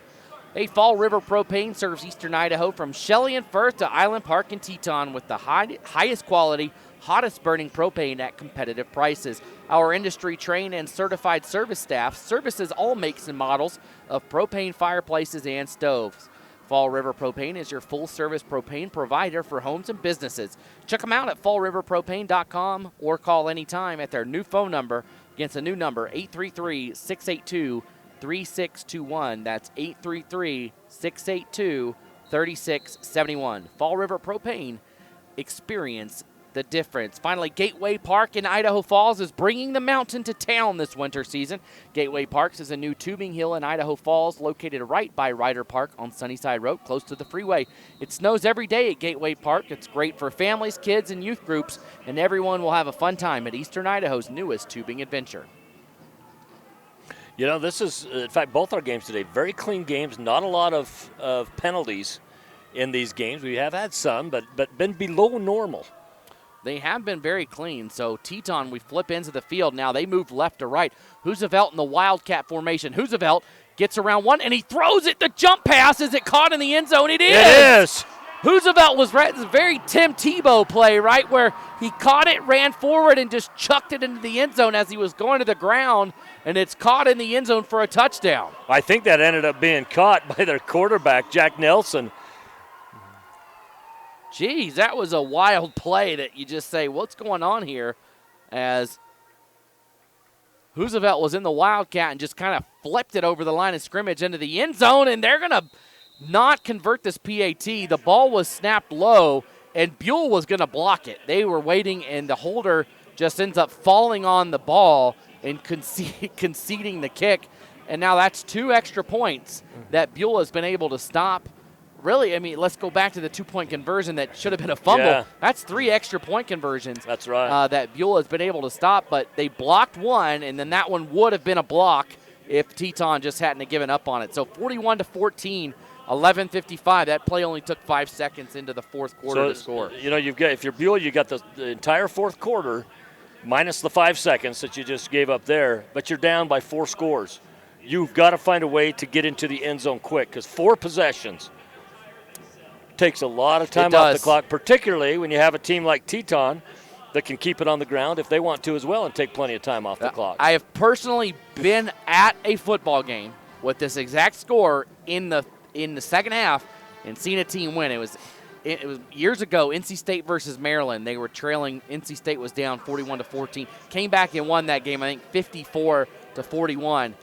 Hey, Fall River Propane serves eastern Idaho from Shelley and Firth to Island Park and Teton with the highest quality, hottest burning propane at competitive prices. Our industry-trained and certified service staff services all makes and models of propane fireplaces and stoves. Fall River Propane is your full-service propane provider for homes and businesses. Check them out at fallriverpropane.com or call anytime at their new phone number against a new number, 833-682-3621. That's 833-682-3671. Fall River Propane, experience the difference. Finally, Gateway Park in Idaho Falls is bringing the mountain to town this winter season. Gateway Parks is a new tubing hill in Idaho Falls located right by Ryder Park on Sunnyside Road, close to the freeway. It snows every day at Gateway Park. It's great for families, kids, and youth groups, and everyone will have a fun time at eastern Idaho's newest tubing adventure. You know, this is, in fact, both our games today, very clean games, not a lot of penalties in these games. We have had some, but been below normal. They have been very clean. So Teton, we flip into the field now. They move left to right. Husevelt in the Wildcat formation. Husevelt gets around one, and he throws it. The jump pass. Is it caught in the end zone? It is. It is. Husevelt was right. It's a very Tim Tebow play, right, where he caught it, ran forward, and just chucked it into the end zone as he was going to the ground, and it's caught in the end zone for a touchdown. I think that ended up being caught by their quarterback, Jack Nelson. Geez, that was a wild play that you just say, what's going on here? As Husevelt was in the Wildcat and just kind of flipped it over the line of scrimmage into the end zone, and they're going to not convert this PAT. The ball was snapped low, and Buhl was going to block it. They were waiting, and the holder just ends up falling on the ball and conceding the kick. And now that's 2 extra points that Buhl has been able to stop. Really, I mean, let's go back to the 2-point conversion that should have been a fumble. Yeah. That's 3 extra point conversions. That's right. That Buhl has been able to stop, but they blocked one, and then that one would have been a block if Teton just hadn't given up on it. So 41-14, 11:55. That play only took 5 seconds into the fourth quarter to score. You know, if you're Buhl, you got the entire fourth quarter minus the 5 seconds that you just gave up there, but you're down by 4 scores. You've got to find a way to get into the end zone quick because 4 possessions takes a lot of time off the clock, particularly when you have a team like Teton that can keep it on the ground if they want to as well and take plenty of time off the clock. I have personally been at a football game with this exact score in the second half and seen a team win. It was years ago, NC State versus Maryland. They were trailing. NC State was down 41-14. Came back and won that game, I think 54-41.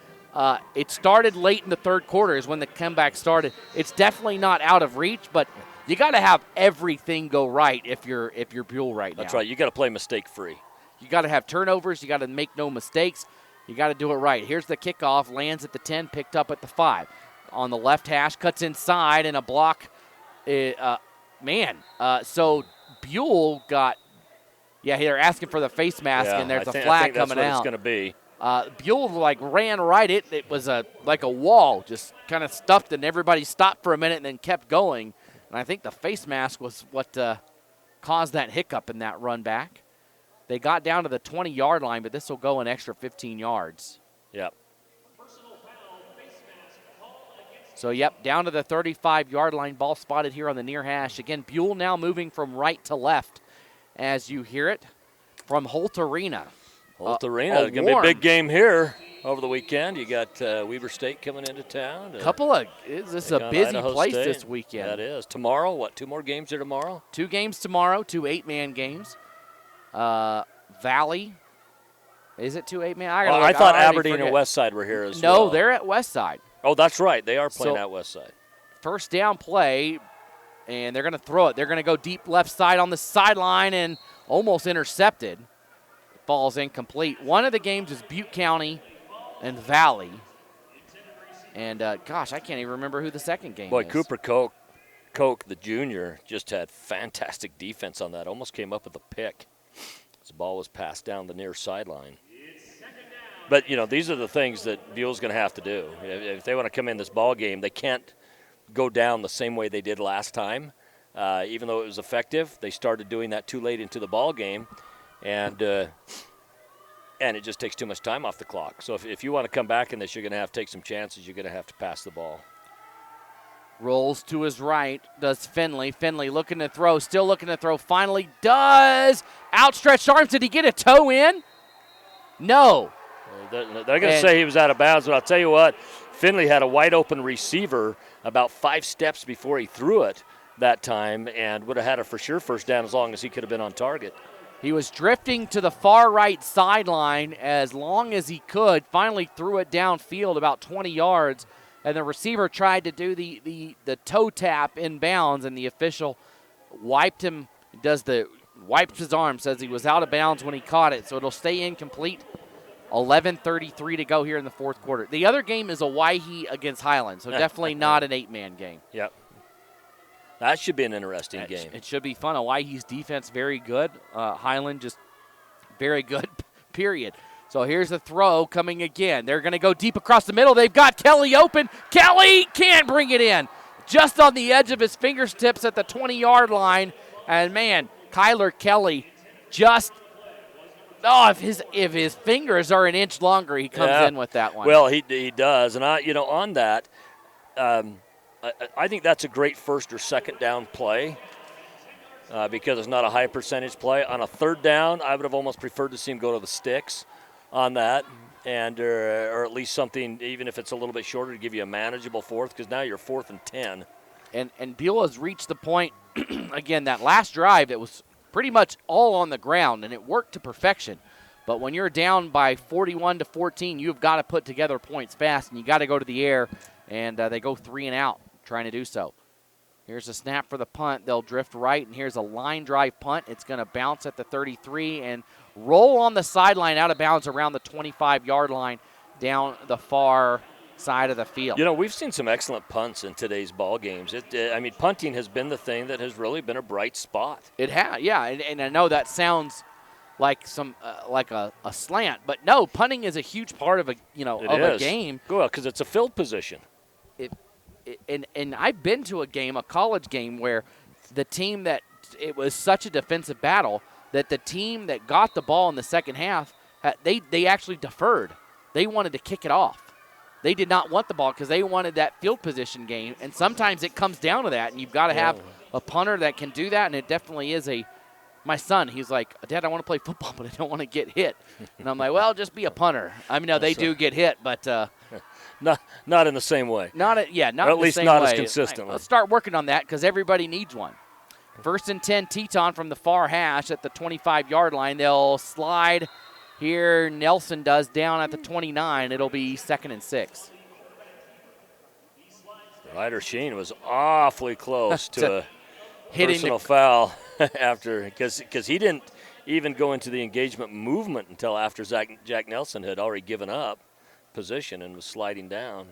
It started late in the third quarter is when the comeback started. It's definitely not out of reach, but you got to have everything go right if you're Buhl right now. That's right. You got to play mistake-free. You got to have turnovers. You got to make no mistakes. You got to do it right. Here's the kickoff. Lands at the 10, picked up at the 5. On the left hash, cuts inside, and a block. So Buhl got – they're asking for the face mask, and there's a flag I think coming that's out. What it's going to be. Buhl ran right. It was like a wall, just kind of stuffed, and everybody stopped for a minute and then kept going. And I think the face mask was what caused that hiccup in that run back. They got down to the 20-yard line, but this will go an extra 15 yards. Yep. So, down to the 35-yard line, ball spotted here on the near hash. Again, Buhl now moving from right to left as you hear it from Holt Arena. Holt Arena, going to be a big game here over the weekend. You got Weber State coming into town. This is a busy Idaho place State. this weekend. That is. Tomorrow, 2 more games here tomorrow? 2 games tomorrow, 2 8-man games. Valley, is it 2 8-man? I thought Aberdeen and Westside were here as well. No, they're at Westside. Oh, that's right. They are playing at Westside. First down play, and they're going to throw it. They're going to go deep left side on the sideline and almost intercepted. Falls incomplete. One of the games is Butte County and Valley. And, gosh, I can't even remember who the second game Boy, is. Cooper Koch, the junior, just had fantastic defense on that. Almost came up with a pick. The ball was passed down the near sideline. But, you know, these are the things that Buhl's going to have to do. If they want to come in this ball game, they can't go down the same way they did last time. Even though it was effective, they started doing that too late into the ball game, and it just takes too much time off the clock. So if you want to come back in this, you're going to have to take some chances. You're going to have to pass the ball. Rolls to his right, does Finley. Finley looking to throw, still looking to throw, finally does. Outstretched arms, did he get a toe in? No. They're going to say he was out of bounds, but I'll tell you what, Finley had a wide open receiver about 5 steps before he threw it that time and would have had a for sure first down as long as he could have been on target. He was drifting to the far right sideline as long as he could, finally threw it downfield about 20 yards, and the receiver tried to do the toe tap in bounds, and the official wiped his arm, says he was out of bounds when he caught it, so it'll stay incomplete. 11:33 to go here in the fourth quarter. The other game is Owyhee against Highland, so definitely not an 8-man game. Yep. That should be an interesting game. It should be fun. Owyhee's defense very good. Highland just very good, period. So here's the throw coming again. They're going to go deep across the middle. They've got Kelly open. Kelly can't bring it in. Just on the edge of his fingertips at the 20-yard line. And, man, Kyler Kelly just – if his fingers are an inch longer, he comes in with that one. Well, he does. And, on that, I think that's a great first or second down play because it's not a high percentage play. On a third down, I would have almost preferred to see him go to the sticks on that, and or at least something, even if it's a little bit shorter, to give you a manageable fourth, because now you're 4th and 10. And Buhl has reached the point, again, that last drive, it was pretty much all on the ground, and it worked to perfection. But when you're down by 41-14, you've got to put together points fast, and you got to go to the air, and they go 3 and out trying to do so. Here's a snap for the punt. They'll drift right, and here's a line drive punt. It's going to bounce at the 33 and roll on the sideline out of bounds around the 25-yard line down the far side of the field. You know, we've seen some excellent punts in today's ball games. Punting has been the thing that has really been a bright spot. It has, yeah, and I know that sounds like like a slant, but no, punting is a huge part of a game. Well, because it's a field position. And I've been to a college game, where the team that it was such a defensive battle that the team that got the ball in the second half, they actually deferred. They wanted to kick it off. They did not want the ball because they wanted that field position game, and sometimes it comes down to that, and you've got to have a punter that can do that, and it definitely is my son, he's like, Dad, I want to play football, but I don't want to get hit. And I'm like, well, just be a punter. I mean, no, they do get hit, but not in the same way. Not or at least not as consistently. Let's start working on that because everybody needs one. 1st and 10, Teton from the far hash at the 25-yard line. They'll slide here. Nelson does down at the 29. It'll be 2nd and 6. Ryder Sheen was awfully close to a personal foul because he didn't even go into the engagement movement until after Jack Nelson had already given up position and was sliding down.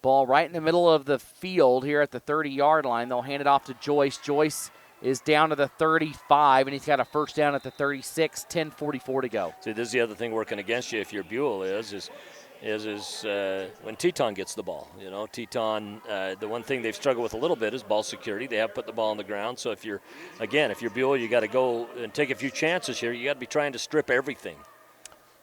Ball right in the middle of the field here at the 30-yard line. They'll hand it off to Joyce. Joyce is down to the 35, and he's got a first down at the 36, 10:44 to go. See, this is the other thing working against you if you're Buhl is when Teton gets the ball. You know, Teton, the one thing they've struggled with a little bit is ball security. They have put the ball on the ground. So if you're Buhl, you got to go and take a few chances here. You got to be trying to strip everything.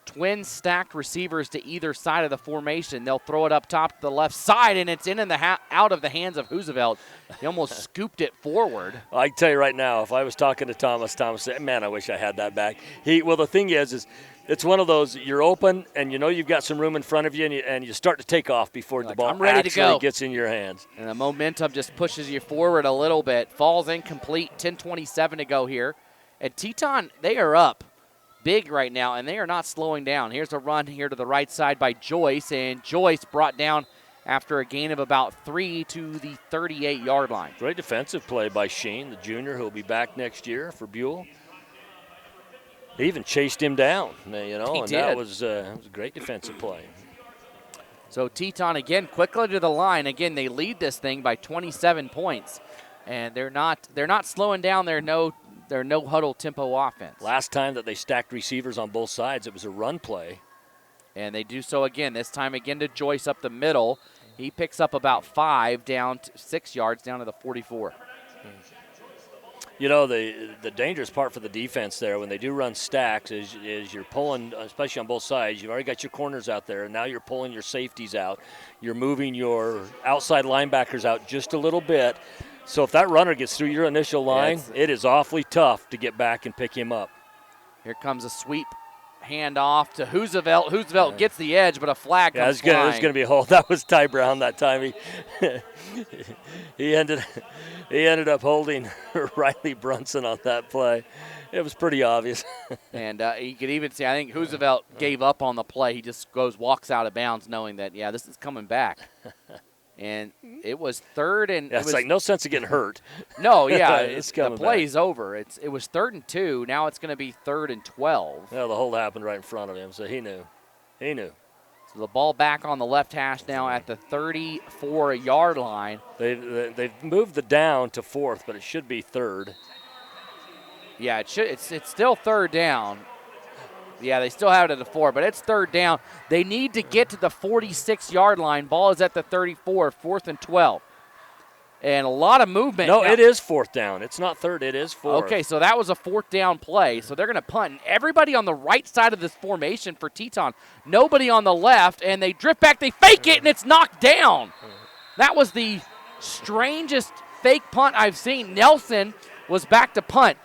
Twin stacked receivers to either side of the formation. They'll throw it up top to the left side, and it's out of the hands of Roosevelt. He almost scooped it forward. I can tell you right now, if I was talking to Thomas said, man, I wish I had that back. The thing is it's one of those, you're open, and you know you've got some room in front of you, and you start to take off before the ball actually gets in your hands. And the momentum just pushes you forward a little bit. Falls incomplete, 10:27 to go here. And Teton, they are up big right now, and they are not slowing down. Here's a run here to the right side by Joyce, and Joyce brought down after a gain of about 3 to the 38-yard line. Great defensive play by Sheen, the junior, who will be back next year for Buhl. He even chased him down, He and did. that was a great defensive play. So Teton again quickly to the line. Again, they lead this thing by 27 points, and they're not slowing down their no huddle tempo offense. Last time that they stacked receivers on both sides, it was a run play. And they do so again, this time again to Joyce up the middle. He picks up about 5 down to 6 yards down to the 44. You know, the dangerous part for the defense there when they do run stacks is you're pulling, especially on both sides, you've already got your corners out there, and now you're pulling your safeties out. You're moving your outside linebackers out just a little bit. So if that runner gets through your initial line, it is awfully tough to get back and pick him up. Here comes a sweep handoff to Roosevelt. Roosevelt gets the edge, but a flag comes flying. It's going to be a hold. That was Ty Brown that time. He ended up holding Riley Brunson on that play. It was pretty obvious. And you could even see, I think Roosevelt gave up on the play. He just walks out of bounds knowing that, this is coming back. And it was third and it's like no sense of getting hurt. No, the play's over. It was 3rd and 2. Now it's going to be 3rd and 12. Yeah, the hold happened right in front of him, so he knew. So the ball back on the left hash now at the 34-yard line. They've moved the down to 4th, but it should be 3rd. Yeah, it should. It's still 3rd down. Yeah, they still have it at the 4, but it's 3rd down. They need to get to the 46-yard line. Ball is at the 34, 4th and 12. And a lot of movement. No, it is 4th down. It's not 3rd. It is 4th. Okay, so that was a 4th down play. So they're going to punt. And everybody on the right side of this formation for Teton, nobody on the left, and they drift back. They fake it, and it's knocked down. That was the strangest fake punt I've seen. Nelson was back to punt,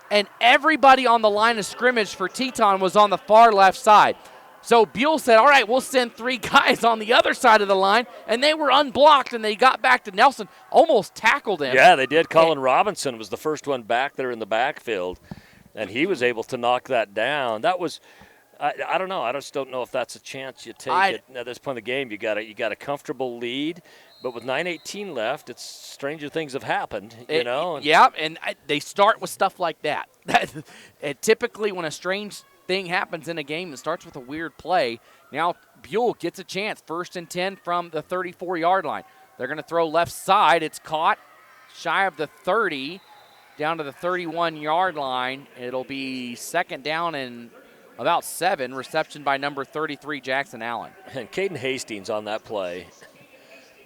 and everybody on the line of scrimmage for Teton was on the far left side. So Buhl said, all right, we'll send 3 guys on the other side of the line, and they were unblocked, and they got back to Nelson, almost tackled him. Yeah, they did. Colin Robinson was the first one back there in the backfield, and he was able to knock that down. That was, I don't know. I just don't know if that's a chance you take at this point in the game. You got a comfortable lead, but with 9:18 left, it's stranger things have happened, you know. Yeah, and they start with stuff like that. And typically when a strange thing happens in a game that starts with a weird play, now Buhl gets a chance. 1st and 10 from the 34-yard line. They're going to throw left side. It's caught shy of the 30, down to the 31-yard line. It'll be 2nd down and about 7. Reception by number 33, Jackson Allen. And Caden Hastings on that play.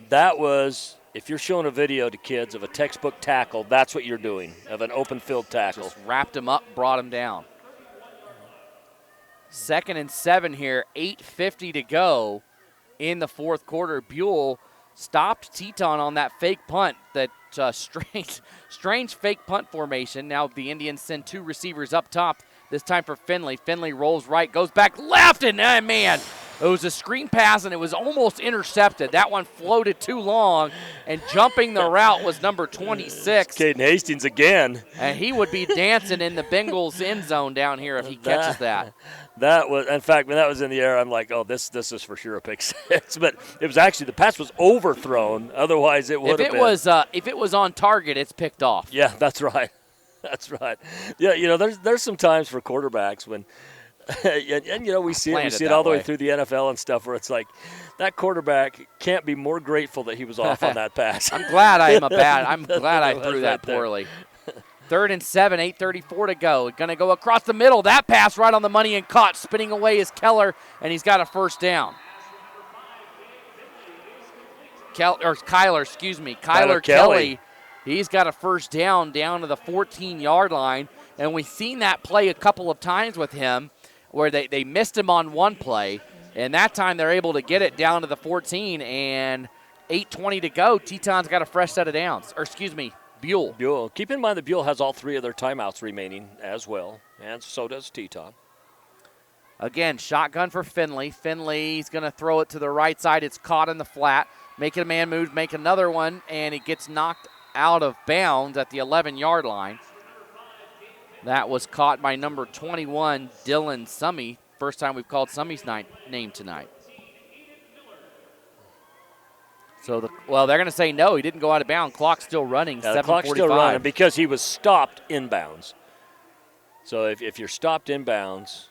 That was, if you're showing a video to kids of a textbook tackle, that's what you're doing, of an open field tackle. Just wrapped him up, brought him down. 2nd and 7 here, 8:50 to go in the 4th quarter. Buhl stopped Teton on that fake punt, that strange fake punt formation. Now the Indians send 2 receivers up top, this time for Finley. Finley rolls right, goes back left, and man, it was a screen pass, and it was almost intercepted. That one floated too long, and jumping the route was number 26. Caden Hastings again. And he would be dancing in the Bengals end zone down here if he catches that. That was, in fact, when that was in the air, I'm like, oh, this is for sure a pick 6. But it was actually, the pass was overthrown. Otherwise, it would have been. If it was on target, it's picked off. Yeah, that's right. That's right. Yeah, you know, there's some times for quarterbacks when, and you know, we see it all the way through the NFL and stuff where it's like that quarterback can't be more grateful that he was off on that pass. I'm glad I threw that poorly. 3rd and 7, 8:34 to go. Going to go across the middle. That pass right on the money and caught. Spinning away is Keller, and he's got a 1st down. Kyler Kelly. He's got a 1st down to the 14-yard line. And we've seen that play a couple of times with him where they missed him on one play. And that time they're able to get it down to the 14, and 8:20 to go. Teton's got a fresh set of downs. Buhl. Keep in mind that Buhl has all 3 of their timeouts remaining as well, and so does Teton. Again, shotgun for Finley. Finley's going to throw it to the right side. It's caught in the flat. Making a man move, make another one, and it gets knocked out of bounds at the 11-yard line. That was caught by number 21, Dylan Summey. First time we've called Summey's name tonight. So, they're going to say no, he didn't go out of bounds. Clock's still running, 7:45. The clock's still running because he was stopped inbounds. So if you're stopped inbounds,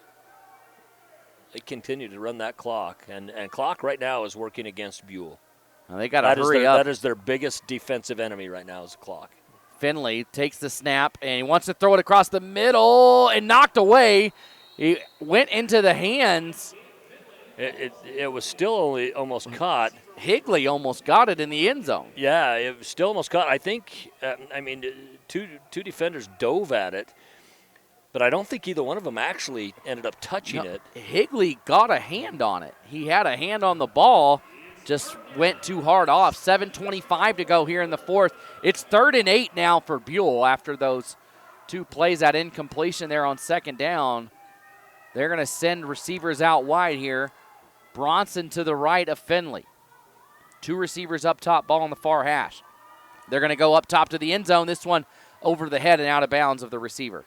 They continue to run that clock, and clock right now is working against Buhl. Well, they got to hurry up. That is their biggest defensive enemy right now is the clock. Finley takes the snap, and he wants to throw it across the middle and knocked away. He went into the hands. It was still only almost caught. Higley almost got it in the end zone. Yeah, it was still almost caught. I think, two defenders dove at it, but I don't think either one of them actually ended up touching it. Higley got a hand on it. He had a hand on the ball, just went too hard off. 7:25 to go here in the fourth. It's 3rd and 8 now for Buhl after those 2 plays, that incompletion there on 2nd down. They're going to send receivers out wide here. Bronson to the right of Finley. 2 receivers up top, ball on the far hash. They're going to go up top to the end zone. This one over the head and out of bounds of the receiver.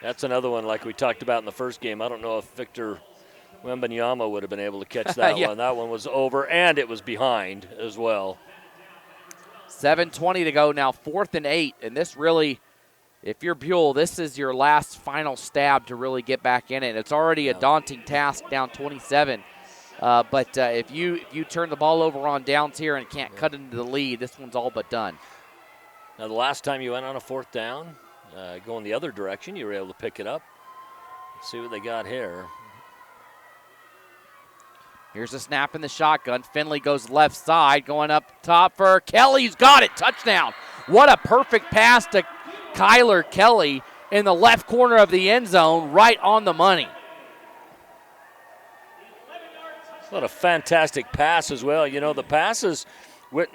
That's another one like we talked about in the first game. I don't know if Victor Wembanyama would have been able to catch that one. That one was over, and it was behind as well. 7:20 to go now, 4th and 8. And this really, if you're Buhl, this is your last final stab to really get back in it. It's already a daunting task down 27. But if you turn the ball over on downs here and can't cut into the lead, this one's all but done. Now, the last time you went on a 4th down, going the other direction, you were able to pick it up. Let's see what they got here. Here's a snap in the shotgun. Finley goes left side, going up top for Kelly. He's got it. Touchdown. What a perfect pass to Kyler Kelly in the left corner of the end zone, right on the money. What a fantastic pass as well. You know, the passes, and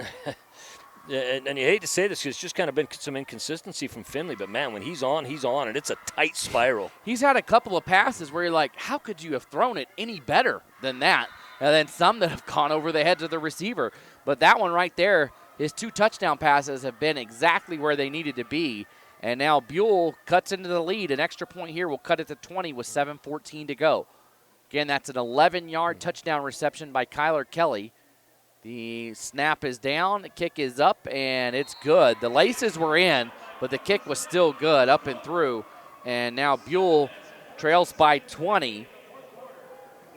you hate to say this because it's just kind of been some inconsistency from Finley, but man, when he's on, and it's a tight spiral. He's had a couple of passes where you're like, how could you have thrown it any better than that? And then some that have gone over the heads of the receiver. But that one right there, his 2 touchdown passes have been exactly where they needed to be. And now Buhl cuts into the lead. An extra point here will cut it to 20 with 7:14 to go. Again, that's an 11-yard touchdown reception by Kyler Kelly. The snap is down, the kick is up, and it's good. The laces were in, but the kick was still good, up and through. And now Buhl trails by 20.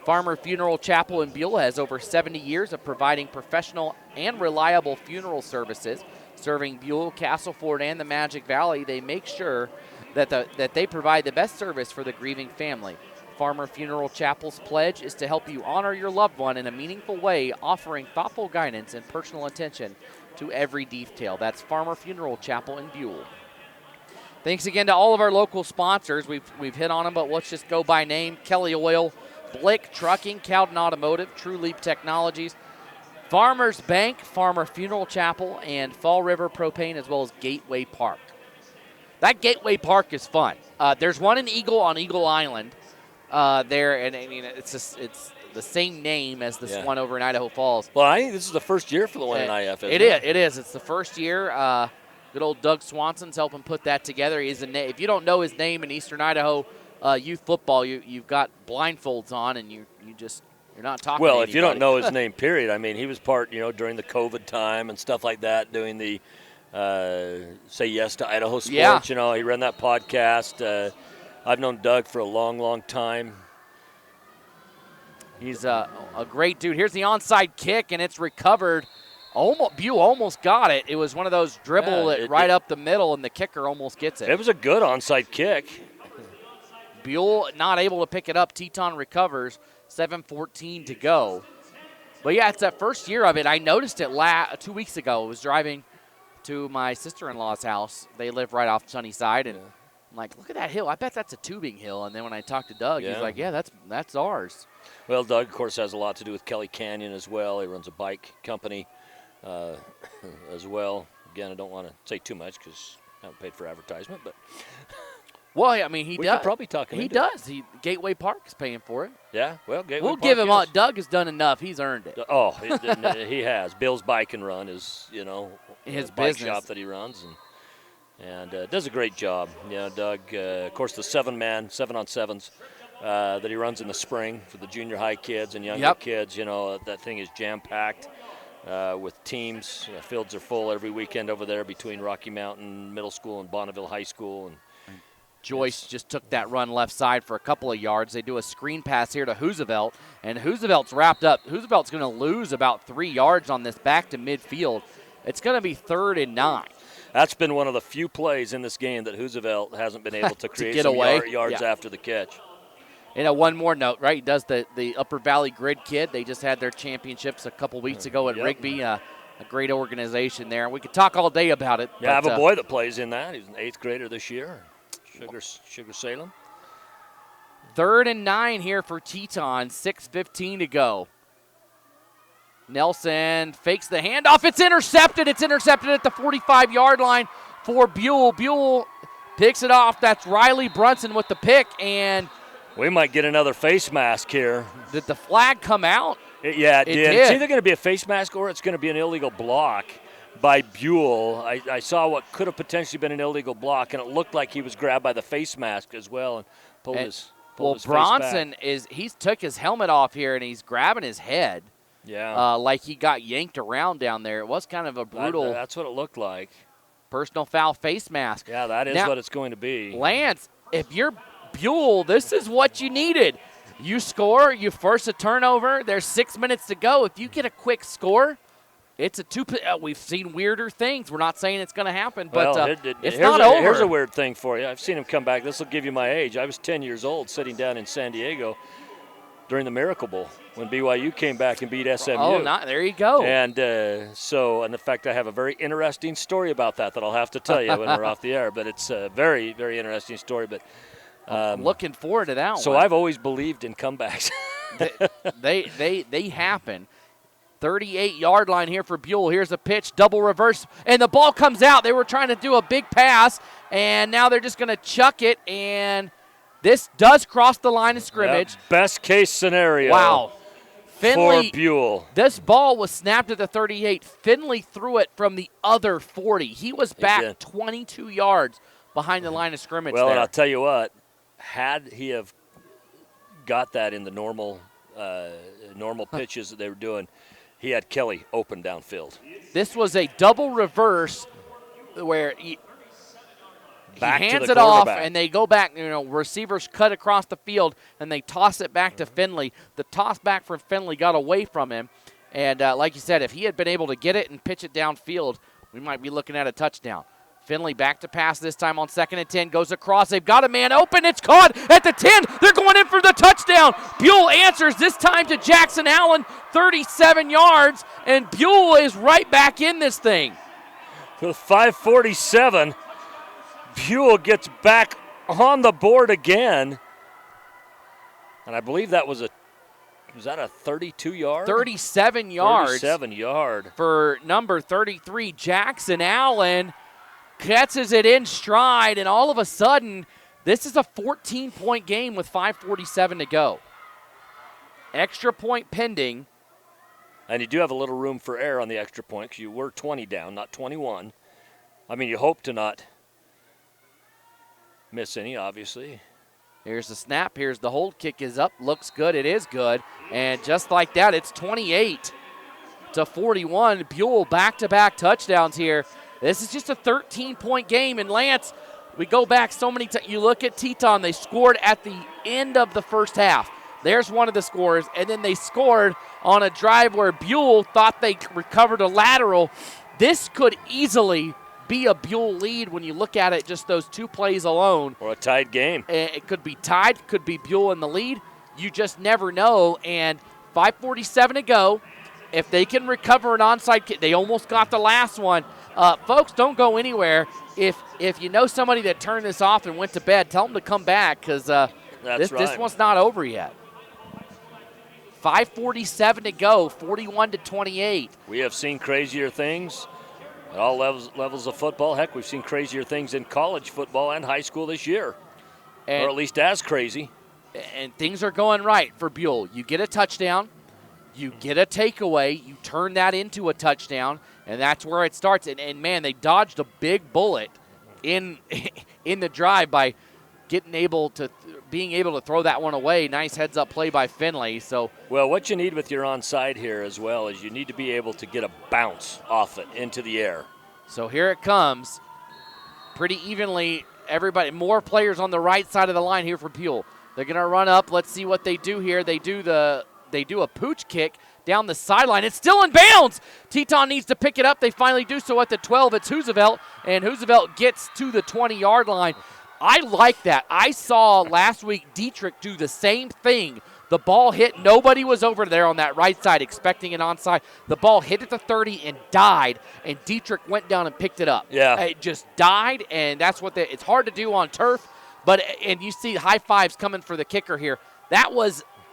Farmer Funeral Chapel in Buhl has over 70 years of providing professional and reliable funeral services. Serving Buhl, Castleford, and the Magic Valley, they make sure that they provide the best service for the grieving family. Farmer Funeral Chapel's pledge is to help you honor your loved one in a meaningful way, offering thoughtful guidance and personal attention to every detail. That's Farmer Funeral Chapel in Buhl. Thanks again to all of our local sponsors. We've hit on them, but let's just go by name. Kelly Oil, Blick Trucking, Cowden Automotive, True Leap Technologies, Farmers Bank, Farmer Funeral Chapel, and Fall River Propane, as well as Gateway Park. That Gateway Park is fun. There's one in Eagle on Eagle Island. There, and I mean, it's the same name as this one over in Idaho Falls. Well, I think this is the first year for the one in IF. It is. It's the first year. Good old Doug Swanson's helping put that together. If you don't know his name in Eastern Idaho youth football, you've got blindfolds on, and you're not talking. Well, to if you don't know his name, period. I mean, he was part, during the COVID time and stuff like that, doing the Say Yes to Idaho Sports. Yeah. He ran that podcast. I've known Doug for a long, long time. He's a great dude. Here's the onside kick, and it's recovered. Buhl almost got it. It was one of those dribble right up the middle, and the kicker almost gets it. It was a good onside kick. Buhl not able to pick it up. Teton recovers. 7:14 to go. But, yeah, it's that first year of it. I noticed it 2 weeks ago. I was driving to my sister-in-law's house. They live right off Sunnyside, and I'm like, look at that hill. I bet that's a tubing hill. And then when I talked to Doug, he's like, yeah, that's ours. Well, Doug, of course, has a lot to do with Kelly Canyon as well. He runs a bike company as well. Again, I don't want to say too much because I haven't paid for advertisement. But well, I mean, we could probably talk him He into does. Gateway Park is paying for it. Yeah, well, Gateway We'll Park give him – Doug has done enough. He's earned it. Oh, he has. Bill's Bike and Run is, his bike business shop that he runs. And does a great job. Doug, of course, the 7-on-7s that he runs in the spring for the junior high kids and younger kids. That thing is jam-packed with teams. Fields are full every weekend over there between Rocky Mountain Middle School and Bonneville High School. Joyce just took that run left side for a couple of yards. They do a screen pass here to Hoosevelt, and Hoosevelt's wrapped up. Hoosevelt's going to lose about 3 yards on this back to midfield. It's going to be 3rd and 9. That's been one of the few plays in this game that Hoosevelt hasn't been able to create get some away. yards Yeah. after the catch. One more note, right? He does the Upper Valley Grid kid. They just had their championships a couple weeks ago at Rigby. A great organization there. We could talk all day about it. Yeah, I have a boy that plays in that. He's an 8th grader this year. Sugar Salem. 3rd and 9 here for Teton. 6:15 to go. Nelson fakes the handoff. It's intercepted. It's intercepted at the 45-yard line for Buhl. Buhl picks it off. That's Riley Brunson with the pick, and we might get another face mask here. Did the flag come out? It did. It's either going to be a face mask or it's going to be an illegal block by Buhl. I saw what could have potentially been an illegal block, and it looked like he was grabbed by the face mask as well and pulled his face Bronson back. he's took his helmet off here, and he's grabbing his head. Yeah. Like he got yanked around down there. It was kind of a brutal. That's what it looked like. Personal foul face mask. Yeah, that is what it's going to be. Lance, if you're Buhl, this is what you needed. You score, you force a turnover. There's 6 minutes to go. If you get a quick score, it's a two. We've seen weirder things. We're not saying it's going to happen, but it's not over. Here's a weird thing for you. I've seen him come back. This will give you my age. I was 10 years old sitting down in San Diego during the Miracle Bowl when BYU came back and beat SMU. Oh, there you go. And in fact, I have a very interesting story about that I'll have to tell you when we're off the air. But it's a very, very interesting story. But I'm looking forward to that one. So I've always believed in comebacks. they happen. 38-yard line here for Buhl. Here's a pitch, double reverse, and the ball comes out. They were trying to do a big pass, and now they're just going to chuck it, and this does cross the line of scrimmage. Best case scenario. Wow. Finley, for Buhl. This ball was snapped at the 38. Finley threw it from the other 40. He was back 22 yards behind the line of scrimmage there. And I'll tell you what, had he have got that in the normal pitches that they were doing, he had Kelly open downfield. This was a double reverse where he hands it off, and they go back. Receivers cut across the field, and they toss it back to Finley. The toss back from Finley got away from him. And like you said, if he had been able to get it and pitch it downfield, we might be looking at a touchdown. Finley back to pass this time on 2nd and 10. Goes across. They've got a man open. It's caught at the 10. They're going in for the touchdown. Buhl answers this time to Jackson Allen, 37 yards, and Buhl is right back in this thing. With 5:47, Buhl gets back on the board again. And I believe that was a 32-yard? 37 yards. 37-yard. For number 33, Jackson Allen. Catches it in stride, and all of a sudden, this is a 14-point game with 5:47 to go. Extra point pending. And you do have a little room for error on the extra point because you were 20 down, not 21. I mean, you hope to not miss any, obviously. Here's the snap. Here's the hold. Kick is up. Looks good. It is good. And just like that, it's 28-41. Buhl back-to-back touchdowns here. This is just a 13-point game. And, Lance, we go back so many times. You look at Teton. They scored at the end of the first half. There's one of the scores. And then they scored on a drive where Buhl thought they recovered a lateral. This could easily be a Buhl lead when you look at it, just those two plays alone. Or a tied game. It could be tied. Could be Buhl in the lead. You just never know. And 5:47 to go. If they can recover an onside kick, they almost got the last one. Folks, don't go anywhere. If you know somebody that turned this off and went to bed, tell them to come back because this one's not over yet. 5:47 to go, 41-28. We have seen crazier things at all levels of football. Heck, we've seen crazier things in college football and high school this year, or at least as crazy. And things are going right for Buhl. You get a touchdown. You get a takeaway, you turn that into a touchdown, and that's where it starts. And man, they dodged a big bullet in the drive by being able to throw that one away. Nice heads-up play by Finley. So, well, what you need with your onside here as well is you need to be able to get a bounce off it into the air. So here it comes, pretty evenly everybody, more players on the right side of the line here for Buhl. They're going to run up. Let's see what they do here. They do a pooch kick down the sideline. It's still in bounds. Teton needs to pick it up. They finally do so at the 12. It's Roosevelt, and Roosevelt gets to the 20-yard line. I like that. I saw last week Dietrich do the same thing. The ball hit. Nobody was over there on that right side expecting an onside. The ball hit at the 30 and died, and Dietrich went down and picked it up. Yeah. It just died, and that's what it's hard to do on turf. And you see high fives coming for the kicker here.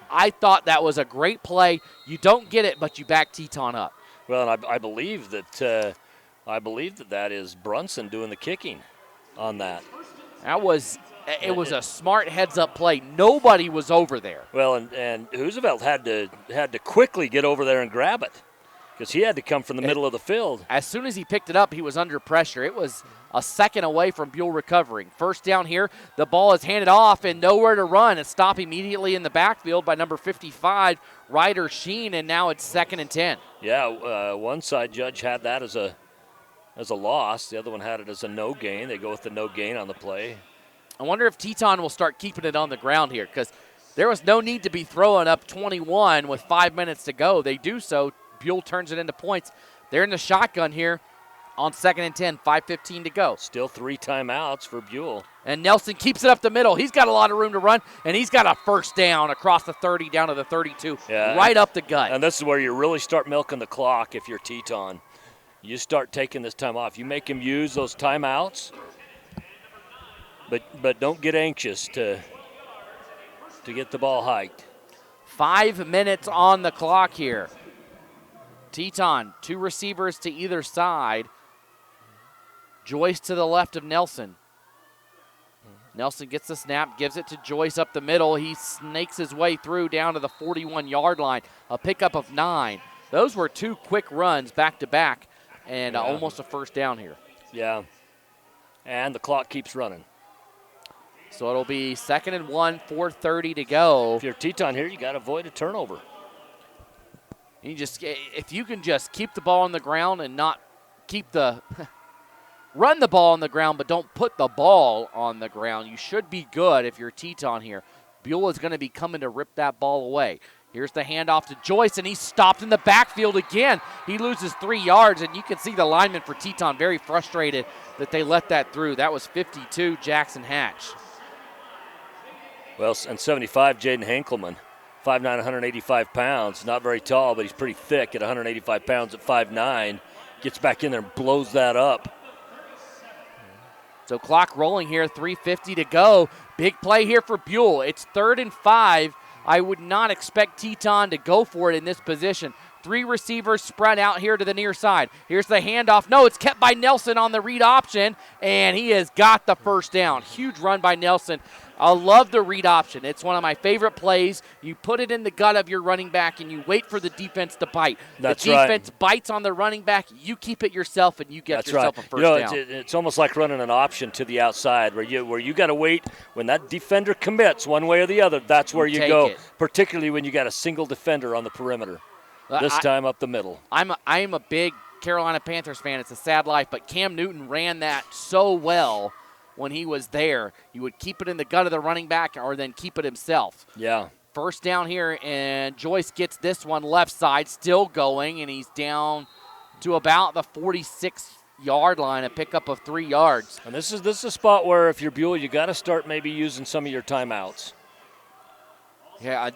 I thought that was a great play. You don't get it, but you back Teton up. Well, and I believe that that is Brunson doing the kicking on that. It was a smart heads-up play. Nobody was over there. Well, and Roosevelt had to quickly get over there and grab it because he had to come from the middle of the field. As soon as he picked it up, he was under pressure. It was a second away from Buhl recovering. First down here, the ball is handed off and nowhere to run. It's stopped immediately in the backfield by number 55, Ryder Sheen, and now it's 2nd and 10. Yeah, one side judge had that as a loss. The other one had it as a no gain. They go with the no gain on the play. I wonder if Teton will start keeping it on the ground here because there was no need to be throwing up 21 with 5 minutes to go. They do so. Buhl turns it into points. They're in the shotgun here on 2nd and 10, 5:15 to go. Still 3 timeouts for Buhl. And Nelson keeps it up the middle. He's got a lot of room to run, and he's got a first down across the 30 down to the 32, right up the gut. And this is where you really start milking the clock if you're Teton. You start taking this time off. You make him use those timeouts, but don't get anxious to get the ball hiked. 5 minutes on the clock here. Teton, 2 receivers to either side. Joyce to the left of Nelson. Nelson gets the snap, gives it to Joyce up the middle. He snakes his way through down to the 41-yard line. A pickup of 9. Those were 2 quick runs back-to-back and almost a first down here. Yeah, and the clock keeps running. So it'll be 2nd and 1, 4:30 to go. If you're Teton here, you got to avoid a turnover. If you can just keep the ball on the ground and not keep run the ball on the ground, but don't put the ball on the ground, you should be good if you're Teton here. Buhl is going to be coming to rip that ball away. Here's the handoff to Joyce, and he's stopped in the backfield again. He loses 3 yards, and you can see the lineman for Teton very frustrated that they let that through. That was 52, Jackson Hatch. Well, and 75, Jaden Henkelman. 5'9", 185 pounds. Not very tall, but he's pretty thick at 185 pounds at 5'9". Gets back in there and blows that up. So clock rolling here, 3:50 to go. Big play here for Buhl. It's 3rd and 5. I would not expect Teton to go for it in this position. 3 receivers spread out here to the near side. Here's the handoff. No, it's kept by Nelson on the read option, and he has got the first down. Huge run by Nelson. I love the read option. It's one of my favorite plays. You put it in the gut of your running back, and you wait for the defense to bite. That's the defense bites on the running back. You keep it yourself, and you get yourself a first down. It's almost like running an option to the outside where you got to wait when that defender commits one way or the other. That's where you go, particularly when you got a single defender on the perimeter. This time up the middle. I'm a big Carolina Panthers fan. It's a sad life, but Cam Newton ran that so well when he was there. You would keep it in the gut of the running back or then keep it himself. Yeah. First down here, and Joyce gets this one left side, still going, and he's down to about the 46-yard line, a pickup of 3 yards. And this is a spot where if you're Buhl, you got to start maybe using some of your timeouts. Yeah,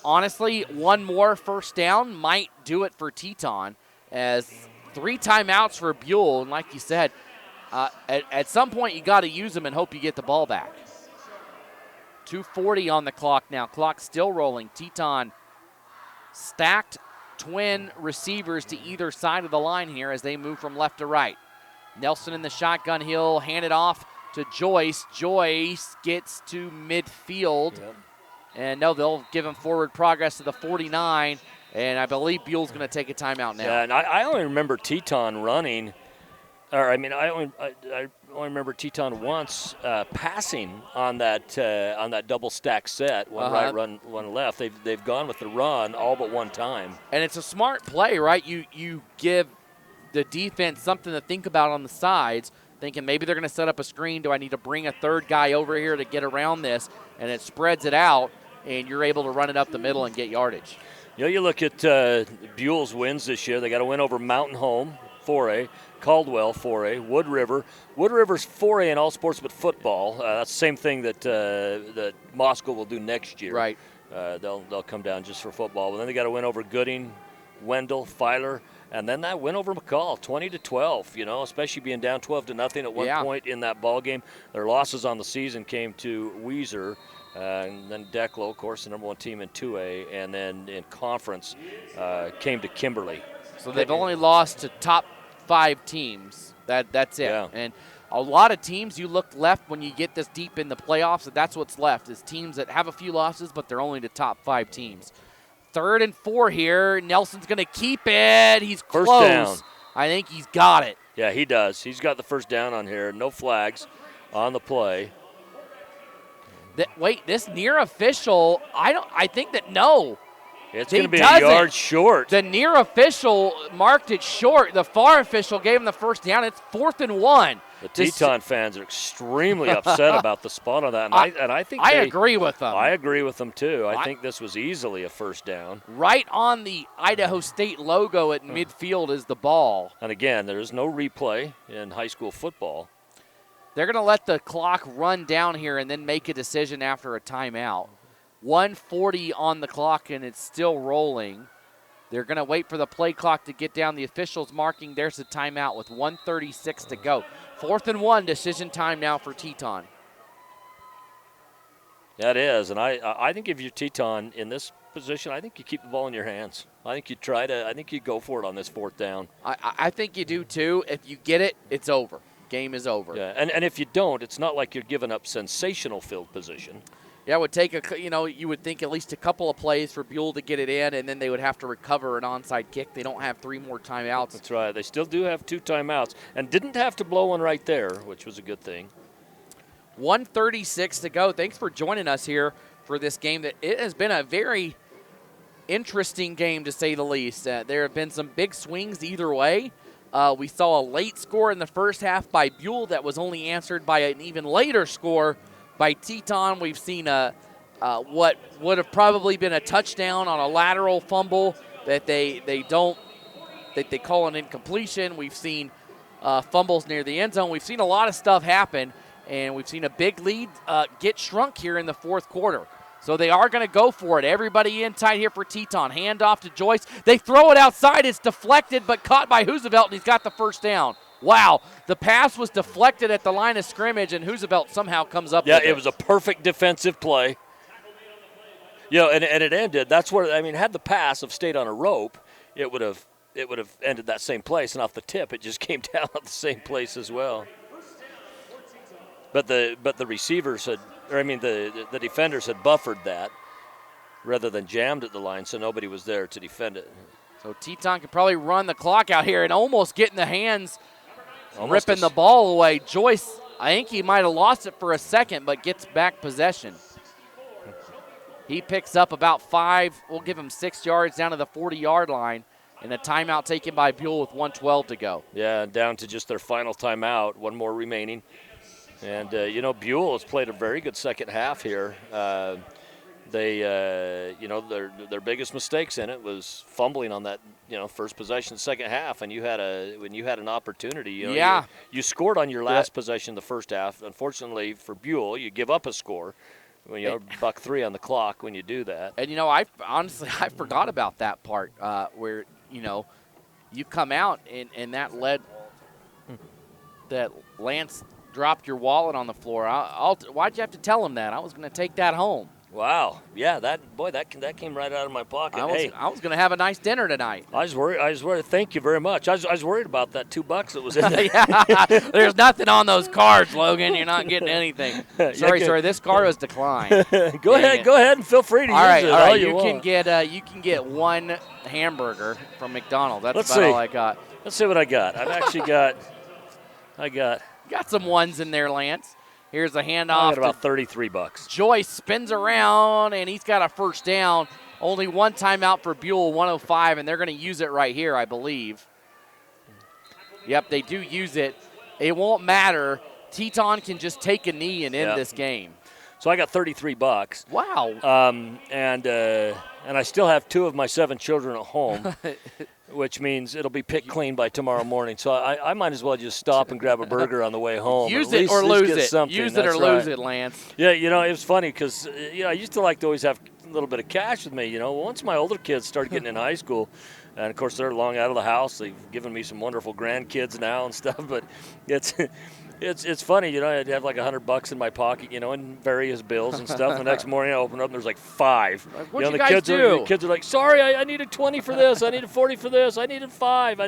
honestly, one more first down might do it for Teton, as 3 timeouts for Buhl, and like you said, at some point you got to use them and hope you get the ball back. 2:40 on the clock now. Clock still rolling. Teton stacked twin receivers to either side of the line here as they move from left to right. Nelson in the shotgun. He'll hand it off to Joyce. Joyce gets to midfield. Yep. And no, they'll give him forward progress to the 49. And I believe Buhl's going to take a timeout now. Yeah, and I only remember Teton running. I only remember Teton once passing on that double stack set, one right, one left. They've gone with the run all but one time. And it's a smart play, right? You give the defense something to think about on the sides. thinking maybe they're going to set up a screen. Do I need to bring a third guy over here to get around this? And it spreads it out, and you're able to run it up the middle and get yardage. You know, you look at Buhl's wins this year. They got a win over Mountain Home, 4A, Caldwell, 4A, Wood River. Wood River's 4A in all sports but football. That's the same thing that Moscow will do next year. Right. They'll come down just for football. But then they got a win over Gooding, Wendell, Filer, and then that win over McCall, 20-12. You know, especially being down 12-0 at one point in that ball game. Their losses on the season came to Weiser, and then Declo, of course, the number 1 team in 2A, and then in conference came to Kimberly. So they've only lost to top 5 teams. That's it. Yeah. And a lot of teams, you look left when you get this deep in the playoffs, and that's what's left is teams that have a few losses, but they're only the top 5 teams. 3rd and 4 here. Nelson's going to keep it. He's close. First down. I think he's got it. Yeah, he does. He's got the first down on here. No flags on the play. Wait, this near official, I think that no. It's going to be a yard short. The near official marked it short. The far official gave him the first down. It's 4th and 1. The Teton fans are extremely upset about the spot on that, and I think I agree with them. I agree with them too. I think this was easily a first down. Right on the Idaho State logo at midfield is the ball. And again, there is no replay in high school football. They're going to let the clock run down here and then make a decision after a timeout. 1:40 on the clock, and it's still rolling. They're going to wait for the play clock to get down. The officials marking there's a timeout with 1:36 to go. 4th and 1, decision time now for Teton. That is, and I think if you're Teton in this position, I think you keep the ball in your hands. I think you go for it on this 4th down. I think you do too. If you get it, it's over. Game is over. Yeah, and if you don't, it's not like you're giving up sensational field position. Yeah, it would take you would think at least a couple of plays for Buhl to get it in, and then they would have to recover an onside kick. They don't have 3 more timeouts. That's right. They still do have 2 timeouts, and didn't have to blow one right there, which was a good thing. 1:36 to go. Thanks for joining us here for this game. That it has been a very interesting game, to say the least. There have been some big swings either way. We saw a late score in the first half by Buhl that was only answered by an even later score by Teton. We've seen what would have probably been a touchdown on a lateral fumble that they call an incompletion. We've seen fumbles near the end zone. We've seen a lot of stuff happen, and we've seen a big lead get shrunk here in the 4th quarter. So they are going to go for it. Everybody in tight here for Teton. Hand off to Joyce. They throw it outside. It's deflected, but caught by Hoosevelt, and he's got the first down. Wow, the pass was deflected at the line of scrimmage, and Hoosevelt somehow comes up with it. Yeah, it was a perfect defensive play. And it ended. That's where, had the pass have stayed on a rope, it would have ended that same place, and off the tip, it just came down at the same place as well. But the receivers the defenders had buffered that rather than jammed at the line, so nobody was there to defend it. So Teton could probably run the clock out here and almost get in the hands, ripping the ball away. Joyce, I think he might have lost it for a second, but gets back possession. He picks up about 5. We'll give him 6 yards down to the 40-yard line, and a timeout taken by Buhl with 1:12 to go. Yeah, down to just their final timeout, 1 more remaining. And, Buhl has played a very good second half here. Their biggest mistakes in it was fumbling on that, first possession, second half. And when you had an opportunity, you scored on your last possession the first half. Unfortunately for Buhl, you give up a score when you're $1:03 on the clock when you do that. And I forgot about that part where you come out and that led that Lance dropped your wallet on the floor. Why'd you have to tell him that? I was going to take that home. Wow. Yeah, that came right out of my pocket. I was going to have a nice dinner tonight. I was worried. Thank you very much. I was worried about that $2 that was in there. Yeah, there's nothing on those cards, Logan. You're not getting anything. Sorry. This card was declined. Go ahead and feel free to use it. All right. You can get 1 hamburger from McDonald's. That's all I got. Let's see what I got. I've actually got. Got some 1s in there, Lance. Here's a handoff. I got about $33. Joyce spins around, and he's got a first down. Only 1 timeout for Buhl, 1:05, and they're going to use it right here, I believe. Yep, they do use it. it won't matter. Teton can just take a knee and end this game. So I got $33. Wow. And I still have 2 of my 7 children at home, which means it'll be picked clean by tomorrow morning. So I might as well just stop and grab a burger on the way home. Use it or lose it. Something. Use it or lose it, Lance. Yeah, it was funny because I used to like to always have a little bit of cash with me. Once my older kids started getting in high school, and of course they're long out of the house. They've given me some wonderful grandkids now and stuff. But it's funny, I'd have like $100 in my pocket, and various bills and stuff. The next morning I open up and there's like 5. What'd you guys do? The kids are like, sorry, I needed 20 for this. I needed 40 for this. I needed 5.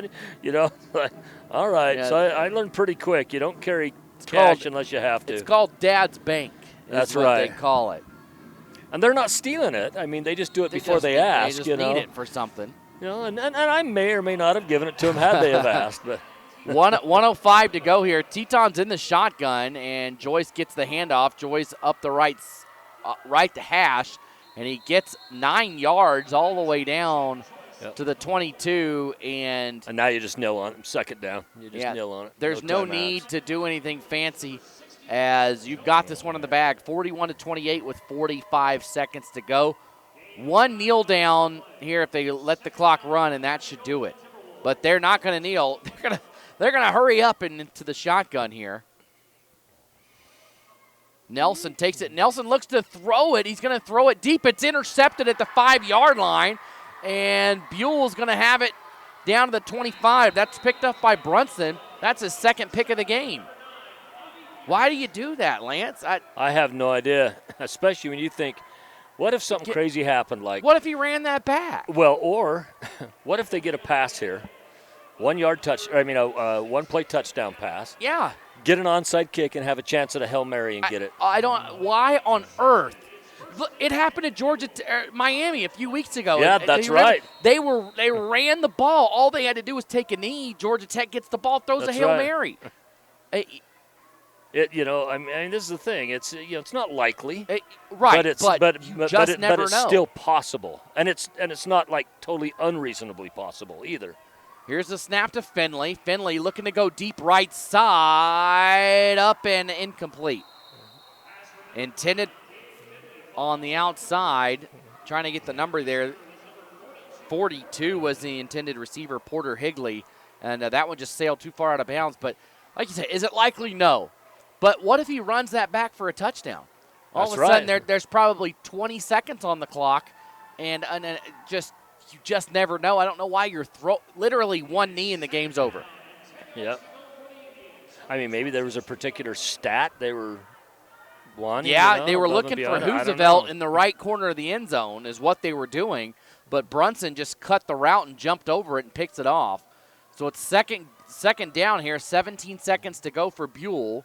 All right. Yeah. So I learned pretty quick. You don't carry cash unless you have to. It's called Dad's Bank. That's what right. they call it. And they're not stealing it. I mean, they just do it before they ask. They just need it for something. And I may or may not have given it to them had they have asked. But 1:05 to go here. Teton's in the shotgun, and Joyce gets the handoff. Joyce up the right to hash, and he gets 9 yards all the way down to the 22. And now you just kneel on him. Second down. You just kneel on it. There's no need to do anything fancy, as you've got this one in the bag. 41-28 with 45 seconds to go. One kneel down here if they let the clock run, and that should do it. But they're not going to kneel. They're gonna hurry up and into the shotgun here. Nelson takes it. Nelson looks to throw it. He's going to throw it deep. It's intercepted at the 5-yard line, and Buhl's going to have it down to the 25. That's picked up by Brunson. That's his second pick of the game. Why do you do that, Lance? I have no idea, especially when you think, what if something crazy happened? Like, what if he ran that back? Well, or what if they get a pass here, 1 yard one play touchdown pass? Yeah. Get an onside kick and have a chance at a Hail Mary and get it. Why on earth? Look, it happened to Miami a few weeks ago. Yeah, that's right. They ran the ball. All they had to do was take a knee. Georgia Tech gets the ball, throws a Hail Mary. This is the thing. It's not likely, right? But you never it's know. Still possible, and it's not like totally unreasonably possible either. Here's the snap to Finley. Finley looking to go deep right side, up and incomplete. Intended on the outside, trying to get the number there. 42 was the intended receiver, Porter Higley, and that one just sailed too far out of bounds. But like you said, is it likely? No. But what if he runs that back for a touchdown? All of a sudden, there's probably 20 seconds on the clock, and you just never know. I don't know why you're literally one knee and the game's over. Yep. I mean, maybe there was a particular stat they were one. Yeah, they were looking for Roosevelt in the right corner of the end zone is what they were doing, but Brunson just cut the route and jumped over it and picks it off. So it's second down here, 17 seconds to go for Buhl.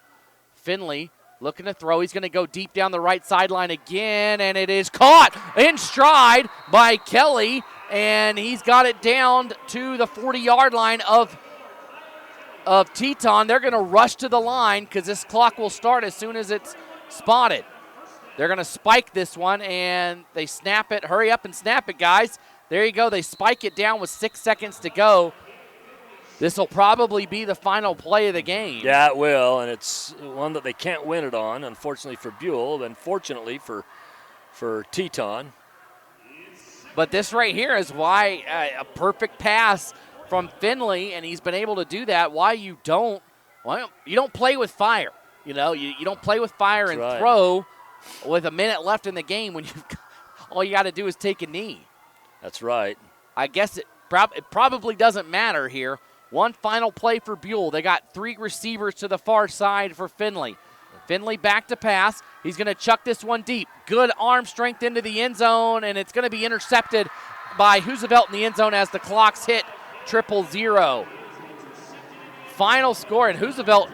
Finley looking to throw. He's going to go deep down the right sideline again, and it is caught in stride by Kelly, and he's got it down to the 40-yard line of Teton. They're going to rush to the line because this clock will start as soon as it's spotted. They're going to spike this one, and they snap it. Hurry up and snap it, guys. There you go. They spike it down with 6 seconds to go. This will probably be the final play of the game. Yeah, it will, and it's one that they can't win it on, unfortunately for Buhl, and fortunately for Teton. But this right here is why a perfect pass from Finley, and he's been able to do that. Why you don't play with fire. You don't play with fire That's and throw with a minute left in the game when all you got to do is take a knee. That's right. I guess it probably doesn't matter here. One final play for Buhl. They got 3 receivers to the far side for Finley. Finley back to pass. He's going to chuck this one deep. Good arm strength into the end zone, and it's going to be intercepted by Roosevelt in the end zone as the clock's hit 0-0. Final score, and Roosevelt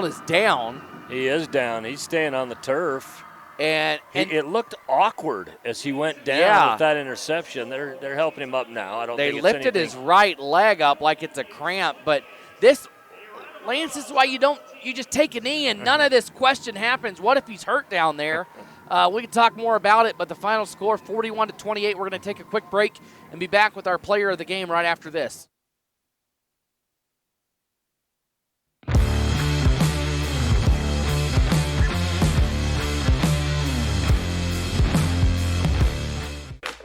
is down. He is down. He's staying on the turf. And it looked awkward as he went down with that interception. They're helping him up now. They lifted his right leg up like it's a cramp, but this, Lance, this is why you just take a knee and none of this question happens. What if he's hurt down there? We can talk more about it, but the final score 41-28. We're going to take a quick break and be back with our player of the game right after this.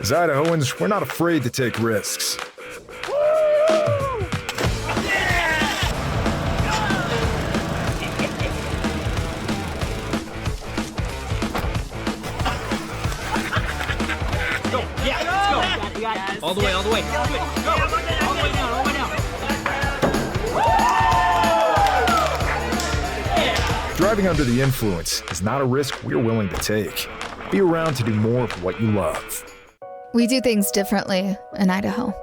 As Idahoans, we're not afraid to take risks. All the way, all the way. Go. All the way down, all the way down. Driving under the influence is not a risk we're willing to take. Be around to do more of what you love. We do things differently in Idaho.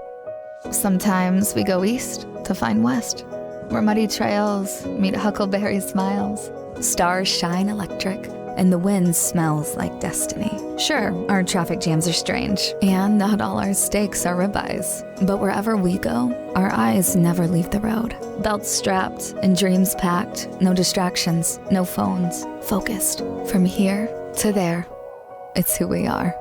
Sometimes we go east to find west, where muddy trails meet huckleberry smiles. Stars shine electric, and the wind smells like destiny. Sure, our traffic jams are strange, and not all our steaks are ribeyes. But wherever we go, our eyes never leave the road. Belts strapped and dreams packed, no distractions, no phones, focused. From here to there, it's who we are.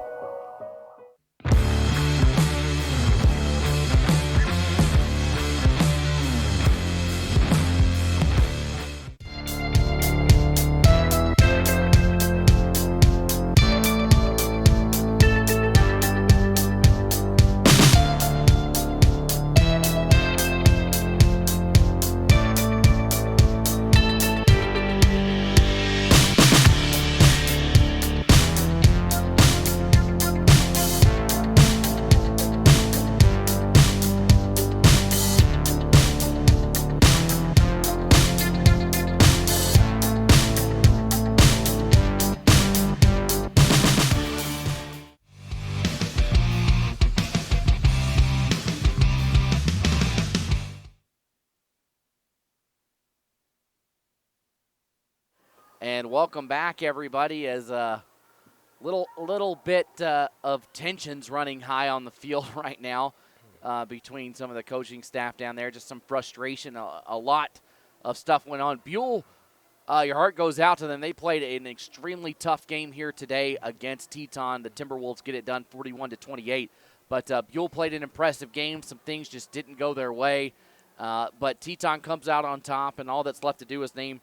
And welcome back, everybody, as a little bit of tensions running high on the field right now between some of the coaching staff down there. Just some frustration. A lot of stuff went on. Buhl, your heart goes out to them. They played an extremely tough game here today against Teton. The Timberwolves get it done 41-28. But Buhl played an impressive game. Some things just didn't go their way. But Teton comes out on top, and all that's left to do is name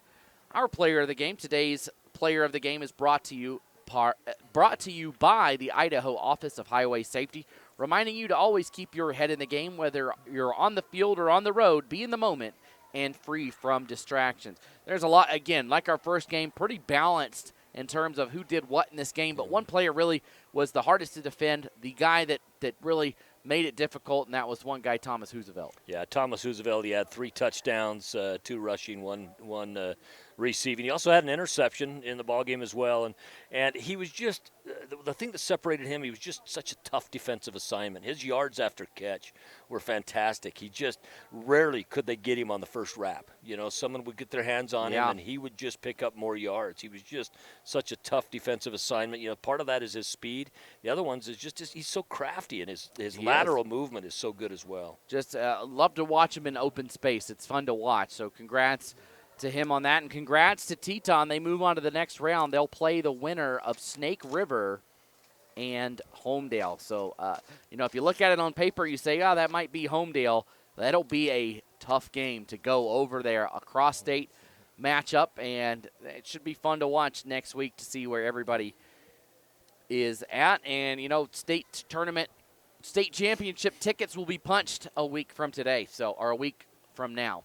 our player of the game. Today's player of the game is brought to you by the Idaho Office of Highway Safety, reminding you to always keep your head in the game, whether you're on the field or on the road. Be in the moment and free from distractions. There's a lot, again, like our first game, pretty balanced in terms of who did what in this game, but one player really was the hardest to defend, the guy that really made it difficult, and that was one guy, Thomas Hoosevelt. Yeah, Thomas Hoosevelt, he had 3 touchdowns, 2 rushing, one receiving. He also had an interception in the ballgame as well, and he was just the thing that separated him, he was just such a tough defensive assignment. His yards after catch were fantastic. He just rarely could they get him on the first wrap. You know, someone would get their hands on him, and he would just pick up more yards. He was just such a tough defensive assignment. You know, part of that is his speed. The other ones is just he's so crafty, and his lateral movement is so good as well. Just love to watch him in open space. It's fun to watch. So congrats to him on that, and congrats to Teton. They move on to the next round. They'll play the winner of Snake River and Homedale. So, you know, if you look at it on paper, you say, oh, that might be Homedale. That'll be a tough game to go over there, a cross-state matchup, and it should be fun to watch next week to see where everybody is at. And, you know, state championship tickets will be punched a week from today, or a week from now.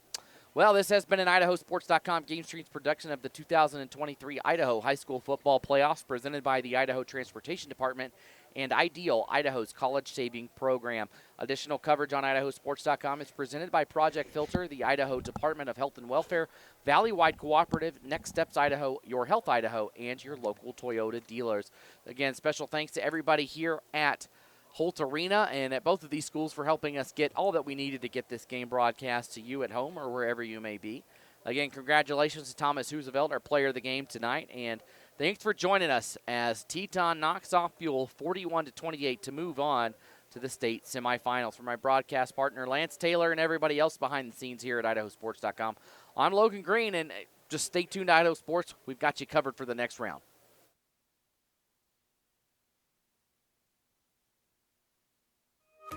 Well, this has been an IdahoSports.com GameStreams production of the 2023 Idaho High School Football Playoffs, presented by the Idaho Transportation Department and Ideal, Idaho's college saving program. Additional coverage on IdahoSports.com is presented by Project Filter, the Idaho Department of Health and Welfare, Valley-Wide Cooperative, Next Steps Idaho, Your Health Idaho, and your local Toyota dealers. Again, special thanks to everybody here at Holt Arena and at both of these schools for helping us get all that we needed to get this game broadcast to you at home or wherever you may be. Again, congratulations to Thomas Hoosevelt, our player of the game tonight, and thanks for joining us as Teton knocks off Buhl 41-28 to move on to the state semifinals. For my broadcast partner, Lance Taylor, and everybody else behind the scenes here at IdahoSports.com, I'm Logan Green, and just stay tuned to Idaho Sports. We've got you covered for the next round.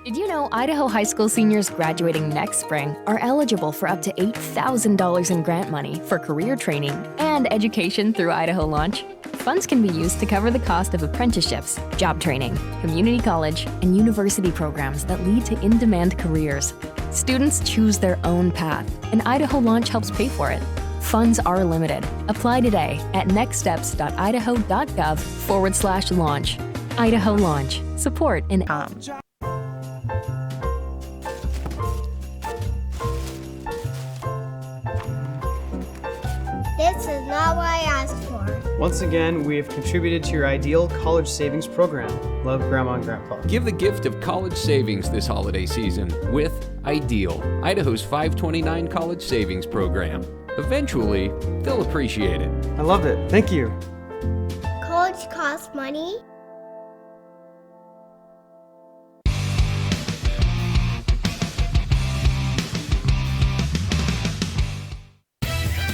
Did you know Idaho high school seniors graduating next spring are eligible for up to $8,000 in grant money for career training and education through Idaho Launch? Funds can be used to cover the cost of apprenticeships, job training, community college, and university programs that lead to in-demand careers. Students choose their own path, and Idaho Launch helps pay for it. Funds are limited. Apply today at nextsteps.idaho.gov/launch. Idaho Launch. Support in This is not what I asked for. Once again, we have contributed to your ideal college savings program. Love, Grandma and Grandpa. Give the gift of college savings this holiday season with Ideal, Idaho's 529 college savings program. Eventually, they'll appreciate it. I love it. Thank you. College costs money.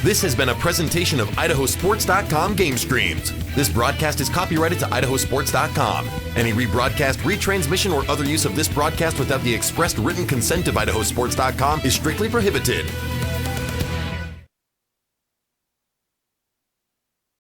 This has been a presentation of IdahoSports.com GameStreams. This broadcast is copyrighted to IdahoSports.com. Any rebroadcast, retransmission, or other use of this broadcast without the expressed written consent of IdahoSports.com is strictly prohibited.